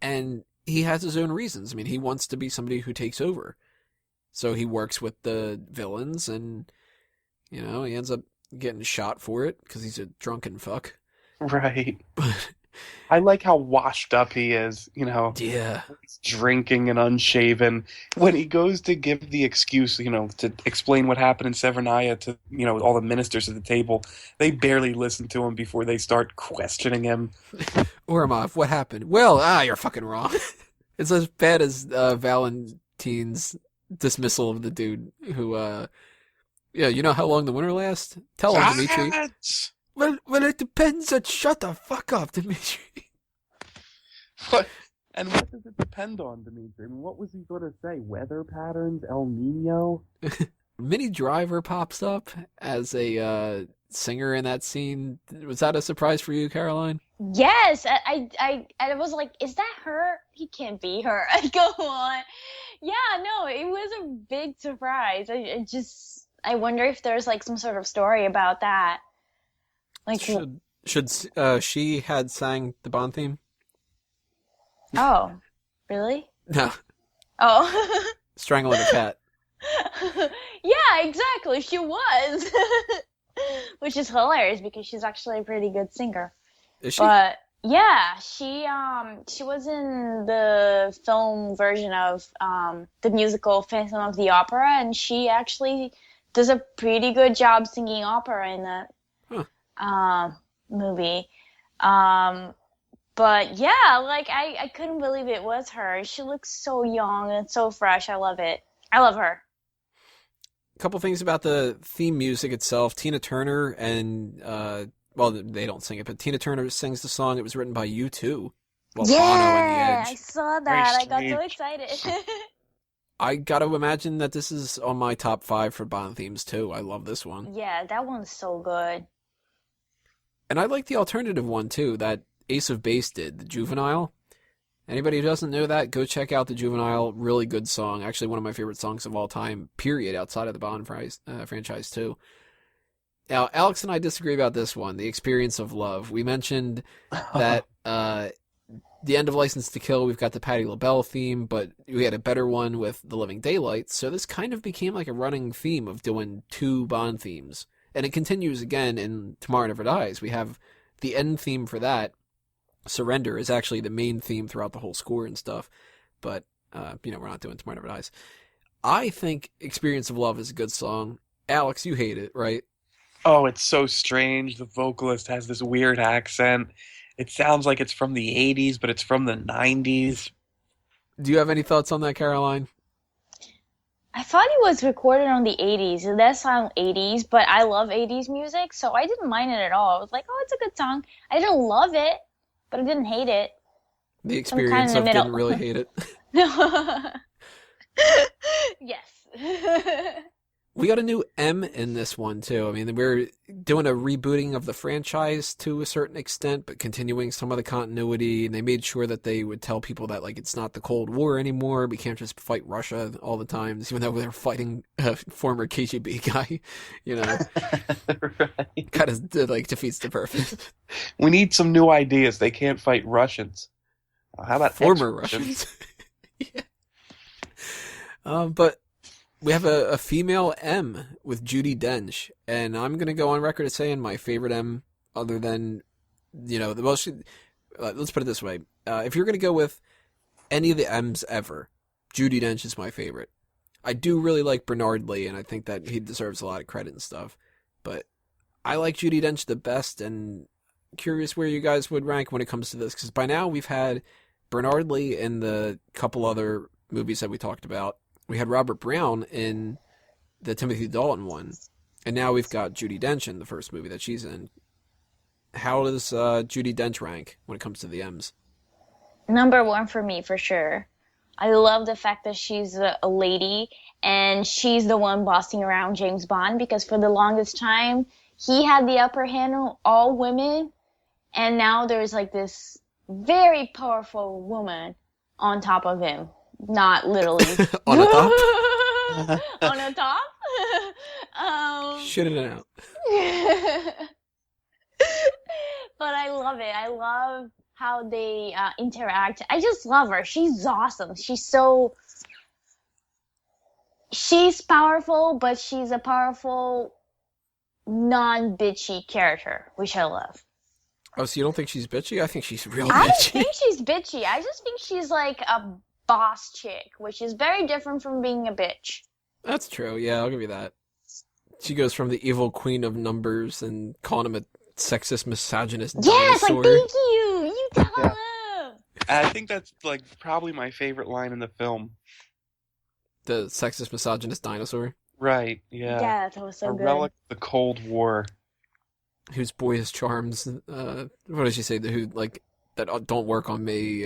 and he has his own reasons. I mean, he wants to be somebody who takes over, so he works with the villains, and, he ends up getting shot for it, because he's a drunken fuck. Right. I like how washed up he is, Yeah. He's drinking and unshaven. When he goes to give the excuse, to explain what happened in Severnaya to, all the ministers at the table, they barely listen to him before they start questioning him. Ourumov, what happened? Well, you're fucking wrong. It's as bad as Valentine's dismissal of the dude who, you know how long the winter lasts? Tell him, Dimitri. Well, it depends on... Shut the fuck up, Dimitri. What? And what does it depend on, Dimitri? I mean, what was he going to say? Weather patterns? El Nino? Minnie Driver pops up as a singer in that scene. Was that a surprise for you, Caroline? Yes, I was like, is that her? He can't be her. Go on. Yeah, no, it was a big surprise. I wonder if there's like some sort of story about that. Like, should she had sang the Bond theme? Oh, really? No. Oh. Strangling a cat. Yeah, exactly. She was. Which is hilarious because she's actually a pretty good singer. Is she? But yeah, she was in the film version of the musical Phantom of the Opera, and she actually does a pretty good job singing opera in that movie. But yeah, like I couldn't believe it was her. She looks so young and so fresh. I love it. I love her. A couple things about the theme music itself. Tina Turner and well, they don't sing it, but Tina Turner sings the song. It was written by U2. Well, Bono and The Edge. I saw that. I got so excited. I gotta imagine that this is on my top 5 for Bond themes too. I love this one. Yeah, that one's so good. And I like the alternative one too, that Ace of Base did, the Juvenile. Anybody who doesn't know that, go check out the Juvenile. Really good song. Actually, one of my favorite songs of all time, period, outside of the Bond franchise too. Now, Alex and I disagree about this one, The Experience of Love. We mentioned that the end of License to Kill, we've got the Patti LaBelle theme, but we had a better one with The Living Daylights, so this kind of became like a running theme of doing 2 Bond themes. And it continues again in Tomorrow Never Dies. We have the end theme for that. Surrender is actually the main theme throughout the whole score and stuff, but, we're not doing Tomorrow Never Dies. I think Experience of Love is a good song. Alex, you hate it, right? Oh, it's so strange. The vocalist has this weird accent. It sounds like it's from the 80s, but it's from the 90s. Do you have any thoughts on that, Caroline? I thought it was recorded on the 80s. It does sound 80s, but I love 80s music, so I didn't mind it at all. I was like, oh, it's a good song. I didn't love it, but I didn't hate it. The experience of didn't really hate it. Yes. We got a new M in this one, too. I mean, we're doing a rebooting of the franchise to a certain extent, but continuing some of the continuity, and they made sure that they would tell people that, like, it's not the Cold War anymore. We can't just fight Russia all the time, even though they're fighting a former KGB guy, Right. Kind of, like, defeats the purpose. We need some new ideas. They can't fight Russians. How about former ex-Russians? Russians? Yeah. But we have a female M with Judi Dench, and I'm going to go on record as saying my favorite M, other than, the most... let's put it this way. If you're going to go with any of the M's ever, Judi Dench is my favorite. I do really like Bernard Lee, and I think that he deserves a lot of credit and stuff, but I like Judi Dench the best, and curious where you guys would rank when it comes to this, because by now we've had Bernard Lee in the couple other movies that we talked about. We had Robert Brown in the Timothy Dalton one, and now we've got Judi Dench in the first movie that she's in. How does Judi Dench rank when it comes to the M's? Number 1 for me, for sure. I love the fact that she's a lady, and she's the one bossing around James Bond, because for the longest time, he had the upper hand on all women, and now there's like this very powerful woman on top of him. Not literally. On a top? On a top? Shitting it out. But I love it. I love how they interact. I just love her. She's awesome. She's powerful, but she's a powerful, non-bitchy character, which I love. Oh, so you don't think she's bitchy? I think she's real I bitchy. don't think she's bitchy. I just think she's like a boss chick, which is very different from being a bitch. That's true. Yeah, I'll give you that. She goes from the evil queen of numbers and calling him a sexist, misogynist Yes, dinosaur. like, thank you. You tell him. I think that's like probably my favorite line in the film. The sexist, misogynist dinosaur. Right, yeah. Yeah, that was so a good. relic of the Cold War. Whose boyish charms, what did she say, who, like, that don't work on me,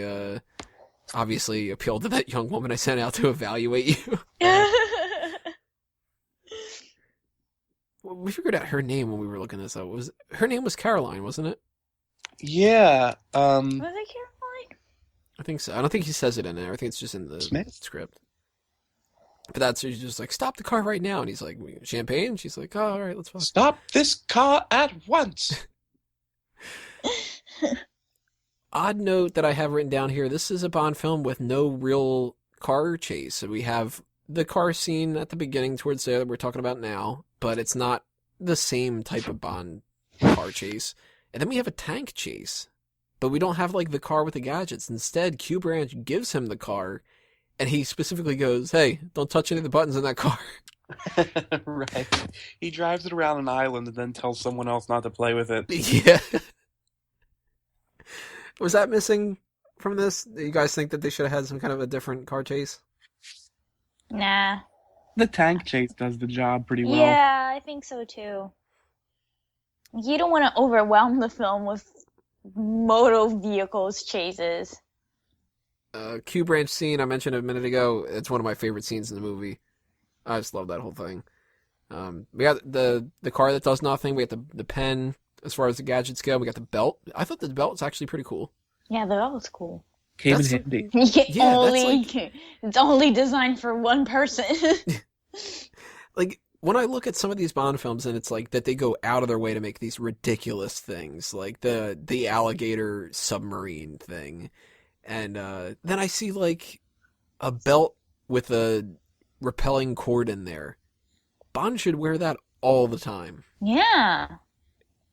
obviously appealed to that young woman I sent out to evaluate you. We figured out her name when we were looking this up. Her name was Caroline, wasn't it? Yeah. Was it Caroline? I think so. I don't think he says it in there. I think it's just in the Smith? script. But that's, she's just like, stop the car right now. And he's like, champagne? She's like, oh, all right, let's fuck. Stop this car at once! Odd note that I have written down here, this is a Bond film with no real car chase. So we have the car scene at the beginning towards there that we're talking about now, but it's not the same type of Bond car chase. And then we have a tank chase, but we don't have like the car with the gadgets. Instead, Q Branch gives him the car, and he specifically goes, hey, don't touch any of the buttons in that car. Right. He drives it around an island and then tells someone else not to play with it. Yeah. Was that missing from this? Do you guys think that they should have had some kind of a different car chase? Nah. The tank chase does the job pretty well. Yeah, I think so too. You don't want to overwhelm the film with motor vehicles chases. Q Branch scene I mentioned a minute ago, it's one of my favorite scenes in the movie. I just love that whole thing. We got the car that does nothing. We got the pen as far as the gadgets go. We got the belt. I thought the belt was actually pretty cool. Yeah, that was cool. Came in That's- handy. Yeah, It's only designed for one person. Like, when I look at some of these Bond films and it's like that they go out of their way to make these ridiculous things, like the alligator submarine thing, and then I see like a belt with a repelling cord in there. Bond should wear that all the time. Yeah.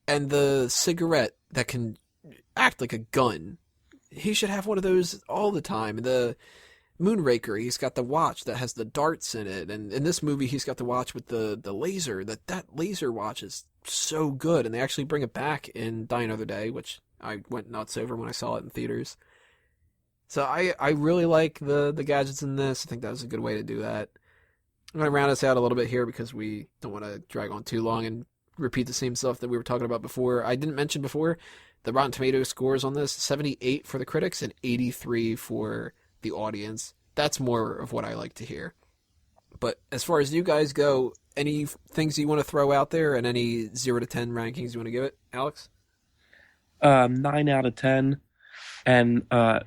And the cigarette that can act like a gun, he should have one of those all the time. The Moonraker, he's got the watch that has the darts in it, and in this movie he's got the watch with the laser. That laser watch is so good, and they actually bring it back in Die Another Day, which I went nuts over when I saw it in theaters. So I really like the gadgets in this. I think that was a good way to do that. I'm going to round us out a little bit here because we don't want to drag on too long and repeat the same stuff that we were talking about before. I didn't mention before, the Rotten Tomatoes scores on this, 78 for the critics and 83 for the audience. That's more of what I like to hear. But as far as you guys go, any things you want to throw out there and any 0 to 10 rankings you want to give it, Alex? 9 out of 10. And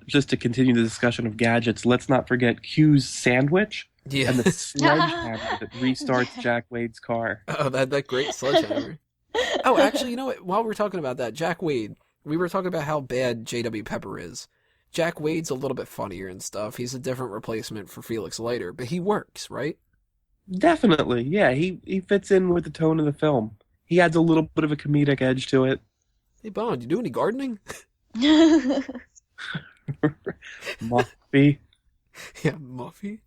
just to continue the discussion of gadgets, let's not forget Q's sandwich and the sledgehammer that restarts Jack Wade's car. Oh, that great sledgehammer. Oh, actually, you know what? While we're talking about that, Jack Wade, we were talking about how bad J.W. Pepper is. Jack Wade's a little bit funnier and stuff. He's a different replacement for Felix Leiter, but he works, right? Definitely, yeah. He fits in with the tone of the film. He adds a little bit of a comedic edge to it. Hey, Bond, you do any gardening? Muffy. Yeah, Muffy.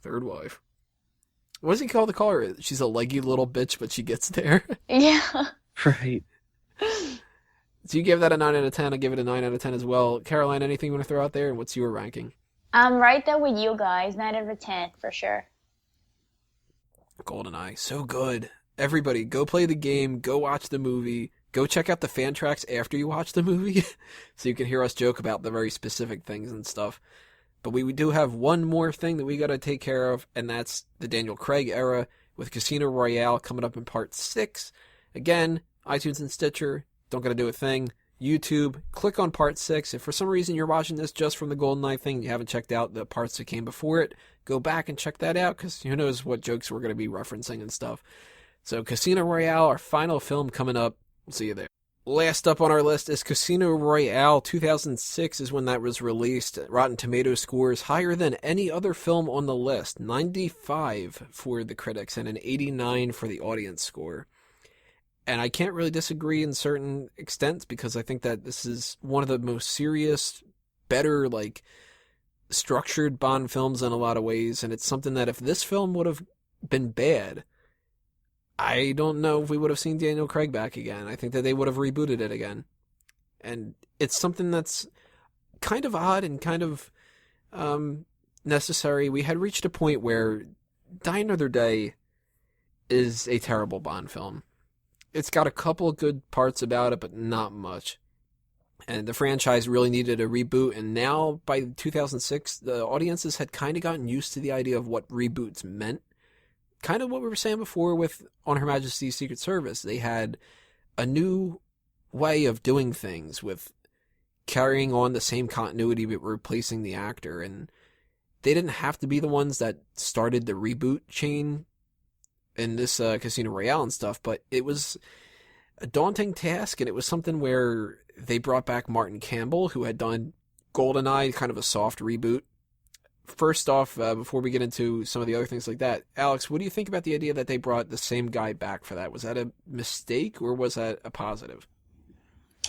Third wife. What does he call the caller? She's a leggy little bitch, but she gets there. Yeah. Right. So you give that a 9 out of 10. I give it a 9 out of 10 as well. Caroline, anything you want to throw out there? And what's your ranking? I'm right there with you guys. 9 out of 10 for sure. GoldenEye, so good. Everybody, go play the game. Go watch the movie. Go check out the fan tracks after you watch the movie, so you can hear us joke about the very specific things and stuff. But we do have one more thing that we got to take care of, and that's the Daniel Craig era with Casino Royale coming up in part 6. Again, iTunes and Stitcher, don't got to do a thing. YouTube, click on part 6. If for some reason you're watching this just from the GoldenEye thing and you haven't checked out the parts that came before it, go back and check that out, because who knows what jokes we're going to be referencing and stuff. So Casino Royale, our final film coming up. We'll see you there. Last up on our list is Casino Royale. 2006 is when that was released. Rotten Tomatoes scores higher than any other film on the list. 95 for the critics and an 89 for the audience score. And I can't really disagree in certain extents, because I think that this is one of the most serious, better, structured Bond films in a lot of ways. And it's something that if this film would have been bad, I don't know if we would have seen Daniel Craig back again. I think that they would have rebooted it again. And it's something that's kind of odd and kind of necessary. We had reached a point where Die Another Day is a terrible Bond film. It's got a couple of good parts about it, but not much. And the franchise really needed a reboot, and now by 2006, the audiences had kind of gotten used to the idea of what reboots meant. Kind of what we were saying before with On Her Majesty's Secret Service. They had a new way of doing things with carrying on the same continuity but replacing the actor. And they didn't have to be the ones that started the reboot chain in this Casino Royale and stuff, but it was a daunting task, and it was something where they brought back Martin Campbell, who had done GoldenEye, kind of a soft reboot. First off, before we get into some of the other things like that, Alex, what do you think about the idea that they brought the same guy back for that? Was that a mistake, or was that a positive?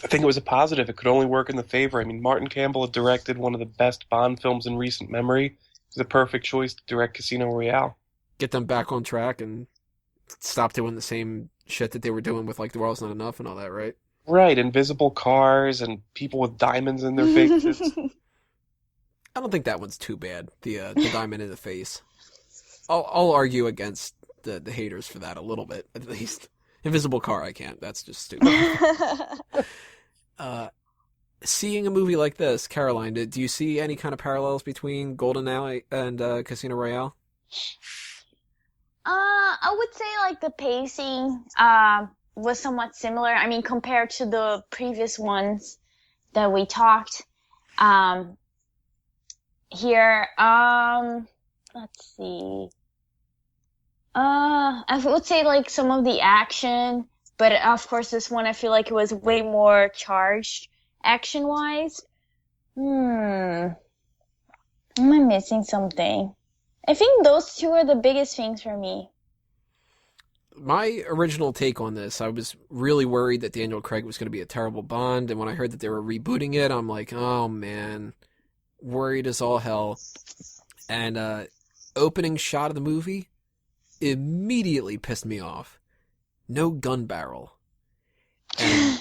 I think it was a positive. It could only work in the favor. I mean, Martin Campbell had directed one of the best Bond films in recent memory. It was the perfect choice to direct Casino Royale. Get them back on track and stop doing the same shit that they were doing with, The World's Not Enough and all that, right? Right, invisible cars and people with diamonds in their faces. I don't think that one's too bad, the diamond in the face. I'll argue against the haters for that a little bit, at least. Invisible car, I can't. That's just stupid. Seeing a movie like this, Caroline, do you see any kind of parallels between GoldenEye and Casino Royale? I would say the pacing was somewhat similar. I mean, compared to the previous ones that we talked. Here, let's see. I would say like some of the action, but of course this one I feel like it was way more charged action-wise. Am I missing something? I think those two are the biggest things for me. My original take on this, I was really worried that Daniel Craig was going to be a terrible Bond, and when I heard that they were rebooting it, I'm like, oh man, worried as all hell. And opening shot of the movie immediately pissed me off. No gun barrel. And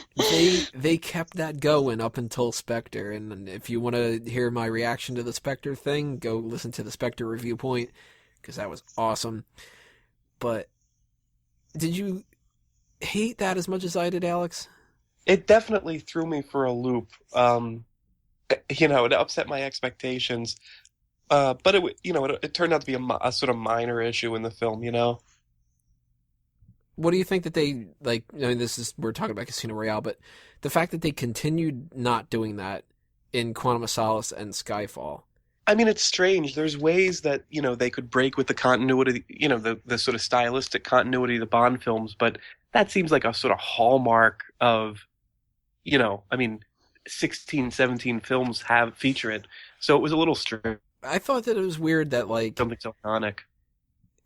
they kept that going up until Spectre, and if you want to hear my reaction to the Spectre thing, go listen to the Spectre review point, because that was awesome. But did you hate that as much as I did, Alex? It definitely threw me for a loop. It upset my expectations. But it turned out to be a sort of minor issue in the film, What do you think that they, like, I mean, we're talking about Casino Royale, but the fact that they continued not doing that in Quantum of Solace and Skyfall? I mean, it's strange. There's ways that, they could break with the continuity, the sort of stylistic continuity of the Bond films, but that seems like a sort of hallmark of, 16, 17 films feature it. So it was a little strange. I thought that it was weird that, like... Something so iconic.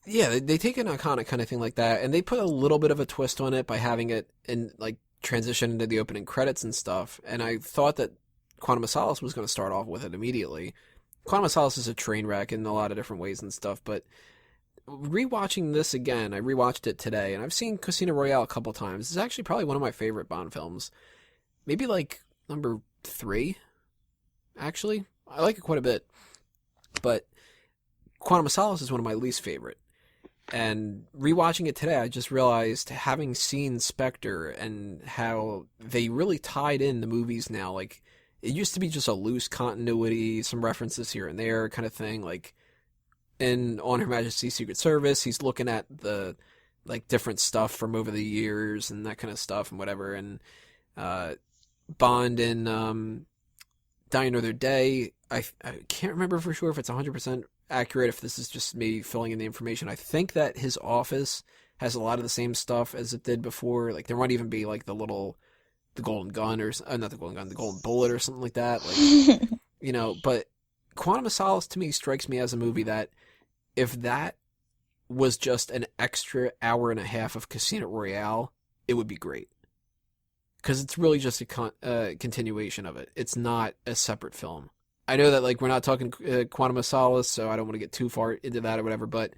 Yeah, they take an iconic kind of thing like that, and they put a little bit of a twist on it by having it in, like, transition into the opening credits and stuff, and I thought that Quantum of Solace was going to start off with it immediately. Quantum of Solace is a train wreck in a lot of different ways and stuff, but rewatching this again, I rewatched it today, and I've seen Casino Royale a couple times. It's actually probably one of my favorite Bond films. Maybe, like, number 3, actually. I like it quite a bit. But Quantum of Solace is one of my least favorite. And rewatching it today, I just realized, having seen Spectre and how they really tied in the movies now, like, it used to be just a loose continuity, some references here and there kind of thing, like, on Her Majesty's Secret Service, he's looking at the, like, different stuff from over the years and that kind of stuff and whatever, and Bond in Die Another Day, I can't remember for sure if it's 100% accurate, if this is just me filling in the information. I think that his office has a lot of the same stuff as it did before. Like, there might even be, like, the golden gun, or not the golden gun, the golden bullet or something like that. Like, but Quantum of Solace to me strikes me as a movie that if that was just an extra hour and a half of Casino Royale, it would be great. Because it's really just a continuation of it. It's not a separate film. I know that, like, we're not talking Quantum of Solace, so I don't want to get too far into that or whatever, but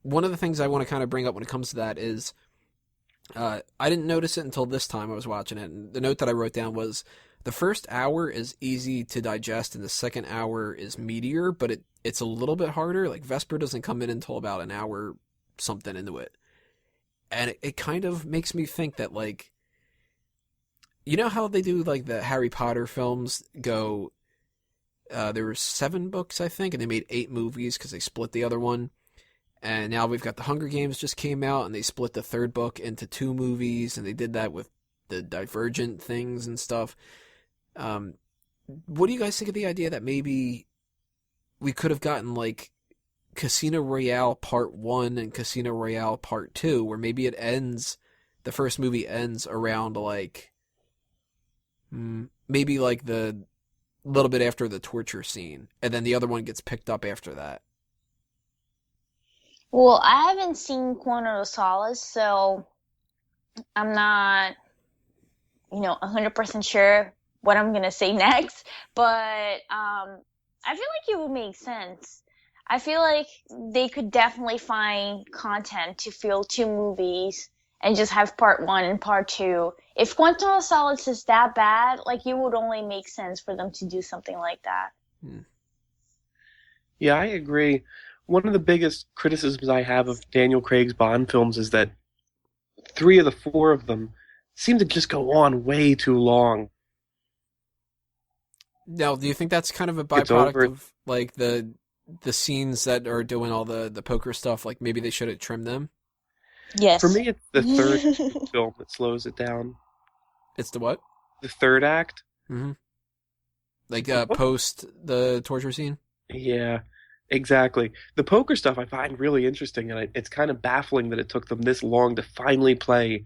one of the things I want to kind of bring up when it comes to that is I didn't notice it until this time I was watching it, and the note that I wrote down was the first hour is easy to digest and the second hour is meatier, but it's a little bit harder. Like, Vesper doesn't come in until about an hour something into it. And it kind of makes me think that, like, you know how they do, like, the Harry Potter films go... there were 7 books, I think, and they made 8 movies because they split the other one. And now we've got The Hunger Games just came out, and they split the 3rd book into 2 movies, and they did that with the Divergent things and stuff. What do you guys think of the idea that maybe we could have gotten, like, Casino Royale Part 1 and Casino Royale Part 2, where maybe the first movie ends around, like, maybe, like, the little bit after the torture scene, and then the other one gets picked up after that. Well, I haven't seen Quantum of Solace, so I'm not, 100% sure what I'm gonna say next, but I feel like it would make sense. I feel like they could definitely find content to fill 2 movies and just have part 1 and part 2. If Quantum of Solace is that bad, like, it would only make sense for them to do something like that. Yeah, I agree. One of the biggest criticisms I have of Daniel Craig's Bond films is that 3 of the 4 of them seem to just go on way too long. Now, do you think that's kind of a byproduct of, like, the scenes that are doing all the poker stuff? Like, maybe they should have trimmed them? Yes. For me, it's the 3rd film that slows it down. It's the what? The 3rd act. Mm-hmm. Like, post the torture scene? Yeah. Exactly. The poker stuff I find really interesting, and it's kind of baffling that it took them this long to finally play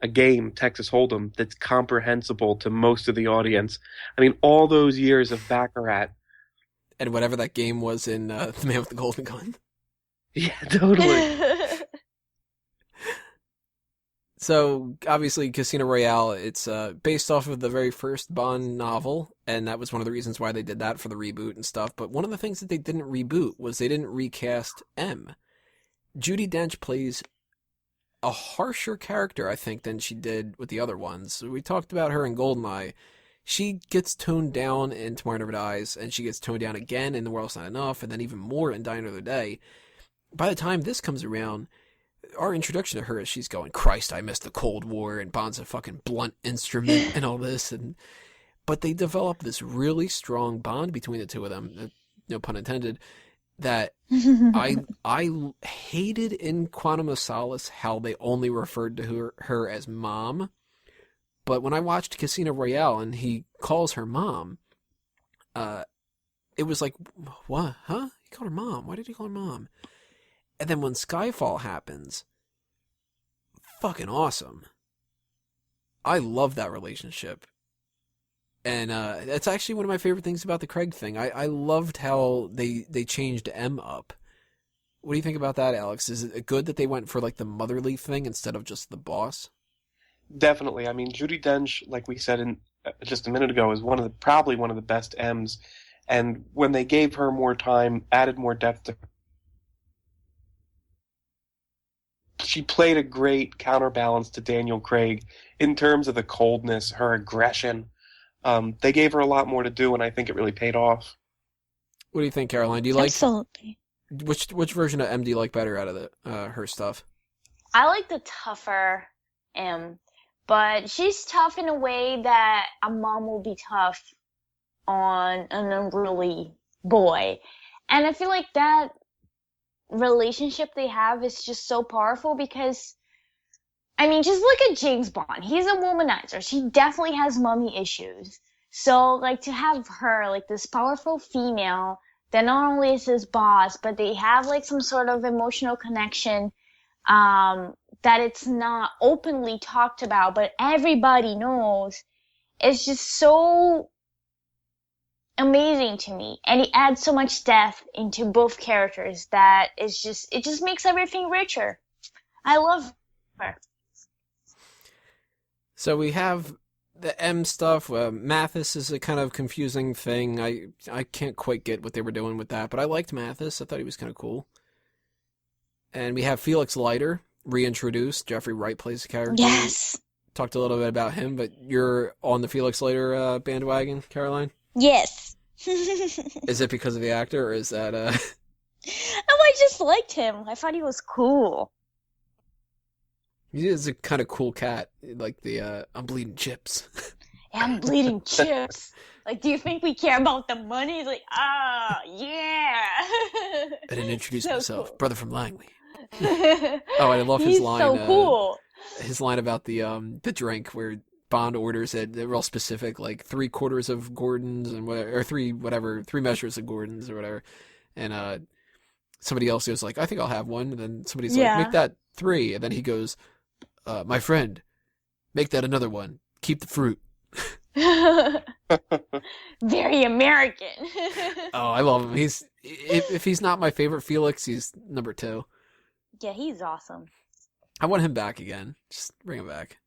a game, Texas Hold'em, that's comprehensible to most of the audience. I mean, all those years of Baccarat. And whatever that game was in The Man with the Golden Gun. Yeah, totally. So, obviously, Casino Royale, it's based off of the very first Bond novel, and that was one of the reasons why they did that for the reboot and stuff. But one of the things that they didn't reboot was they didn't recast M. Judi Dench plays a harsher character, I think, than she did with the other ones. We talked about her in Goldeneye. She gets toned down in Tomorrow Never Dies, and she gets toned down again in The World's Not Enough, and then even more in Die Another Day. By the time this comes around, our introduction to her is she's going, Christ, I missed the Cold War, and Bond's a fucking blunt instrument and all this. But they develop this really strong bond between the two of them, no pun intended, that I hated in Quantum of Solace how they only referred to her as Mom. But when I watched Casino Royale and he calls her Mom, it was like, what? Huh? He called her Mom. Why did he call her Mom? And then when Skyfall happens, fucking awesome. I love that relationship. And that's actually one of my favorite things about the Craig thing. I loved how they changed M up. What do you think about that, Alex? Is it good that they went for like the motherly thing instead of just the boss? Definitely. I mean, Judi Dench, like we said just a minute ago, is probably one of the best M's. And when they gave her more time, added more depth to her, she played a great counterbalance to Daniel Craig in terms of the coldness, her aggression. They gave her a lot more to do, and I think it really paid off. What do you think, Caroline? Do you like Absolutely. which version of M do you like better out of her stuff? I like the tougher M, but she's tough in a way that a mom will be tough on an unruly boy. And I feel like that relationship they have is just so powerful because, I mean, just look at James Bond. He's a womanizer. She definitely has mommy issues. So, like, to have her, like, this powerful female that not only is his boss, but they have, like, some sort of emotional connection, that it's not openly talked about, but everybody knows. It's just so amazing to me. And it adds so much depth into both characters that it just makes everything richer. I love her. So we have the M stuff. Mathis is a kind of confusing thing. I can't quite get what they were doing with that, but I liked Mathis. I thought he was kind of cool. And we have Felix Leiter reintroduced. Jeffrey Wright plays the character. Yes. Talked a little bit about him, but you're on the Felix Leiter bandwagon, Caroline? Yes. Is it because of the actor, or is that Oh, I just liked him. I thought he was cool. He is a kind of cool cat, like the I'm bleeding chips. Yeah, I'm bleeding chips. Like, do you think we care about the money? He's like, yeah. I didn't introduce So myself, cool. brother from Langley. Oh, and I love his He's line. so cool. His line about the drink where Bond orders it. They're all specific, like 3/4 of Gordon's and whatever, or three measures of Gordon's or whatever. And somebody else goes like, I think I'll have one. And then somebody's Yeah. like, make that 3. And then he goes, my friend, make that another one. Keep the fruit. Very American. Oh, I love him. He's if he's not my favorite Felix, he's number 2. Yeah, he's awesome. I want him back again. Just bring him back.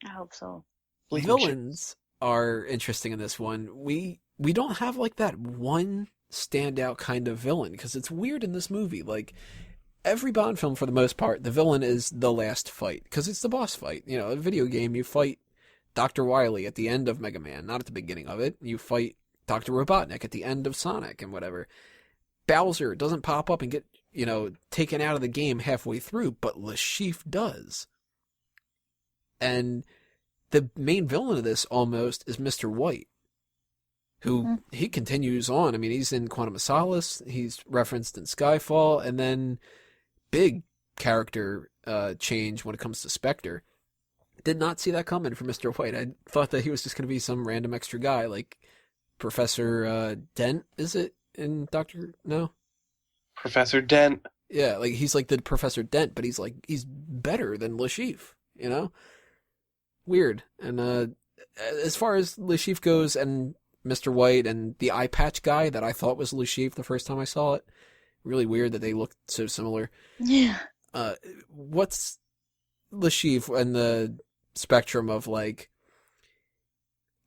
I hope so. Villains are interesting in this one. We don't have like that one standout kind of villain because it's weird in this movie. Like every Bond film, for the most part, the villain is the last fight because it's the boss fight. You know, a video game, you fight Dr. Wily at the end of Mega Man, not at the beginning of it. You fight Dr. Robotnik at the end of Sonic and whatever. Bowser doesn't pop up and get, taken out of the game halfway through, but Le Chiffre does. And the main villain of this almost is Mr. White, who he continues on. I mean, he's in Quantum of Solace, he's referenced in Skyfall, and then big character change when it comes to Spectre. Did not see that coming for Mr. White. I thought that he was just going to be some random extra guy, like Professor Dent, is it, in Doctor... No? Professor Dent. Yeah, like he's like the Professor Dent, but he's better than Le Chiffre, you know? Weird. And as far as Le Chiffre goes and Mr. White and the eye patch guy that I thought was Le Chiffre the first time I saw it, really weird that they looked so similar. Yeah. What's Le Chiffre and the spectrum of like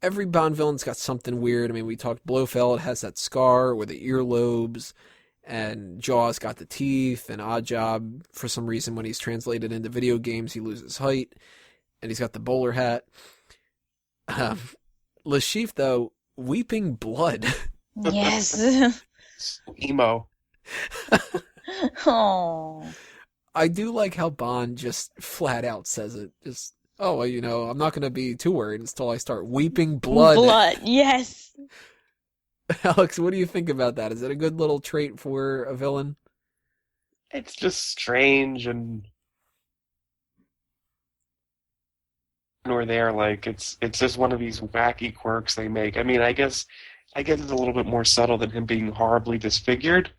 every Bond villain's got something weird. I mean, we talked Blofeld has that scar with the earlobes, and Jaws got the teeth, and Oddjob, for some reason, when he's translated into video games, he loses height, and he's got the bowler hat. Le Chiffre, though, weeping blood. Yes. Emo. Oh. I do like how Bond just flat out says it. Just, oh, well, you know, I'm not going to be too worried until I start weeping blood. Blood, yes. Alex, what do you think about that? Is it a good little trait for a villain? It's just strange and or there, like it's just one of these wacky quirks they make. I mean, I guess it's a little bit more subtle than him being horribly disfigured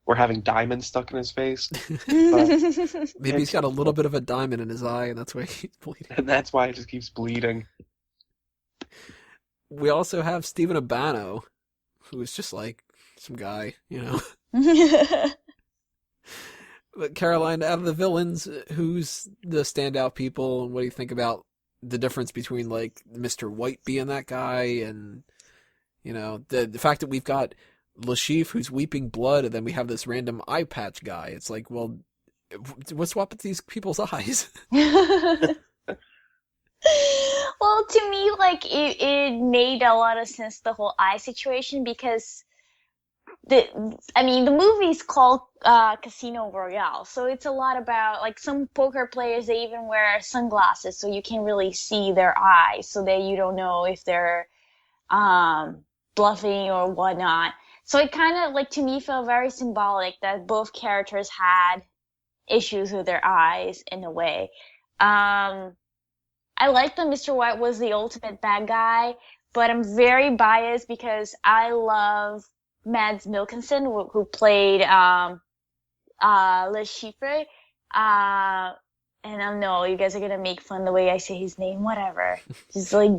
or having diamonds stuck in his face. Maybe he's got a little bit of a diamond in his eye, and that's why he's bleeding. And that's why it just keeps bleeding. We also have Stephen Abano, who is just like some guy, you know. But Caroline, out of the villains, who's the standout people, and what do you think about the difference between like Mr. White being that guy and, you know, the fact that we've got Le Chiffre who's weeping blood, and then we have this random eye patch guy. It's like, well, what's up with these people's eyes? Well, to me, like, it made a lot of sense, the whole eye situation, because the movie's called Casino Royale, so it's a lot about, like, some poker players, they even wear sunglasses so you can't really see their eyes, so that you don't know if they're bluffing or whatnot. So it kind of, like, to me, felt very symbolic that both characters had issues with their eyes in a way. I like that Mr. White was the ultimate bad guy, but I'm very biased because I love Mads Mikkelsen, who played Le Chiffre. And I know you guys are gonna make fun the way I say his name. Whatever, just like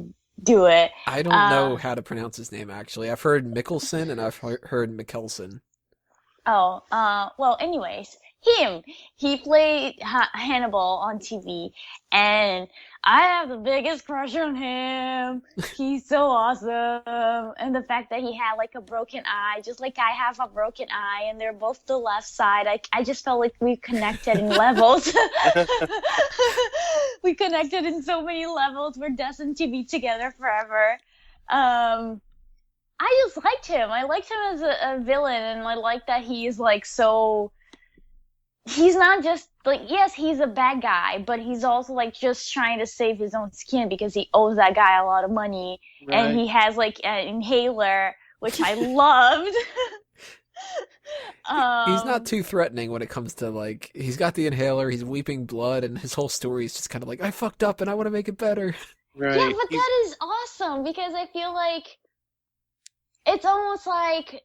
do it. I don't know how to pronounce his name actually. I've heard Mikkelsen and I've heard Mikkelsen. Oh, well, anyways, he played Hannibal on TV, and I have the biggest crush on him. He's so awesome. And the fact that he had, like, a broken eye, just like I have a broken eye, and they're both the left side. I just felt like we connected in levels. We connected in so many levels. We're destined to be together forever. I just liked him. I liked him as a villain, and I like that he is, like, so... He's not just, like, yes, he's a bad guy, but he's also, like, just trying to save his own skin because he owes that guy a lot of money. Right. And he has, like, an inhaler, which I loved. He's not too threatening when it comes to, like, he's got the inhaler, he's weeping blood, and his whole story is just kind of like, I fucked up and I want to make it better. Right. Yeah, but that is awesome because I feel like it's almost like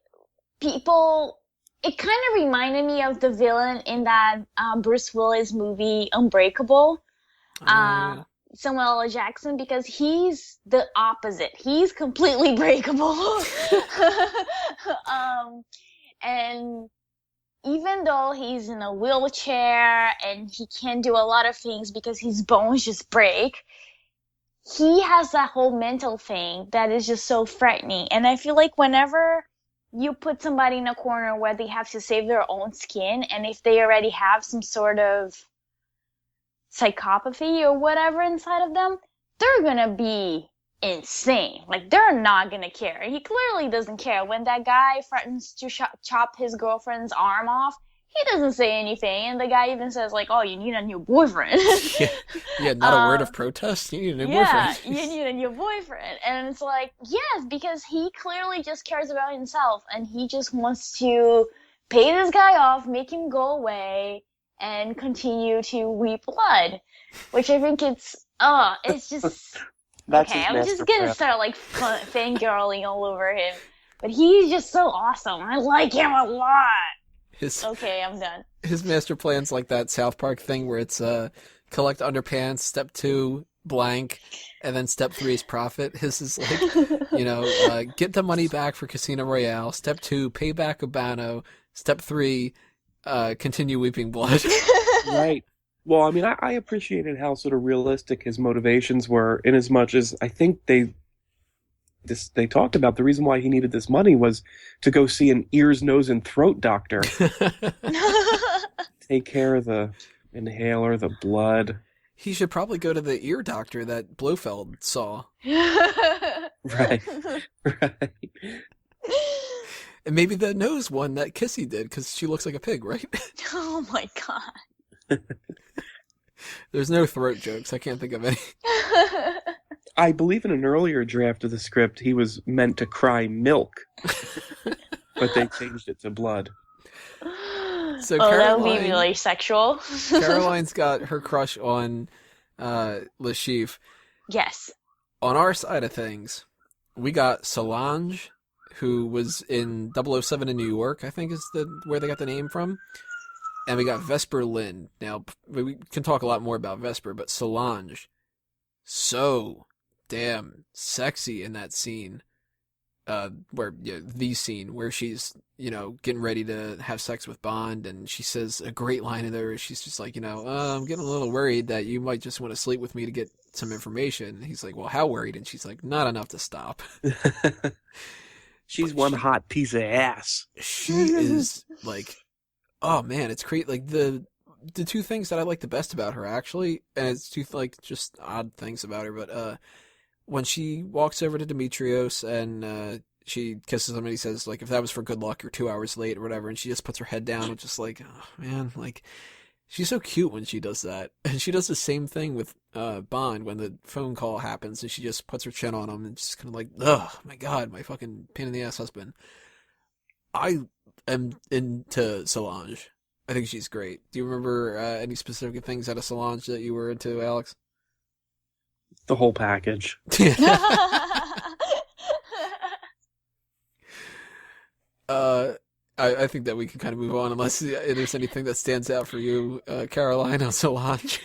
people... It kind of reminded me of the villain in that Bruce Willis movie Unbreakable, Samuel L. Jackson, because he's the opposite. He's completely breakable. And even though he's in a wheelchair and he can't do a lot of things because his bones just break, he has that whole mental thing that is just so threatening. And I feel like whenever you put somebody in a corner where they have to save their own skin, and if they already have some sort of psychopathy or whatever inside of them, they're gonna be insane. Like, they're not gonna care. He clearly doesn't care. When that guy threatens to chop his girlfriend's arm off, he doesn't say anything, and the guy even says, like, oh, you need a new boyfriend. Yeah, not a word of protest. You need a new boyfriend. Yeah, you need a new boyfriend. And it's like, yes, because he clearly just cares about himself, and he just wants to pay this guy off, make him go away, and continue to weep blood. Which I think it's just... okay, I'm just gonna start, like, fangirling all over him. But he's just so awesome. I like him a lot. Okay, I'm done. His master plan's like that South Park thing where it's collect underpants, step 2, blank, and then step 3 is profit. His is like, get the money back for Casino Royale. Step 2, pay back Urbano. Step 3, continue weeping blood. Right. Well, I mean, I appreciated how sort of realistic his motivations were, in as much as I think they talked about the reason why he needed this money was to go see an ears, nose, and throat doctor. Take care of the inhaler, the blood. He should probably go to the ear doctor that Blofeld saw. Right. Right. And maybe the nose one that Kissy did, because she looks like a pig, right? Oh my god. There's no throat jokes. I can't think of any. I believe in an earlier draft of the script, he was meant to cry milk, but they changed it to blood. So that would be really sexual. Caroline's got her crush on Le Chiffre. Yes. On our side of things, we got Solange, who was in 007 in New York, I think is where they got the name from. And we got Vesper Lynd. Now, we can talk a lot more about Vesper, but Solange, so damn sexy in that scene. The scene where she's, getting ready to have sex with Bond, and she says a great line in there. She's just like, I'm getting a little worried that you might just want to sleep with me to get some information. And he's like, well, how worried? And she's like, not enough to stop. She's one hot piece of ass. She is like, oh man, it's great. Like the two things that I like the best about her, actually, and it's two just odd things about her, but when she walks over to Demetrios and she kisses him and he says, like, if that was for good luck, you're 2 hours late or whatever, and she just puts her head down and just like, oh man, like, she's so cute when she does that. And she does the same thing with Bond when the phone call happens and she just puts her chin on him and just kind of like, ugh, my god, my fucking pain in the ass husband. I am into Solange. I think she's great. Do you remember any specific things out of Solange that you were into, Alex? The whole package. I think that we can kind of move on unless there's anything that stands out for you, Caroline, on Solange.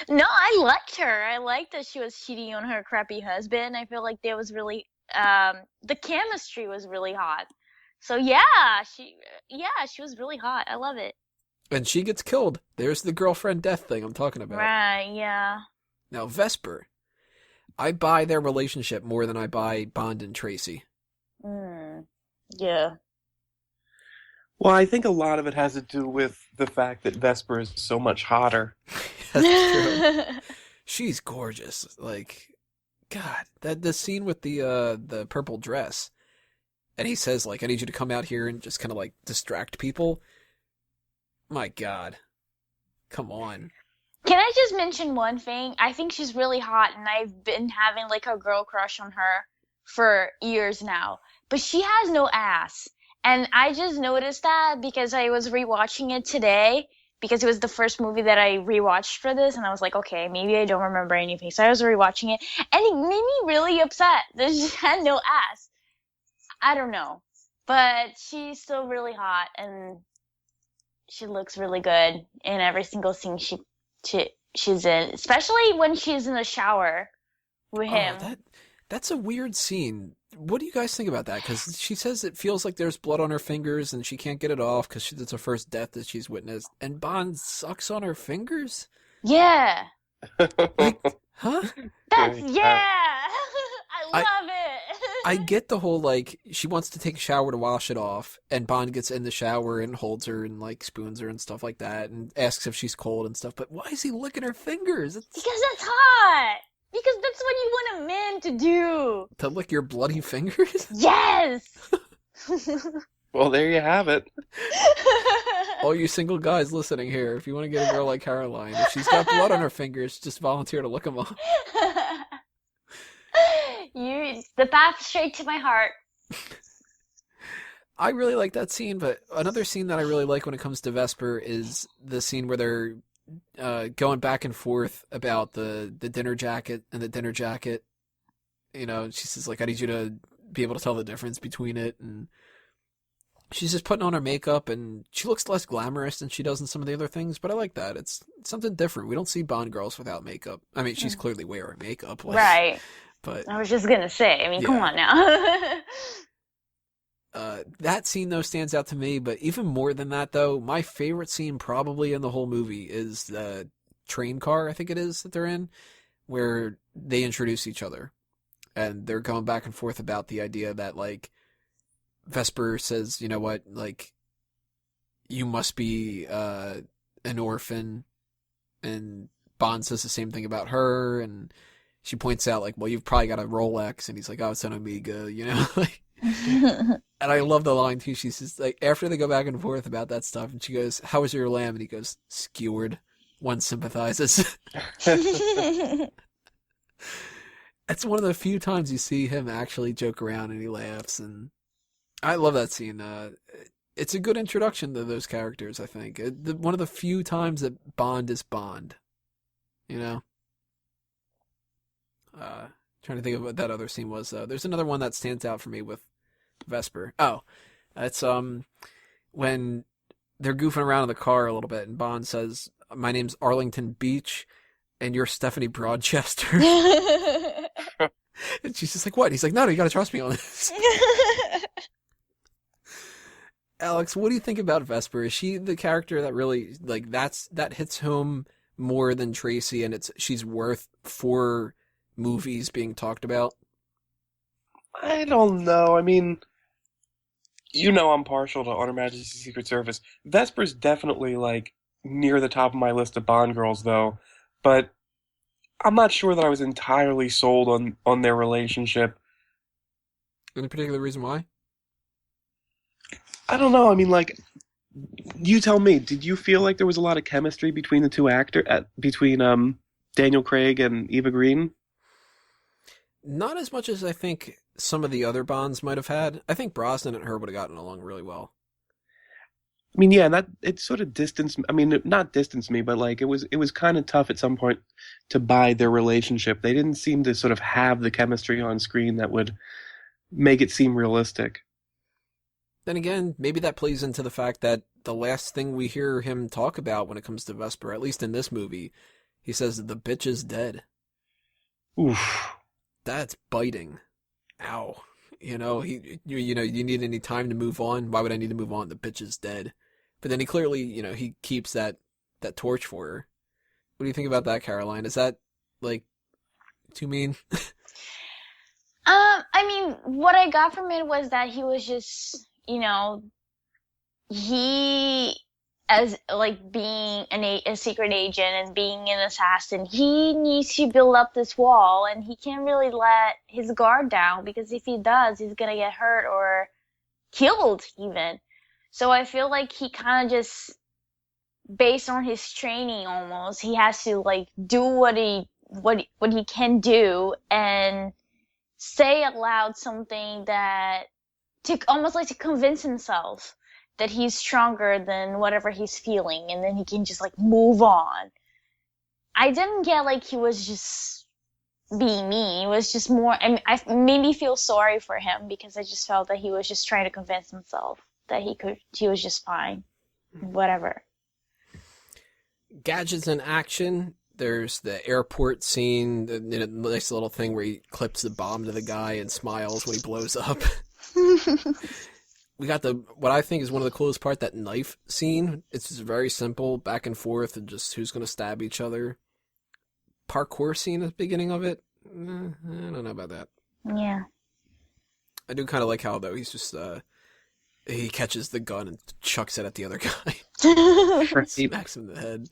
No, I liked her. I liked that she was cheating on her crappy husband. I feel like there was really, the chemistry was really hot. So she was really hot. I love it. And she gets killed. There's the girlfriend death thing I'm talking about. Right, yeah. Now, Vesper. I buy their relationship more than I buy Bond and Tracy. Yeah. Well, I think a lot of it has to do with the fact that Vesper is so much hotter. That's true. She's gorgeous. Like, God, the scene with the purple dress. And he says, like, I need you to come out here and just kind of, like, distract people. My God. Come on. Can I just mention one thing? I think she's really hot, and I've been having, like, a girl crush on her for years now. But she has no ass. And I just noticed that because I was rewatching it today, because it was the first movie that I rewatched for this, and I was like, okay, maybe I don't remember anything. So I was rewatching it, and it made me really upset that she had no ass. I don't know. But she's still really hot, and she looks really good in every single scene she's in, especially when she's in the shower with him. That's a weird scene. What do you guys think about that? Because she says it feels like there's blood on her fingers and she can't get it off because it's her first death that she's witnessed. And Bond sucks on her fingers? Yeah. Like, huh? Yeah. I love it. I get the whole, like, she wants to take a shower to wash it off, and Bond gets in the shower and holds her and, like, spoons her and stuff like that and asks if she's cold and stuff. But why is he licking her fingers? Because that's hot. Because that's what you want a man to do. To lick your bloody fingers? Yes! Well, there you have it. All you single guys listening here, if you want to get a girl like Caroline, if she's got blood on her fingers, just volunteer to lick them off. The path straight to my heart. I really like that scene, but another scene that I really like when it comes to Vesper is the scene where they're going back and forth about the dinner jacket and the dinner jacket. She says, like, I need you to be able to tell the difference between it. And she's just putting on her makeup, and she looks less glamorous than she does in some of the other things, but I like that. It's something different. We don't see Bond girls without makeup. I mean, she's clearly wearing makeup. Like, Right. But I was just gonna say, I mean, come Yeah. on now. that scene, though, stands out to me. But even more than that, though, my favorite scene probably in the whole movie is the train car, I think it is, that they're in, where they introduce each other. And they're going back and forth about the idea that, like, Vesper says, you know what, like, you must be an orphan. And Bond says the same thing about her. And she points out, like, well, you've probably got a Rolex. And he's like, oh, it's an Omega, you know? Like, and I love the line, too. She's just, like, after they go back and forth about that stuff, and she goes, how was your lamb? And he goes, skewered. One sympathizes. It's one of the few times you see him actually joke around and he laughs, and I love that scene. It's a good introduction to those characters, I think. One of the few times that Bond is Bond, you know? Trying to think of what that other scene was. There's another one that stands out for me with Vesper. Oh, it's when they're goofing around in the car a little bit, and Bond says, my name's Arlington Beach, and you're Stephanie Broadchester. And she's just like, what? And he's like, no, you gotta trust me on this. Alex, what do you think about Vesper? Is she the character that really, like, that hits home more than Tracy, and she's worth 4 movies being talked about? I don't know. I mean, you know I'm partial to On Her Majesty's Secret Service. Vesper's definitely, like, near the top of my list of Bond girls, though. But I'm not sure that I was entirely sold on their relationship. Any particular reason why? I don't know. I mean, like, you tell me. Did you feel like there was a lot of chemistry between the two between Daniel Craig and Eva Green? Not as much as I think some of the other Bonds might have had. I think Brosnan and her would have gotten along really well. I mean, yeah, and that it sort of distanced. I mean, not distanced me, but like it was kind of tough at some point to buy their relationship. They didn't seem to sort of have the chemistry on screen that would make it seem realistic. Then again, maybe that plays into the fact that the last thing we hear him talk about when it comes to Vesper, at least in this movie, he says that the bitch is dead. Oof. That's biting. Ow. You know, you need any time to move on? Why would I need to move on? The bitch is dead. But then he clearly, he keeps that torch for her. What do you think about that, Caroline? Is that, like, too mean? I mean, what I got from it was that he was just, he, as, like, being a secret agent and being an assassin, he needs to build up this wall, and he can't really let his guard down, because if he does, he's gonna get hurt or killed, even. So I feel like he kind of just, based on his training almost, he has to, like, do what he can do and say aloud something almost like to convince himself that he's stronger than whatever he's feeling, and then he can just, like, move on. I didn't get like he was just being mean. It was just more, I made me feel sorry for him, because I just felt that he was just trying to convince himself that he was just fine. Whatever. Gadgets in action. There's the airport scene, the nice little thing where he clips the bomb to the guy and smiles when he blows up. We got what I think is one of the coolest part, that knife scene. It's just very simple, back and forth, and just who's going to stab each other. Parkour scene at the beginning of it. I don't know about that. Yeah. I do kind of like how, though, he's just, he catches the gun and chucks it at the other guy. Smacks him in the head.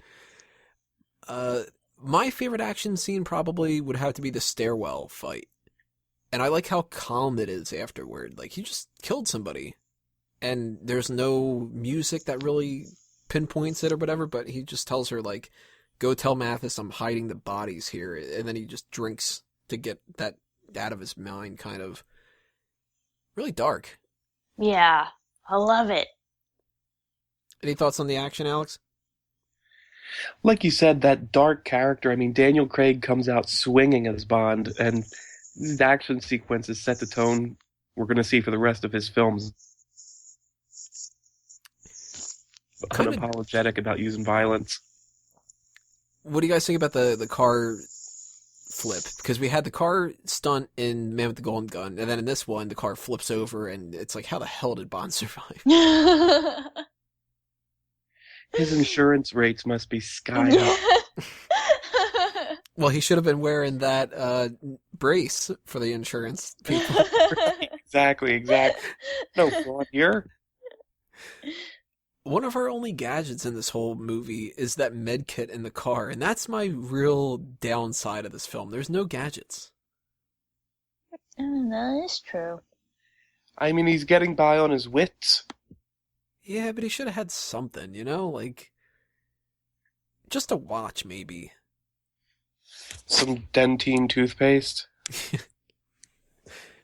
My favorite action scene probably would have to be the stairwell fight. And I like how calm it is afterward. Like, he just killed somebody. And there's no music that really pinpoints it or whatever, but he just tells her, like, go tell Mathis I'm hiding the bodies here. And then he just drinks to get that out of his mind, kind of. Really dark. Yeah, I love it. Any thoughts on the action, Alex? Like you said, that dark character, I mean, Daniel Craig comes out swinging as Bond, and the action sequences set the tone we're going to see for the rest of his films. Kinda- unapologetic about using violence. What do you guys think about the car flip? Because we had the car stunt in Man with the Golden Gun, and then in this one, the car flips over, and it's like, how the hell did Bond survive? His insurance rates must be sky high. Well, he should have been wearing that brace for the insurance people. Exactly. No fraud here. One of our only gadgets in this whole movie is that med kit in the car, and that's my real downside of this film. There's no gadgets. That is true. I mean, he's getting by on his wits. Yeah, but he should have had something, like just a watch, maybe. Some Dentine toothpaste.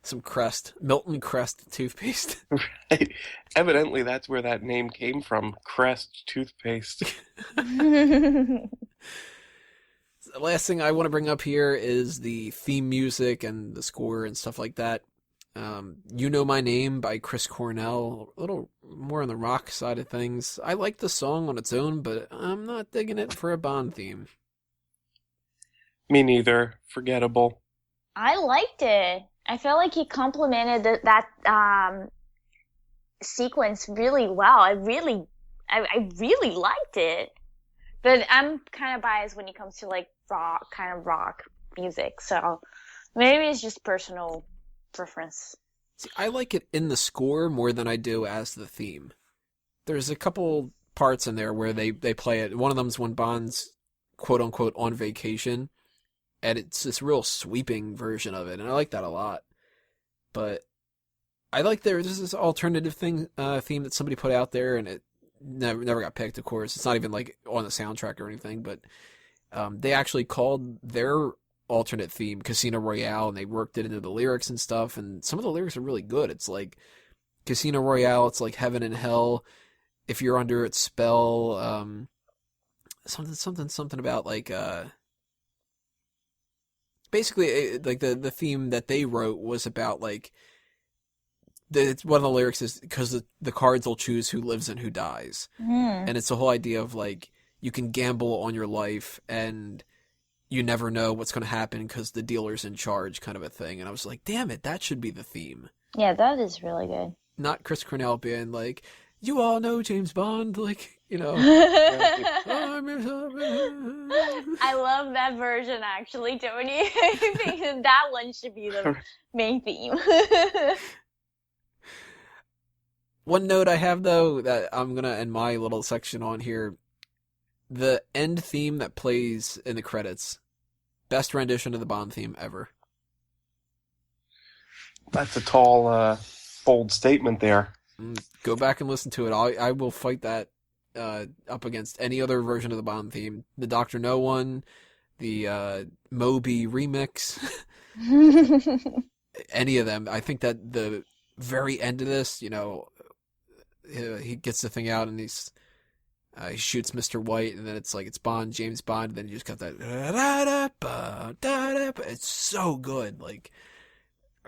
Some Crest, Milton Crest toothpaste. Right. Evidently, that's where that name came from. Crest toothpaste. The last thing I want to bring up here is the theme music and the score and stuff like that. You Know My Name by Chris Cornell, a little more on the rock side of things. I like the song on its own, but I'm not digging it for a Bond theme. Me neither. Forgettable. I liked it. I felt like he complemented that sequence really well. I really liked it. But I'm kind of biased when it comes to like rock music. So maybe it's just personal preference. See, I like it in the score more than I do as the theme. There's a couple parts in there where they play it. One of them's when Bond's quote unquote on vacation, and it's this real sweeping version of it, and I like that a lot. But I like there's this alternative theme that somebody put out there, and it never got picked, of course. It's not even like on the soundtrack or anything, but they actually called their alternate theme Casino Royale, and they worked it into the lyrics and stuff, and some of the lyrics are really good. It's like Casino Royale, it's like heaven and hell if you're under its spell. Something about like basically like the theme that they wrote was about like one of the lyrics is because the cards will choose who lives and who dies. And it's the whole idea of like you can gamble on your life and you never know what's going to happen because the dealer's in charge, kind of a thing. And I was like, damn it, that should be the theme. Yeah, that is really good. Not Chris Cornell being like, you all know James Bond, like, I love that version, actually, Tony. I think that one should be the main theme. One note I have, though, that I'm going to end my little section on here. The end theme that plays in the credits. Best rendition of the Bond theme ever. That's a tall, bold statement there. Go back and listen to it. I will fight that up against any other version of the Bond theme. The Dr. No one, the Moby remix, any of them. I think that the very end of this, he gets the thing out and he shoots Mr. White, and then it's like it's Bond, James Bond, and then you just got that. It's so good. Like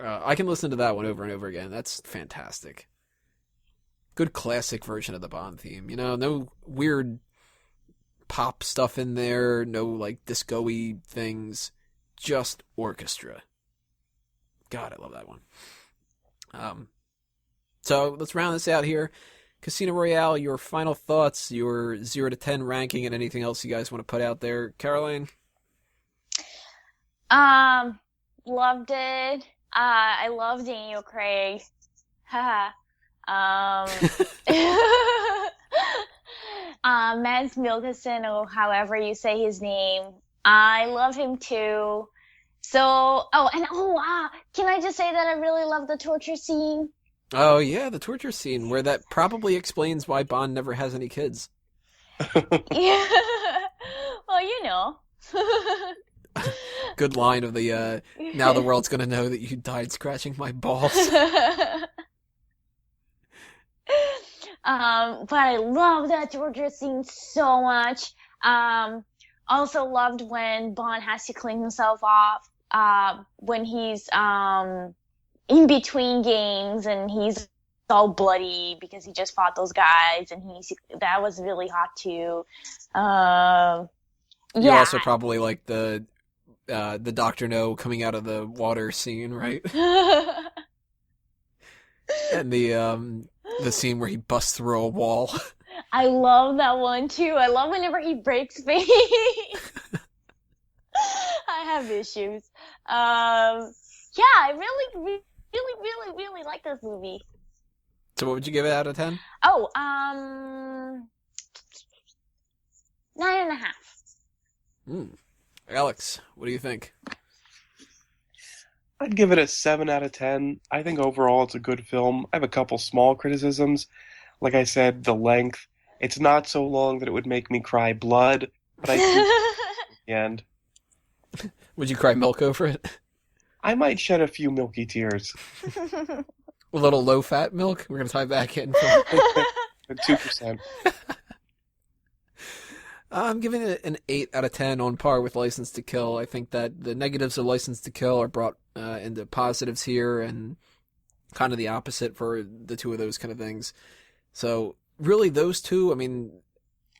I can listen to that one over and over again. That's fantastic. Good classic version of the Bond theme. No weird pop stuff in there, no like disco-y things, just orchestra. God, I love that one. So let's round this out here. Casino Royale, your final thoughts, your 0 to 10 ranking, and anything else you guys want to put out there. Caroline? Loved it. I love Daniel Craig. Haha. Mads Mikkelsen, or however you say his name. I love him too. So, can I just say that I really love the torture scene? Oh, yeah, the torture scene, where that probably explains why Bond never has any kids. Yeah. Well, Good line of the, now the world's gonna know that you died scratching my balls. But I love that torture scene so much. Also loved when Bond has to clean himself off, when he's, in between games and he's all bloody because he just fought those guys, and that was really hot too. You also probably like the Dr. No coming out of the water scene, right? And the scene where he busts through a wall. I love that one too. I love whenever he breaks face. I have issues. Yeah, I really like this movie. So what would you give it out of 10? Oh, 9.5. Alex, what do you think? I'd give it a 7 out of 10. I think overall it's a good film. I have a couple small criticisms. Like I said, the length. It's not so long that it would make me cry blood, but I think at the end. Would you cry milk over it? I might shed a few milky tears. A little low-fat milk? We're going to tie back in. 2%. I'm giving it an 8 out of 10 on par with License to Kill. I think that the negatives of License to Kill are brought into positives here, and kind of the opposite for the two of those kind of things. So really those two, I mean,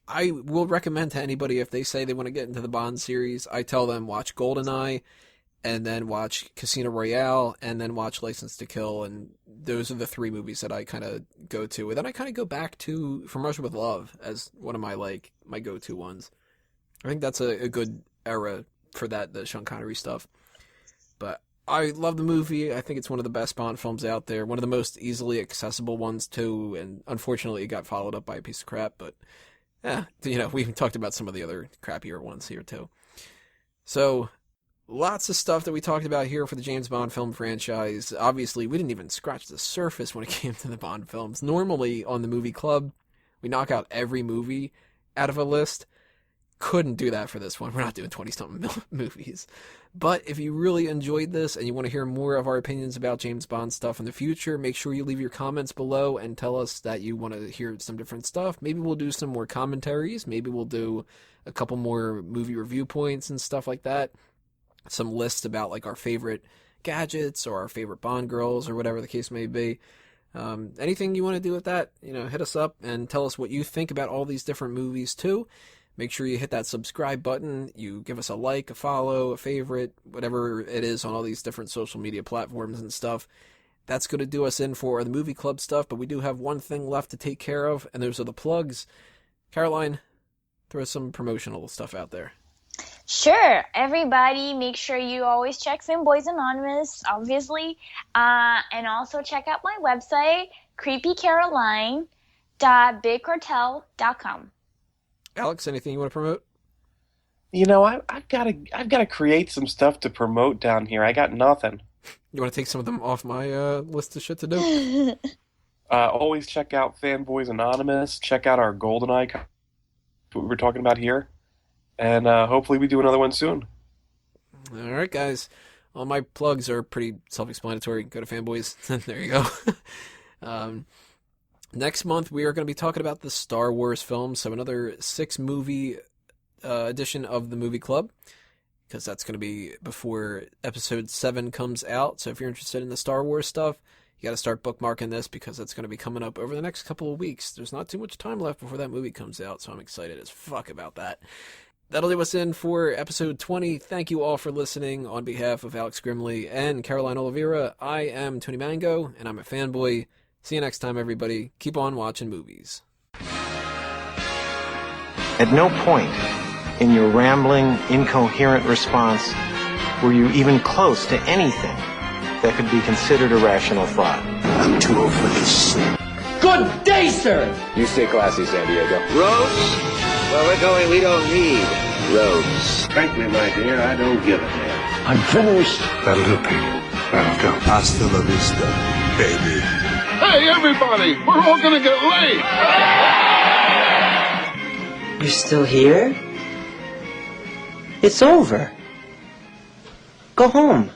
I will recommend to anybody if they say they want to get into the Bond series, I tell them watch GoldenEye, and then watch Casino Royale, and then watch License to Kill, and those are the three movies that I kind of go to. And then I kind of go back to From Russia with Love as one of my go-to ones. I think that's a good era for that, the Sean Connery stuff. But I love the movie. I think it's one of the best Bond films out there, one of the most easily accessible ones too, and unfortunately it got followed up by a piece of crap, but yeah, you know, we talked about some of the other crappier ones here too. So lots of stuff that we talked about here for the James Bond film franchise. Obviously, we didn't even scratch the surface when it came to the Bond films. Normally, on the Movie Club, we knock out every movie out of a list. Couldn't do that for this one. We're not doing 20-something movies. But if you really enjoyed this and you want to hear more of our opinions about James Bond stuff in the future, make sure you leave your comments below and tell us that you want to hear some different stuff. Maybe we'll do some more commentaries. Maybe we'll do a couple more movie review points and stuff like that. Some lists about like our favorite gadgets or our favorite Bond girls or whatever the case may be. Anything you want to do with that, you know, hit us up and tell us what you think about all these different movies too. Make sure you hit that subscribe button. You give us a like, a follow, a favorite, whatever it is on all these different social media platforms and stuff. That's going to do us in for the Movie Club stuff, but we do have one thing left to take care of, and those are the plugs. Caroline, throw some promotional stuff out there. Sure. Everybody, make sure you always check Fanboys Anonymous, obviously. And also check out my website, creepycaroline.bigcartel.com. Alex, anything you want to promote? You know, I've got to create some stuff to promote down here. I got nothing. You want to take some of them off my list of shit to do? Always check out Fanboys Anonymous. Check out our GoldenEye, what we were talking about here. And hopefully we do another one soon. All right, guys. All my plugs are pretty self-explanatory. Go to Fanboys. There you go. Next month, we are going to be talking about the Star Wars films, so another 6-movie edition of the Movie Club, because that's going to be before Episode 7 comes out. So if you're interested in the Star Wars stuff, you got to start bookmarking this, because that's going to be coming up over the next couple of weeks. There's not too much time left before that movie comes out, so I'm excited as fuck about that. That'll do us in for Episode 20. Thank you all for listening. On behalf of Alex Grimley and Caroline Oliveira, I am Tony Mango, and I'm a fanboy. See you next time, everybody. Keep on watching movies. At no point in your rambling, incoherent response were you even close to anything that could be considered a rational thought. I'm too old for this shit. Good day, sir! You stay classy, San Diego. Roads? Where we're going, we don't need roads. Frankly, my dear, I don't give a damn. I'm finished. That'll do, Pete. That'll do. Hasta la vista, baby. Hey, everybody! We're all gonna get laid! You're still here? It's over. Go home.